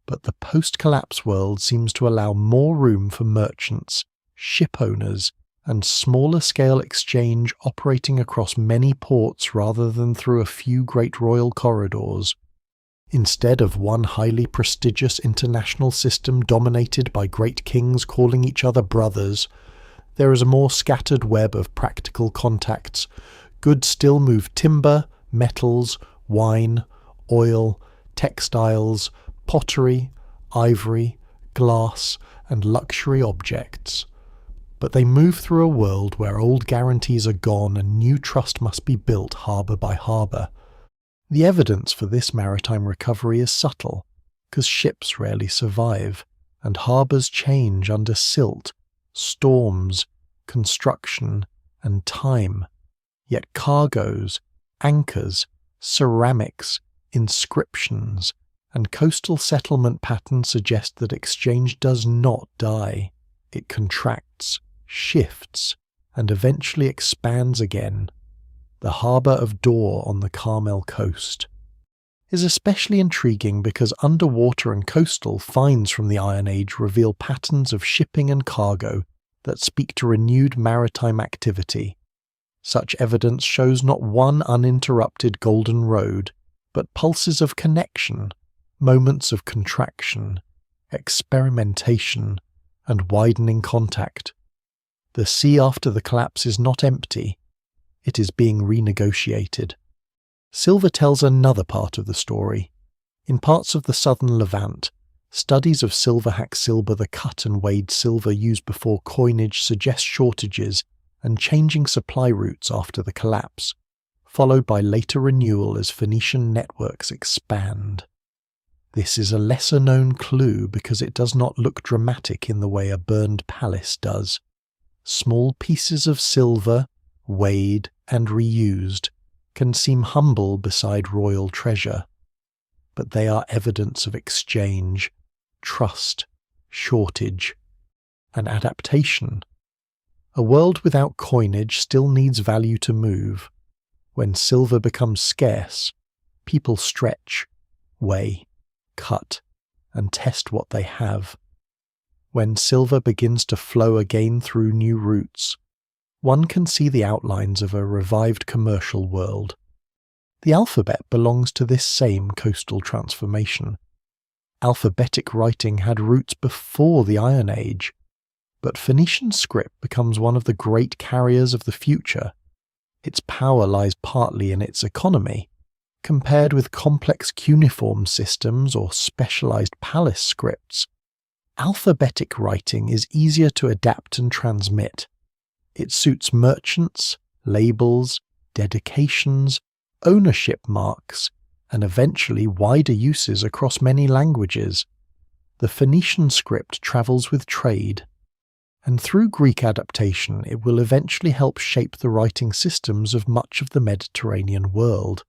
but the post-collapse world seems to allow more room for merchants, ship owners, and smaller-scale exchange operating across many ports rather than through a few great royal corridors. Instead of one highly prestigious international system dominated by great kings calling each other brothers, there is a more scattered web of practical contacts. Goods still move timber, metals, wine, oil, textiles, pottery, ivory, glass, and luxury objects. But they move through a world where old guarantees are gone and new trust must be built harbour by harbour. The evidence for this maritime recovery is subtle, because ships rarely survive, and harbours change under silt, storms, construction, and time. Yet cargoes, anchors, ceramics, inscriptions, and coastal settlement patterns suggest that exchange does not die. It contracts, shifts, and eventually expands again. The harbour of Dor on the Carmel coast is especially intriguing because underwater and coastal finds from the Iron Age reveal patterns of shipping and cargo that speak to renewed maritime activity. Such evidence shows not one uninterrupted golden road, but pulses of connection, moments of contraction, experimentation, and widening contact. The sea after the collapse is not empty. It is being renegotiated. Silver tells another part of the story. In parts of the southern Levant, studies of silver-hack silver, the cut and weighed silver used before coinage, suggest shortages and changing supply routes after the collapse, followed by later renewal as Phoenician networks expand. This is a lesser-known clue because it does not look dramatic in the way a burned palace does. Small pieces of silver, weighed and reused, can seem humble beside royal treasure, but they are evidence of exchange, trust, shortage, and adaptation. A world without coinage still needs value to move. When silver becomes scarce, people stretch, weigh, cut, and test what they have. When silver begins to flow again through new routes, one can see the outlines of a revived commercial world. The alphabet belongs to this same coastal transformation. Alphabetic writing had roots before the Iron Age, but Phoenician script becomes one of the great carriers of the future. Its power lies partly in its economy. Compared with complex cuneiform systems or specialized palace scripts, alphabetic writing is easier to adapt and transmit. It suits merchants, labels, dedications, ownership marks, and eventually wider uses across many languages. The Phoenician script travels with trade, and through Greek adaptation it will eventually help shape the writing systems of much of the Mediterranean world.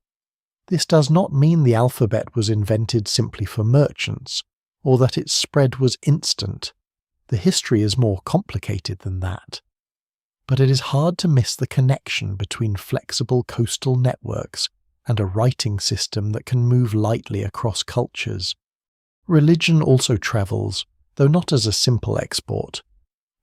This does not mean the alphabet was invented simply for merchants, or that its spread was instant. The history is more complicated than that. But it is hard to miss the connection between flexible coastal networks and a writing system that can move lightly across cultures. Religion also travels, though not as a simple export.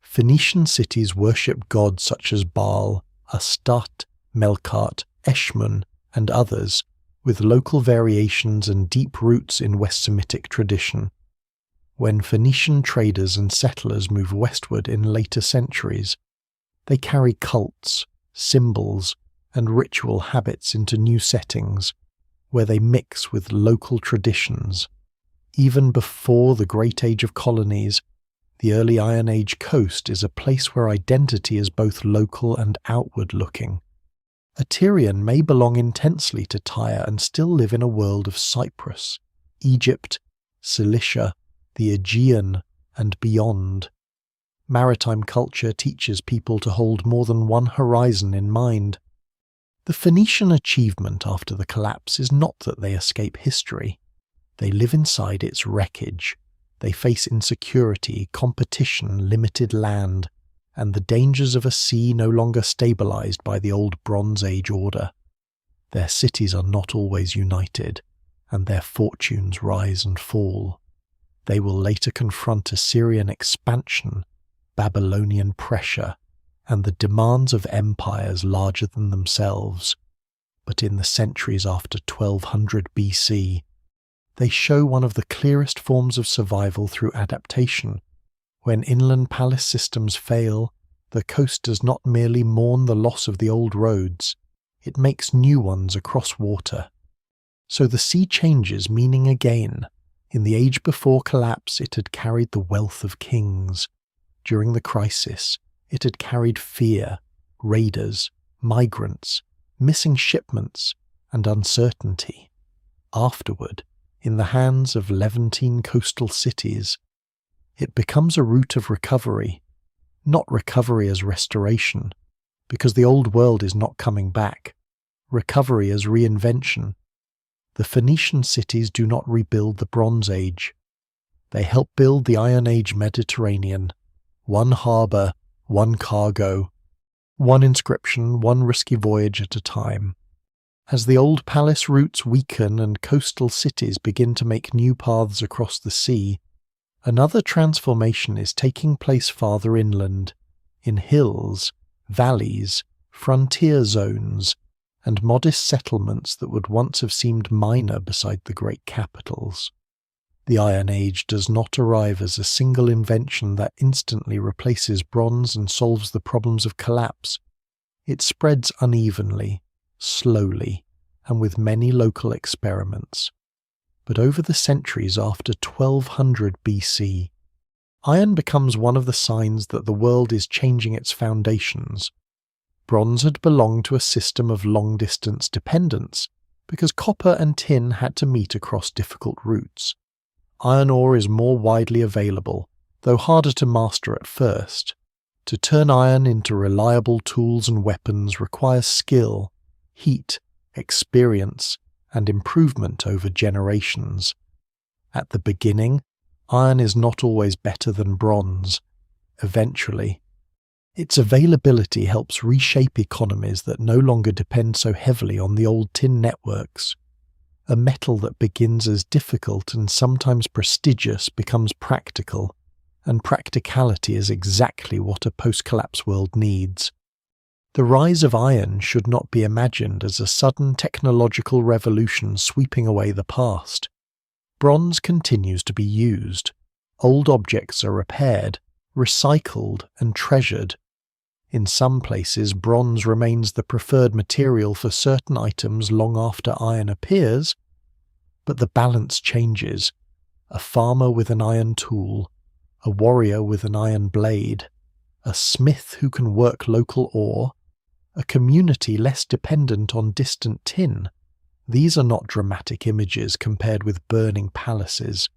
Phoenician cities worship gods such as Baal, Astarte, Melkart, Eshmun, and others, with local variations and deep roots in West Semitic tradition. When Phoenician traders and settlers move westward in later centuries, they carry cults, symbols, and ritual habits into new settings, where they mix with local traditions. Even before the Great Age of Colonies, the early Iron Age coast is a place where identity is both local and outward-looking. A Tyrian may belong intensely to Tyre and still live in a world of Cyprus, Egypt, Cilicia, the Aegean, and beyond. Maritime culture teaches people to hold more than one horizon in mind. The Phoenician achievement after the collapse is not that they escape history. They live inside its wreckage. They face insecurity, competition, limited land, and the dangers of a sea no longer stabilized by the old Bronze Age order. Their cities are not always united, and their fortunes rise and fall. They will later confront Assyrian expansion, Babylonian pressure, and the demands of empires larger than themselves. But in the centuries after 1200 BC, they show one of the clearest forms of survival through adaptation. When inland palace systems fail, the coast does not merely mourn the loss of the old roads, it makes new ones across water. So the sea changes meaning again. In the age before collapse, it had carried the wealth of kings. During the crisis, it had carried fear, raiders, migrants, missing shipments, and uncertainty. Afterward, in the hands of Levantine coastal cities, it becomes a route of recovery, not recovery as restoration, because the old world is not coming back, recovery as reinvention. The Phoenician cities do not rebuild the Bronze Age. They help build the Iron Age Mediterranean, one harbour, one cargo, one inscription, one risky voyage at a time. As the old palace routes weaken and coastal cities begin to make new paths across the sea, another transformation is taking place farther inland, in hills, valleys, frontier zones, and modest settlements that would once have seemed minor beside the great capitals. The Iron Age does not arrive as a single invention that instantly replaces bronze and solves the problems of collapse. It spreads unevenly, slowly, and with many local experiments. But over the centuries after 1200 BC, iron becomes one of the signs that the world is changing its foundations. Bronze had belonged to a system of long-distance dependence because copper and tin had to meet across difficult routes. Iron ore is more widely available, though harder to master at first. To turn iron into reliable tools and weapons requires skill, heat, experience, and improvement over generations. At the beginning, iron is not always better than bronze. Eventually, its availability helps reshape economies that no longer depend so heavily on the old tin networks. A metal that begins as difficult and sometimes prestigious becomes practical, and practicality is exactly what a post-collapse world needs. The rise of iron should not be imagined as a sudden technological revolution sweeping away the past. Bronze continues to be used. Old objects are repaired, recycled, and treasured. In some places, bronze remains the preferred material for certain items long after iron appears, but the balance changes. A farmer with an iron tool, a warrior with an iron blade, a smith who can work local ore, a community less dependent on distant tin. These are not dramatic images compared with burning palaces.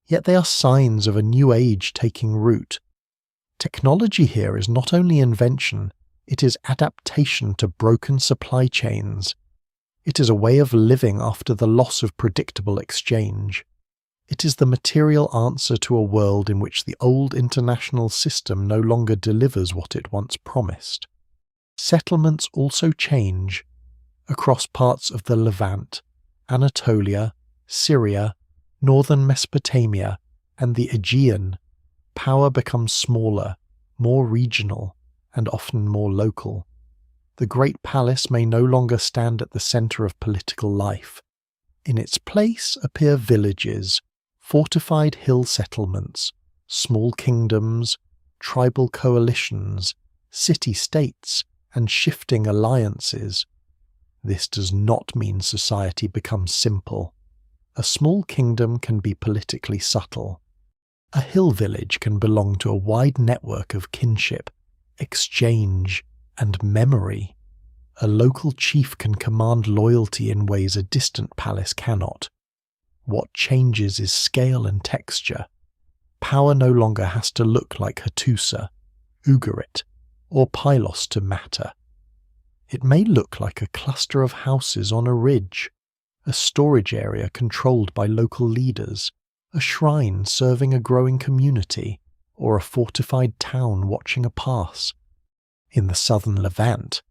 Yet they are signs of a new age taking root. Technology here is not only invention, it is adaptation to broken supply chains. It is a way of living after the loss of predictable exchange. It is the material answer to a world in which the old international system no longer delivers what it once promised. Settlements also change. Across parts of the Levant, Anatolia, Syria, northern Mesopotamia, and the Aegean, power becomes smaller, more regional, and often more local. The great palace may no longer stand at the centre of political life. In its place appear villages, fortified hill settlements, small kingdoms, tribal coalitions, city-states, and shifting alliances. This does not mean society becomes simple. A small kingdom can be politically subtle. A hill village can belong to a wide network of kinship, exchange, and memory. A local chief can command loyalty in ways a distant palace cannot. What changes is scale and texture. Power no longer has to look like Hattusa, Ugarit, or Pylos to matter. It may look like a cluster of houses on a ridge, a storage area controlled by local leaders, a shrine serving a growing community, or a fortified town watching a pass. In the southern Levant,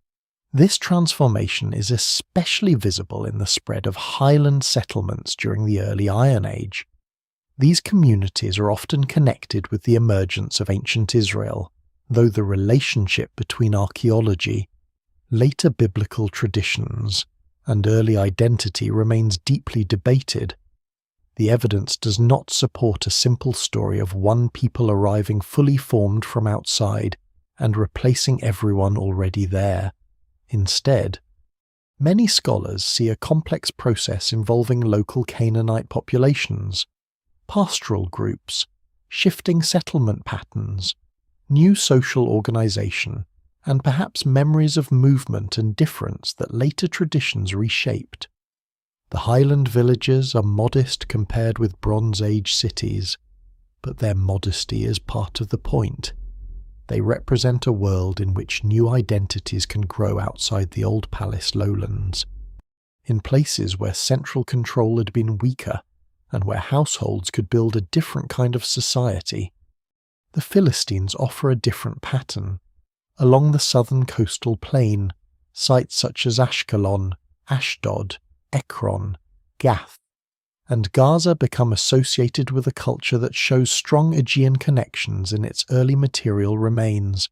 this transformation is especially visible in the spread of highland settlements during the early Iron Age. These communities are often connected with the emergence of ancient Israel, though the relationship between archaeology, later biblical traditions, and early identity remains deeply debated. The evidence does not support a simple story of one people arriving fully formed from outside and replacing everyone already there. Instead, many scholars see a complex process involving local Canaanite populations, pastoral groups, shifting settlement patterns, new social organization, and perhaps memories of movement and difference that later traditions reshaped. The highland villages are modest compared with Bronze Age cities, but their modesty is part of the point. They represent a world in which new identities can grow outside the old palace lowlands. In places where central control had been weaker, and where households could build a different kind of society, the Philistines offer a different pattern. Along the southern coastal plain, sites such as Ashkelon, Ashdod, Ekron, Gath, and Gaza become associated with a culture that shows strong Aegean connections in its early material remains.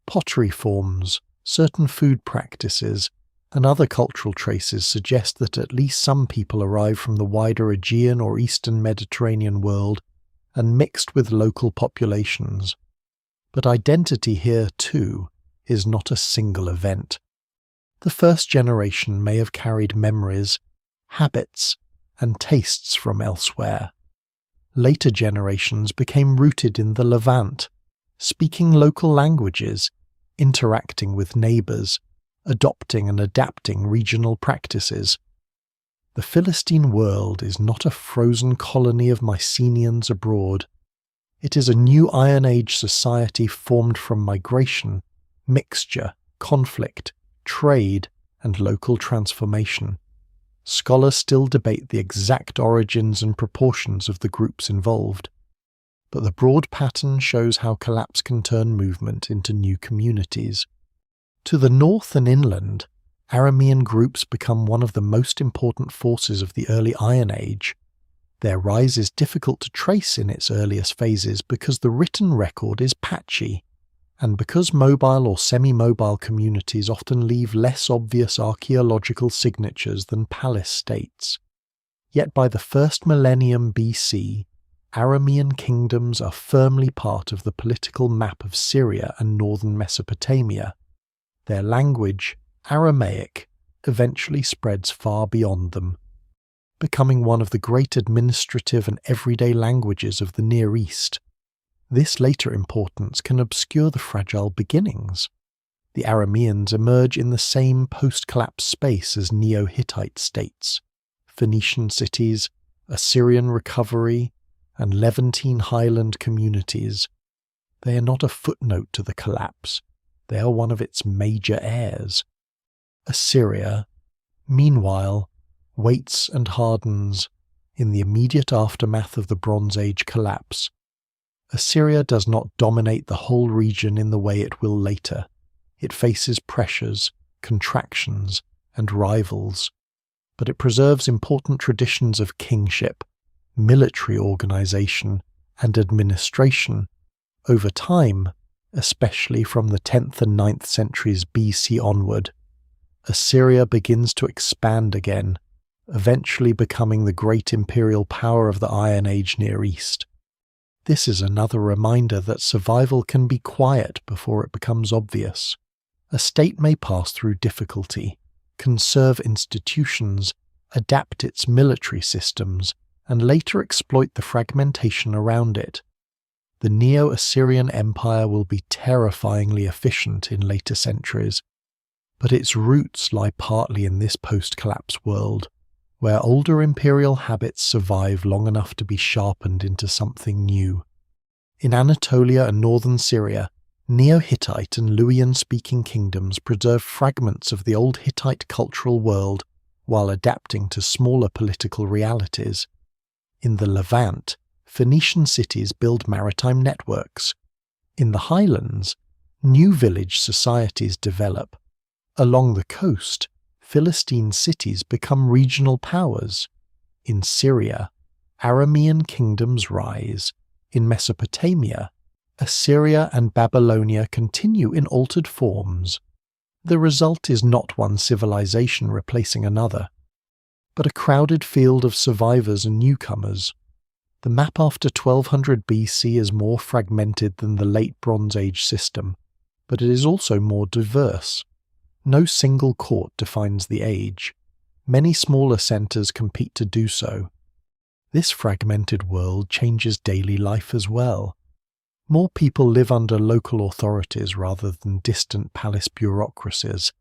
Pottery forms, certain food practices, and other cultural traces suggest that at least some people arrived from the wider Aegean or Eastern Mediterranean world and mixed with local populations. But identity here, too, is not a single event. The first generation may have carried memories, habits, and tastes from elsewhere. Later generations became rooted in the Levant, speaking local languages, interacting with neighbours, adopting and adapting regional practices. The Philistine world is not a frozen colony of Mycenaeans abroad. It is a new Iron Age society formed from migration, mixture, conflict, trade, and local transformation. Scholars still debate the exact origins and proportions of the groups involved, but the broad pattern shows how collapse can turn movement into new communities. To the north and inland, Aramean groups become one of the most important forces of the early Iron Age. Their rise is difficult to trace in its earliest phases because the written record is patchy, and because mobile or semi-mobile communities often leave less obvious archaeological signatures than palace states. Yet by the first millennium BC, Aramean kingdoms are firmly part of the political map of Syria and northern Mesopotamia. Their language, Aramaic, eventually spreads far beyond them, becoming one of the great administrative and everyday languages of the Near East. This later importance can obscure the fragile beginnings. The Arameans emerge in the same post-collapse space as Neo-Hittite states, Phoenician cities, Assyrian recovery, and Levantine highland communities. They are not a footnote to the collapse, they are one of its major heirs. Assyria, meanwhile, waits and hardens in the immediate aftermath of the Bronze Age collapse. Assyria does not dominate the whole region in the way it will later. It faces pressures, contractions, and rivals, but it preserves important traditions of kingship, military organization, and administration. Over time, especially from the 10th and 9th centuries BC onward, Assyria begins to expand again, eventually becoming the great imperial power of the Iron Age Near East. This is another reminder that survival can be quiet before it becomes obvious. A state may pass through difficulty, conserve institutions, adapt its military systems, and later exploit the fragmentation around it. The Neo-Assyrian Empire will be terrifyingly efficient in later centuries, but its roots lie partly in this post-collapse world, where older imperial habits survive long enough to be sharpened into something new. In Anatolia and northern Syria, Neo-Hittite and Luwian-speaking kingdoms preserve fragments of the old Hittite cultural world while adapting to smaller political realities. In the Levant, Phoenician cities build maritime networks. In the highlands, new village societies develop. Along the coast, Philistine cities become regional powers. In Syria, Aramean kingdoms rise. In Mesopotamia, Assyria and Babylonia continue in altered forms. The result is not one civilization replacing another, but a crowded field of survivors and newcomers. The map after 1200 BC is more fragmented than the late Bronze Age system, but it is also more diverse. No single court defines the age. Many smaller centres compete to do so. This fragmented world changes daily life as well. More people live under local authorities rather than distant palace bureaucracies.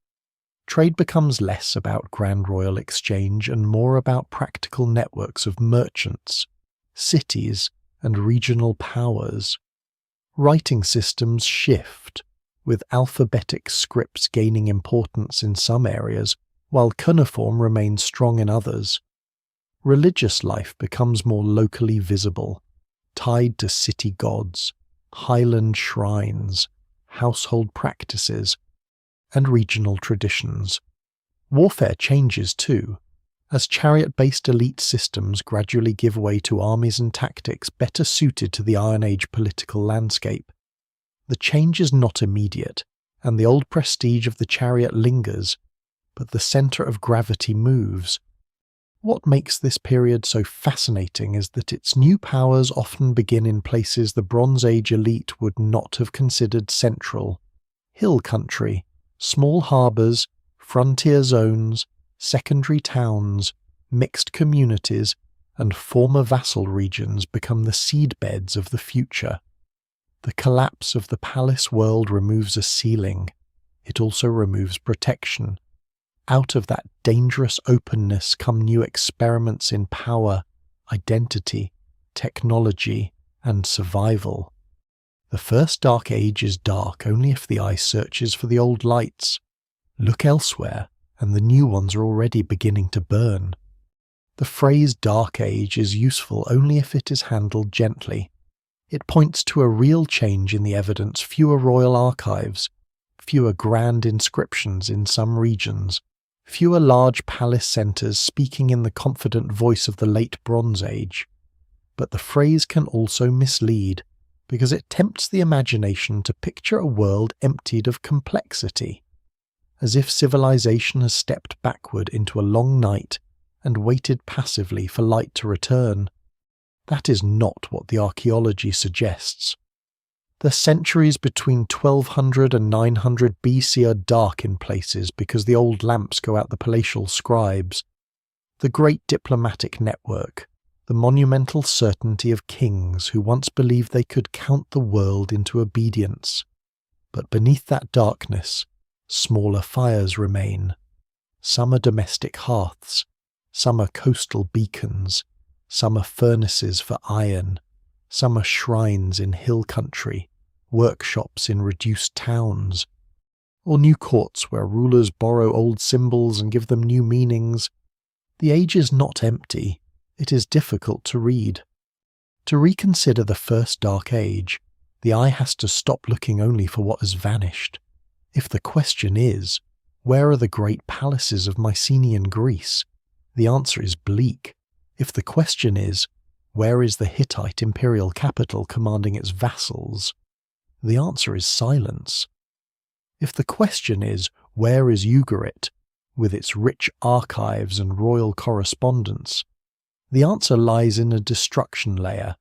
Trade becomes less about grand royal exchange and more about practical networks of merchants, cities, and regional powers. Writing systems shift, with alphabetic scripts gaining importance in some areas, while cuneiform remains strong in others. Religious life becomes more locally visible, tied to city gods, highland shrines, household practices, and regional traditions. Warfare changes too, as chariot-based elite systems gradually give way to armies and tactics better suited to the Iron Age political landscape. The change is not immediate, and the old prestige of the chariot lingers, but the centre of gravity moves. What makes this period so fascinating is that its new powers often begin in places the Bronze Age elite would not have considered central. Hill country, small harbours, frontier zones, secondary towns, mixed communities, and former vassal regions become the seedbeds of the future. The collapse of the palace world removes a ceiling. It also removes protection. Out of that dangerous openness come new experiments in power, identity, technology, and survival. The first dark age is dark only if the eye searches for the old lights. Look elsewhere, and the new ones are already beginning to burn. The phrase dark age is useful only if it is handled gently. It points to a real change in the evidence: fewer royal archives, fewer grand inscriptions in some regions, fewer large palace centres speaking in the confident voice of the late Bronze Age. But the phrase can also mislead, because it tempts the imagination to picture a world emptied of complexity, as if civilization has stepped backward into a long night and waited passively for light to return. That is not what the archaeology suggests. The centuries between 1200 and 900 BC are dark in places because the old lamps go out the palatial scribes. The great diplomatic network, the monumental certainty of kings who once believed they could count the world into obedience. But beneath that darkness, smaller fires remain. Some are domestic hearths, some are coastal beacons, some are furnaces for iron, some are shrines in hill country, workshops in reduced towns, or new courts where rulers borrow old symbols and give them new meanings. The age is not empty, it is difficult to read. To reconsider the first dark age, the eye has to stop looking only for what has vanished. If the question is, where are the great palaces of Mycenaean Greece? The answer is bleak. If the question is, where is the Hittite imperial capital commanding its vassals? The answer is silence. If the question is, where is Ugarit, with its rich archives and royal correspondence? The answer lies in a destruction layer.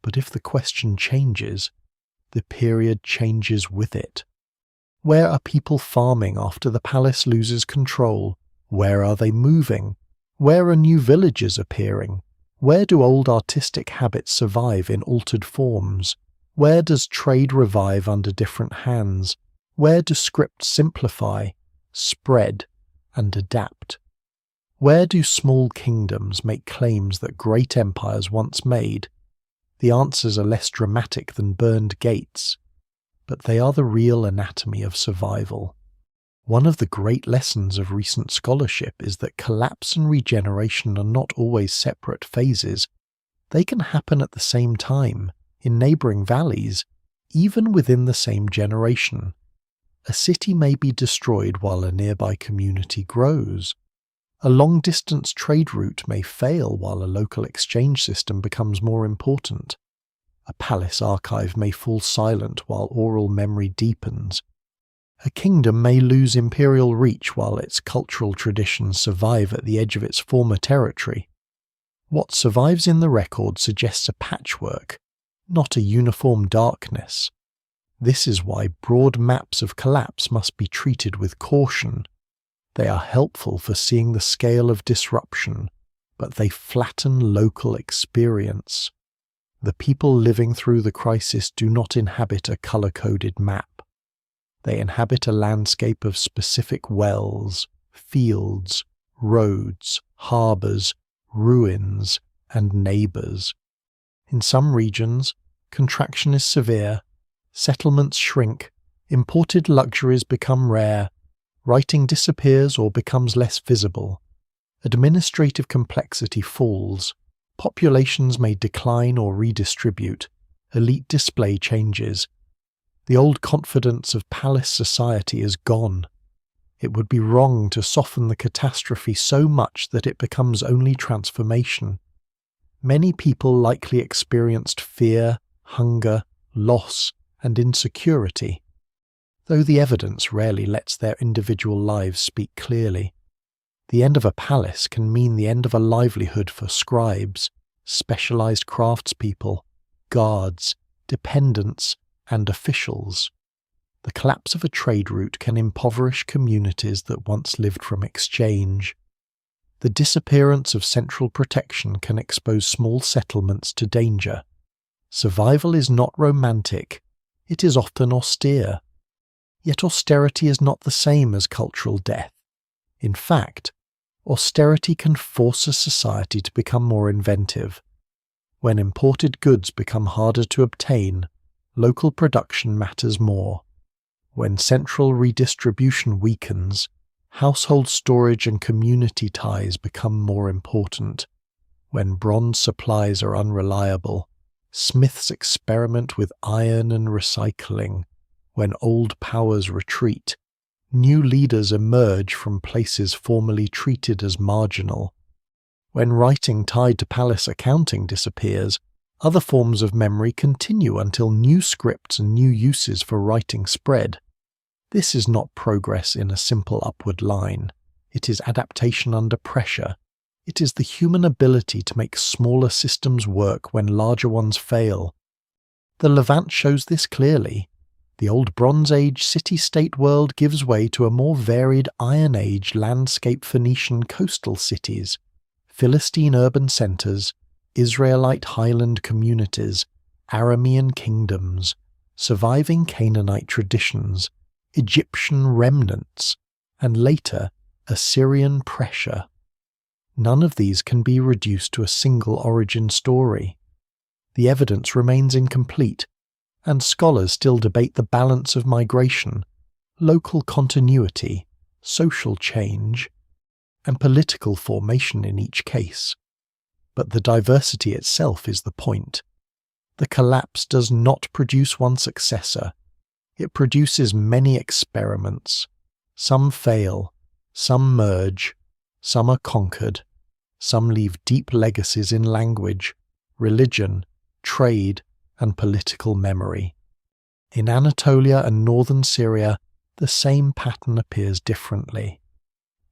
But if the question changes, the period changes with it. Where are people farming after the palace loses control? Where are they moving? Where are new villages appearing? Where do old artistic habits survive in altered forms? Where does trade revive under different hands? Where do scripts simplify, spread, and adapt? Where do small kingdoms make claims that great empires once made? The answers are less dramatic than burned gates, but they are the real anatomy of survival. One of the great lessons of recent scholarship is that collapse and regeneration are not always separate phases. They can happen at the same time, in neighbouring valleys, even within the same generation. A city may be destroyed while a nearby community grows. A long-distance trade route may fail while a local exchange system becomes more important. A palace archive may fall silent while oral memory deepens. A kingdom may lose imperial reach while its cultural traditions survive at the edge of its former territory. What survives in the record suggests a patchwork, not a uniform darkness. This is why broad maps of collapse must be treated with caution. They are helpful for seeing the scale of disruption, but they flatten local experience. The people living through the crisis do not inhabit a colour-coded map. They inhabit a landscape of specific wells, fields, roads, harbours, ruins, and neighbours. In some regions, contraction is severe, settlements shrink, imported luxuries become rare, writing disappears or becomes less visible, administrative complexity falls, populations may decline or redistribute, elite display changes. The old confidence of palace society is gone. It would be wrong to soften the catastrophe so much that it becomes only transformation. Many people likely experienced fear, hunger, loss, and insecurity, though the evidence rarely lets their individual lives speak clearly. The end of a palace can mean the end of a livelihood for scribes, specialized craftspeople, guards, dependents, and officials. The collapse of a trade route can impoverish communities that once lived from exchange. The disappearance of central protection can expose small settlements to danger. Survival is not romantic, it is often austere. Yet austerity is not the same as cultural death. In fact, austerity can force a society to become more inventive. When imported goods become harder to obtain, local production matters more. When central redistribution weakens, household storage and community ties become more important. When bronze supplies are unreliable, smiths experiment with iron and recycling. When old powers retreat, new leaders emerge from places formerly treated as marginal. When writing tied to palace accounting disappears, other forms of memory continue until new scripts and new uses for writing spread. This is not progress in a simple upward line. It is adaptation under pressure. It is the human ability to make smaller systems work when larger ones fail. The Levant shows this clearly. The old Bronze Age city-state world gives way to a more varied Iron Age landscape Phoenician coastal cities, Philistine urban centres, Israelite highland communities, Aramean kingdoms, surviving Canaanite traditions, Egyptian remnants, and later Assyrian pressure. None of these can be reduced to a single origin story. The evidence remains incomplete, and scholars still debate the balance of migration, local continuity, social change, and political formation in each case. But the diversity itself is the point. The collapse does not produce one successor. It produces many experiments. Some fail, some merge, some are conquered, some leave deep legacies in language, religion, trade, and political memory. In Anatolia and northern Syria, the same pattern appears differently.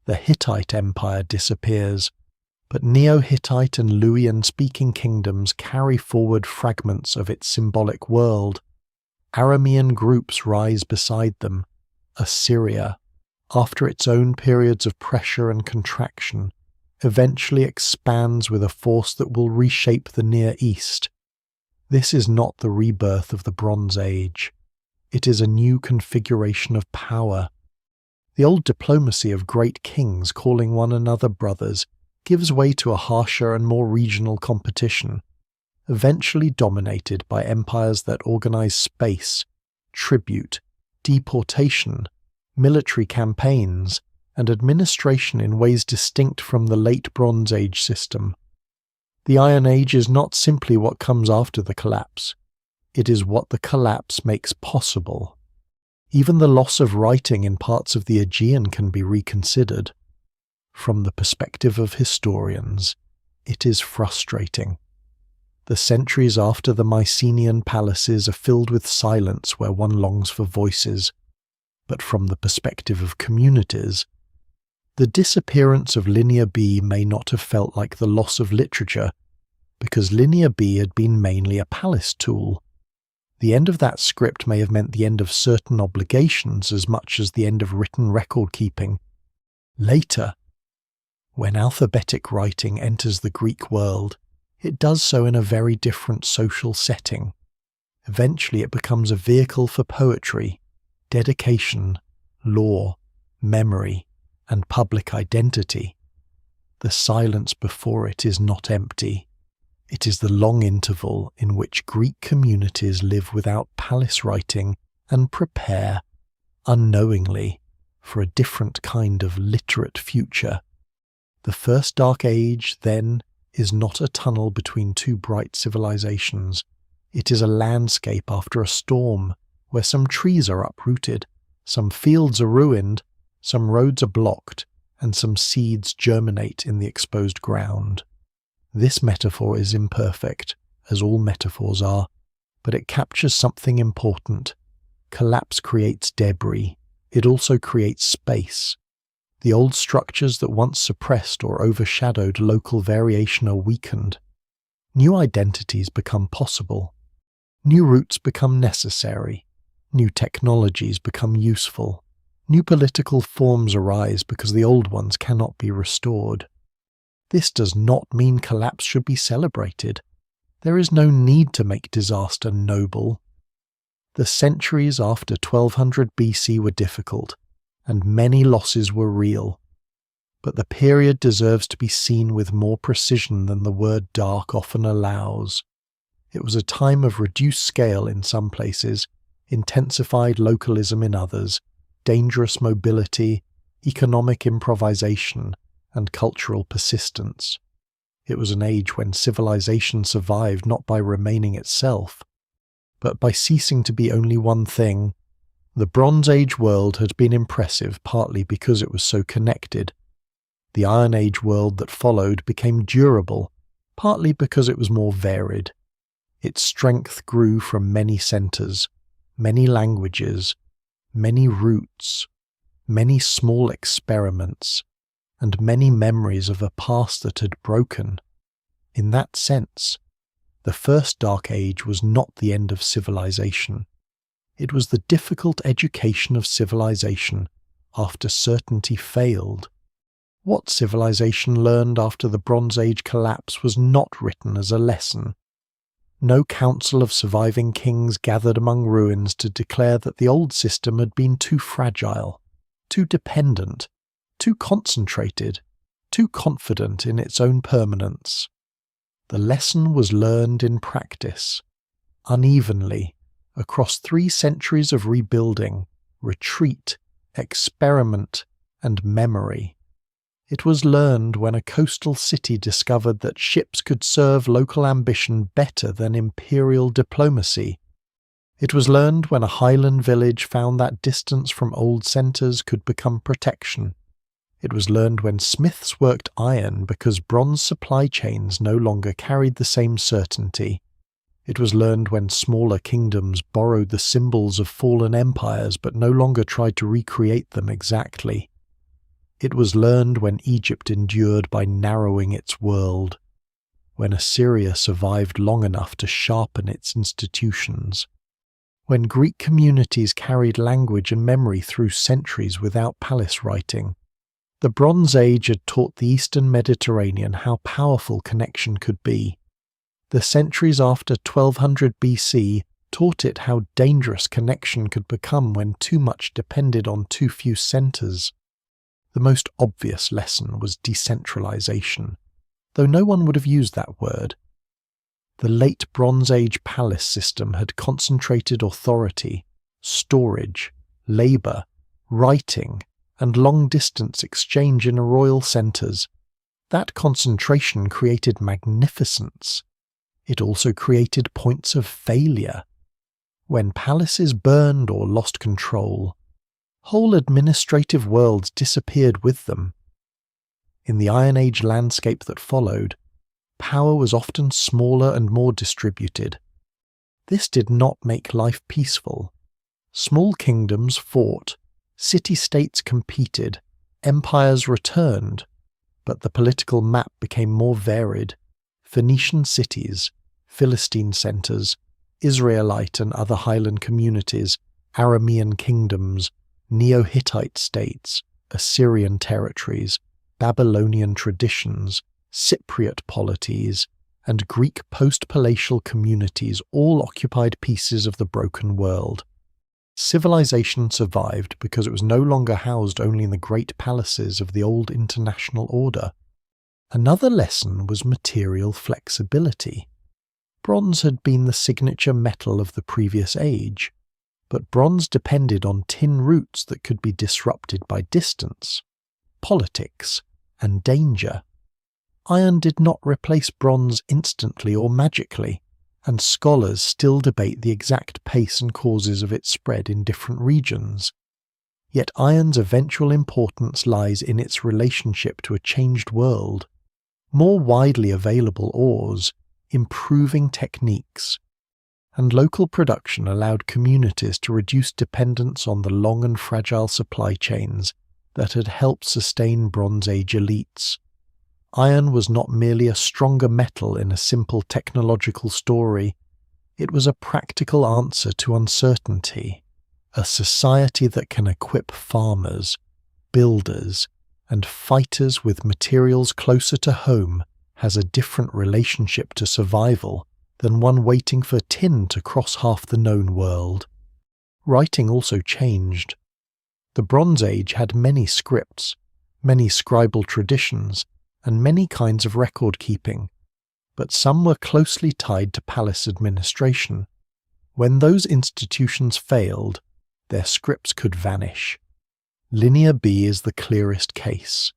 The Hittite Empire disappears, but Neo-Hittite and Luwian-speaking kingdoms carry forward fragments of its symbolic world. Aramean groups rise beside them. Assyria, after its own periods of pressure and contraction, eventually expands with a force that will reshape the Near East. This is not the rebirth of the Bronze Age. It is a new configuration of power. The old diplomacy of great kings calling one another brothers gives way to a harsher and more regional competition, eventually dominated by empires that organize space, tribute, deportation, military campaigns, and administration in ways distinct from the late Bronze Age system. The Iron Age is not simply what comes after the collapse. It is what the collapse makes possible. Even the loss of writing in parts of the Aegean can be reconsidered. From the perspective of historians, it is frustrating. The centuries after the Mycenaean palaces are filled with silence where one longs for voices. But from the perspective of communities, the disappearance of Linear B may not have felt like the loss of literature, because Linear B had been mainly a palace tool. The end of that script may have meant the end of certain obligations as much as the end of written record-keeping. Later, when alphabetic writing enters the Greek world, it does so in a very different social setting. Eventually it becomes a vehicle for poetry, dedication, law, memory, and public identity. The silence before it is not empty. It is the long interval in which Greek communities live without palace writing and prepare, unknowingly, for a different kind of literate future. The first dark age, then, is not a tunnel between two bright civilizations. It is a landscape after a storm, where some trees are uprooted, some fields are ruined, some roads are blocked, and some seeds germinate in the exposed ground. This metaphor is imperfect, as all metaphors are, but it captures something important. Collapse creates debris. It also creates space. The old structures that once suppressed or overshadowed local variation are weakened. New identities become possible. New routes become necessary. New technologies become useful. New political forms arise because the old ones cannot be restored. This does not mean collapse should be celebrated. There is no need to make disaster noble. The centuries after 1200 BC were difficult, and many losses were real. But the period deserves to be seen with more precision than the word dark often allows. It was a time of reduced scale in some places, intensified localism in others, dangerous mobility, economic improvisation, and cultural persistence. It was an age when civilization survived not by remaining itself, but by ceasing to be only one thing. The Bronze Age world had been impressive partly because it was so connected. The Iron Age world that followed became durable, partly because it was more varied. Its strength grew from many centres, many languages, many roots, many small experiments, and many memories of a past that had broken. In that sense, the First Dark Age was not the end of civilization. It was the difficult education of civilization after certainty failed. What civilization learned after the Bronze Age collapse was not written as a lesson. No council of surviving kings gathered among ruins to declare that the old system had been too fragile, too dependent, too concentrated, too confident in its own permanence. The lesson was learned in practice, unevenly, across 3 centuries of rebuilding, retreat, experiment, and memory. It was learned when a coastal city discovered that ships could serve local ambition better than imperial diplomacy. It was learned when a highland village found that distance from old centres could become protection. It was learned when smiths worked iron because bronze supply chains no longer carried the same certainty. It was learned when smaller kingdoms borrowed the symbols of fallen empires but no longer tried to recreate them exactly. It was learned when Egypt endured by narrowing its world, when Assyria survived long enough to sharpen its institutions, when Greek communities carried language and memory through centuries without palace writing. The Bronze Age had taught the Eastern Mediterranean how powerful connection could be. The centuries after 1200 BC taught it how dangerous connection could become when too much depended on too few centres. The most obvious lesson was decentralization, though no one would have used that word. The late Bronze Age palace system had concentrated authority, storage, labour, writing, and long-distance exchange in royal centres. That concentration created magnificence. It also created points of failure. When palaces burned or lost control, whole administrative worlds disappeared with them. In the Iron Age landscape that followed, power was often smaller and more distributed. This did not make life peaceful. Small kingdoms fought, city-states competed, empires returned, but the political map became more varied. Phoenician cities, Philistine centres, Israelite and other highland communities, Aramean kingdoms, Neo-Hittite states, Assyrian territories, Babylonian traditions, Cypriot polities, and Greek post-palatial communities all occupied pieces of the broken world. Civilization survived because it was no longer housed only in the great palaces of the old international order. Another lesson was material flexibility. Bronze had been the signature metal of the previous age, but bronze depended on tin roots that could be disrupted by distance, politics, and danger. Iron did not replace bronze instantly or magically, and scholars still debate the exact pace and causes of its spread in different regions. Yet iron's eventual importance lies in its relationship to a changed world. More widely available ores, improving techniques, and local production allowed communities to reduce dependence on the long and fragile supply chains that had helped sustain Bronze Age elites. Iron was not merely a stronger metal in a simple technological story, it was a practical answer to uncertainty. a society that can equip farmers, builders, and fighters with materials closer to home has a different relationship to survival than one waiting for tin to cross half the known world. Writing also changed. The Bronze Age had many scripts, many scribal traditions, and many kinds of record-keeping, but some were closely tied to palace administration. When those institutions failed, their scripts could vanish. Linear B is the clearest case.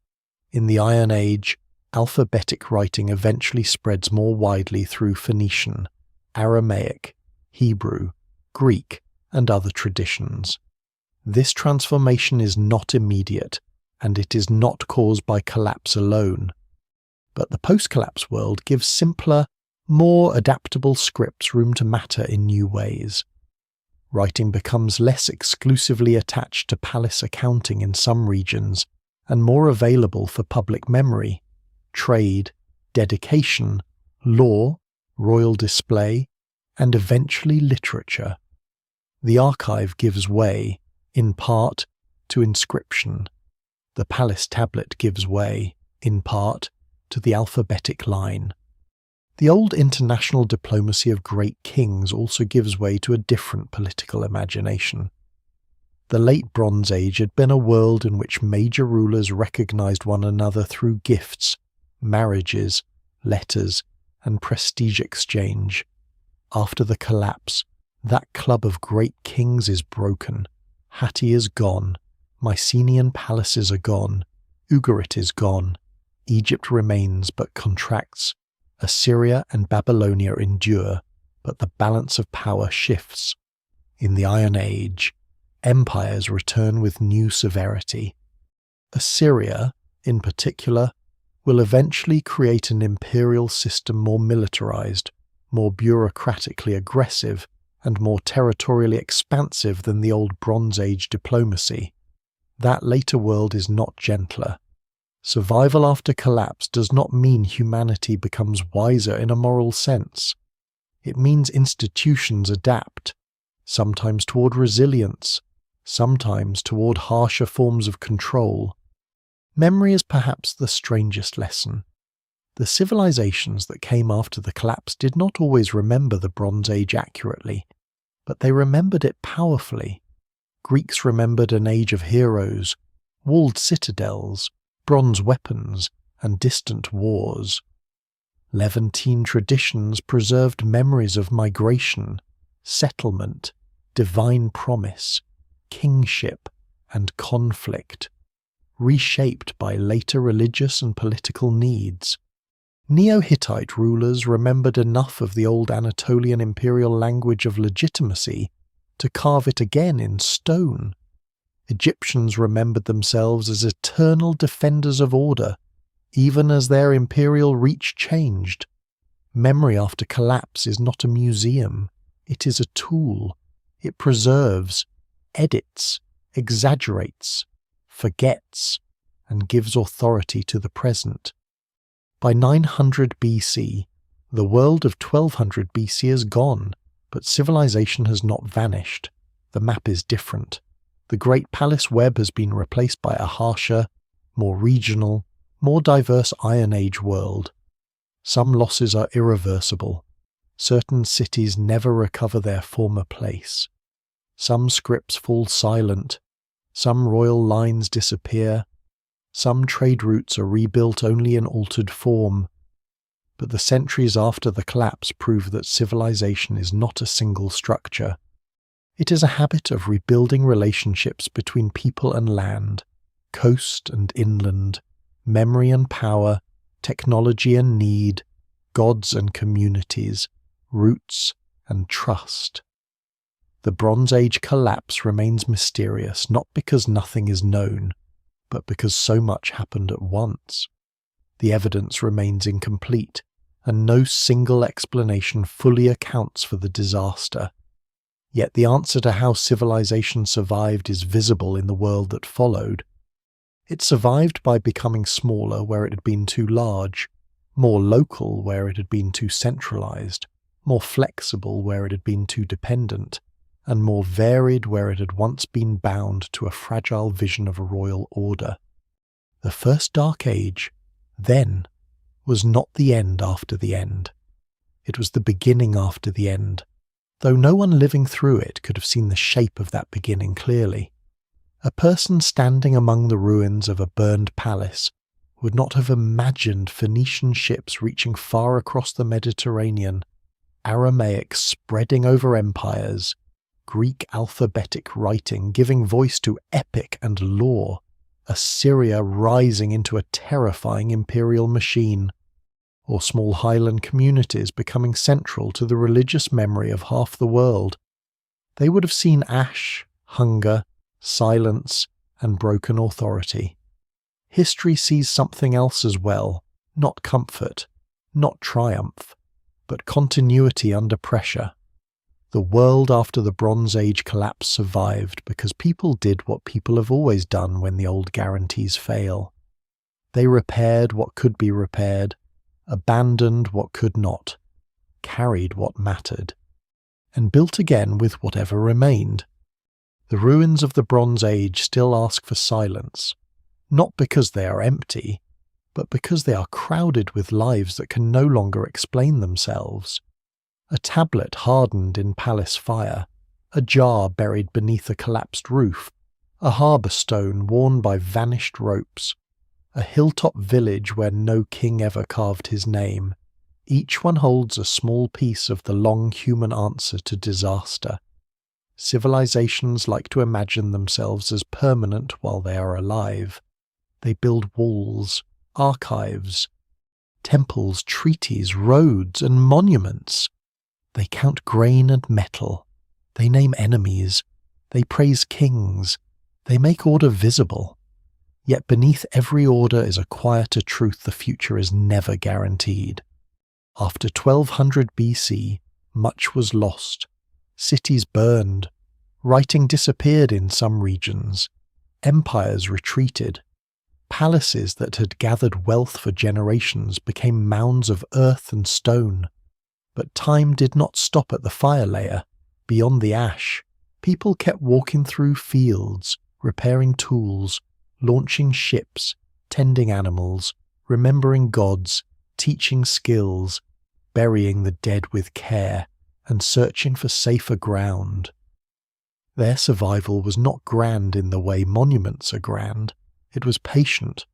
In the Iron Age, alphabetic writing eventually spreads more widely through Phoenician, Aramaic, Hebrew, Greek, and other traditions. This transformation is not immediate, and it is not caused by collapse alone. But the post-collapse world gives simpler, more adaptable scripts room to matter in new ways. Writing becomes less exclusively attached to palace accounting in some regions, and more available for public memory, trade, dedication, law, royal display, and eventually literature. The archive gives way, in part, to inscription. The palace tablet gives way, in part, to the alphabetic line. The old international diplomacy of great kings also gives way to a different political imagination. The late Bronze Age had been a world in which major rulers recognized one another through gifts, marriages, letters, and prestige exchange. After the collapse, that club of great kings is broken. Hatti is gone. Mycenaean palaces are gone. Ugarit is gone. Egypt remains but contracts. Assyria and Babylonia endure, but the balance of power shifts. In the Iron Age, empires return with new severity. Assyria, in particular, will eventually create an imperial system more militarized, more bureaucratically aggressive, and more territorially expansive than the old Bronze Age diplomacy. That later world is not gentler. Survival after collapse does not mean humanity becomes wiser in a moral sense. It means institutions adapt, sometimes toward resilience, sometimes toward harsher forms of control. Memory is perhaps the strangest lesson. The civilizations that came after the collapse did not always remember the Bronze Age accurately, but they remembered it powerfully. Greeks remembered an age of heroes, walled citadels, bronze weapons, and distant wars. Levantine traditions preserved memories of migration, settlement, divine promise, kingship, and conflict, reshaped by later religious and political needs. Neo-Hittite rulers remembered enough of the old Anatolian imperial language of legitimacy to carve it again in stone. Egyptians remembered themselves as eternal defenders of order, even as their imperial reach changed. Memory after collapse is not a museum, it is a tool. It preserves, edits, exaggerates, forgets, and gives authority to the present. By 900 BC, the world of 1200 BC is gone, but civilization has not vanished. The map is different. The Great Palace Web has been replaced by a harsher, more regional, more diverse Iron Age world. Some losses are irreversible. Certain cities never recover their former place. Some scripts fall silent. Some royal lines disappear. Some trade routes are rebuilt only in altered form. But the centuries after the collapse prove that civilization is not a single structure. It is a habit of rebuilding relationships between people and land, coast and inland, memory and power, technology and need, gods and communities, roots and trust. The Bronze Age collapse remains mysterious not because nothing is known, but because so much happened at once. The evidence remains incomplete, and no single explanation fully accounts for the disaster. Yet the answer to how civilization survived is visible in the world that followed. It survived by becoming smaller where it had been too large, more local where it had been too centralized, more flexible where it had been too dependent, and more varied where it had once been bound to a fragile vision of a royal order. The first Dark Age, then, was not the end after the end. It was the beginning after the end, though no one living through it could have seen the shape of that beginning clearly. A person standing among the ruins of a burned palace would not have imagined Phoenician ships reaching far across the Mediterranean, Aramaic spreading over empires, Greek alphabetic writing giving voice to epic and lore, Assyria rising into a terrifying imperial machine, or small highland communities becoming central to the religious memory of half the world. They would have seen ash, hunger, silence, and broken authority. History sees something else as well, not comfort, not triumph, but continuity under pressure. The world after the Bronze Age collapse survived because people did what people have always done when the old guarantees fail. They repaired what could be repaired, abandoned what could not, carried what mattered, and built again with whatever remained. The ruins of the Bronze Age still ask for silence, not because they are empty, but because they are crowded with lives that can no longer explain themselves. A tablet hardened in palace fire, a jar buried beneath a collapsed roof, a harbour stone worn by vanished ropes, a hilltop village where no king ever carved his name. Each one holds a small piece of the long human answer to disaster. Civilizations like to imagine themselves as permanent while they are alive. They build walls, archives, temples, treaties, roads, and monuments. They count grain and metal. They name enemies. They praise kings. They make order visible. Yet beneath every order is a quieter truth the future is never guaranteed. After 1200 BC, much was lost. Cities burned. Writing disappeared in some regions. Empires retreated. Palaces that had gathered wealth for generations became mounds of earth and stone. But time did not stop at the fire layer. Beyond the ash, people kept walking through fields, repairing tools, launching ships, tending animals, remembering gods, teaching skills, burying the dead with care, and searching for safer ground. Their survival was not grand in the way monuments are grand. It was patient,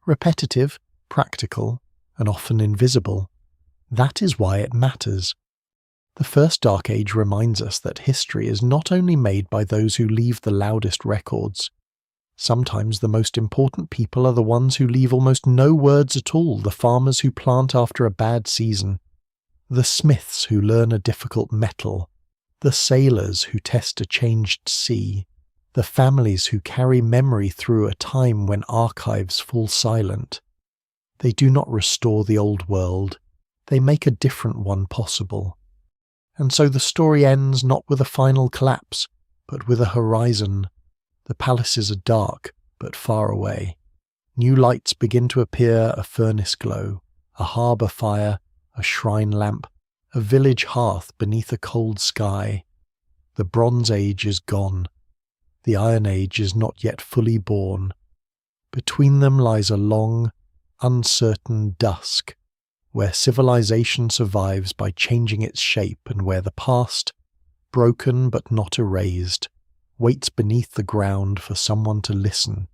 repetitive, practical, and often invisible. That is why it matters. The first Dark Age reminds us that history is not only made by those who leave the loudest records. Sometimes the most important people are the ones who leave almost no words at all, the farmers who plant after a bad season, the smiths who learn a difficult metal, the sailors who test a changed sea, the families who carry memory through a time when archives fall silent. They do not restore the old world. They make a different one possible. And so the story ends not with a final collapse, but with a horizon. The palaces are dark, but far away. New lights begin to appear, a furnace glow, a harbour fire, a shrine lamp, a village hearth beneath a cold sky. The Bronze Age is gone. The Iron Age is not yet fully born. Between them lies a long, uncertain dusk, where civilization survives by changing its shape and where the past, broken but not erased, waits beneath the ground for someone to listen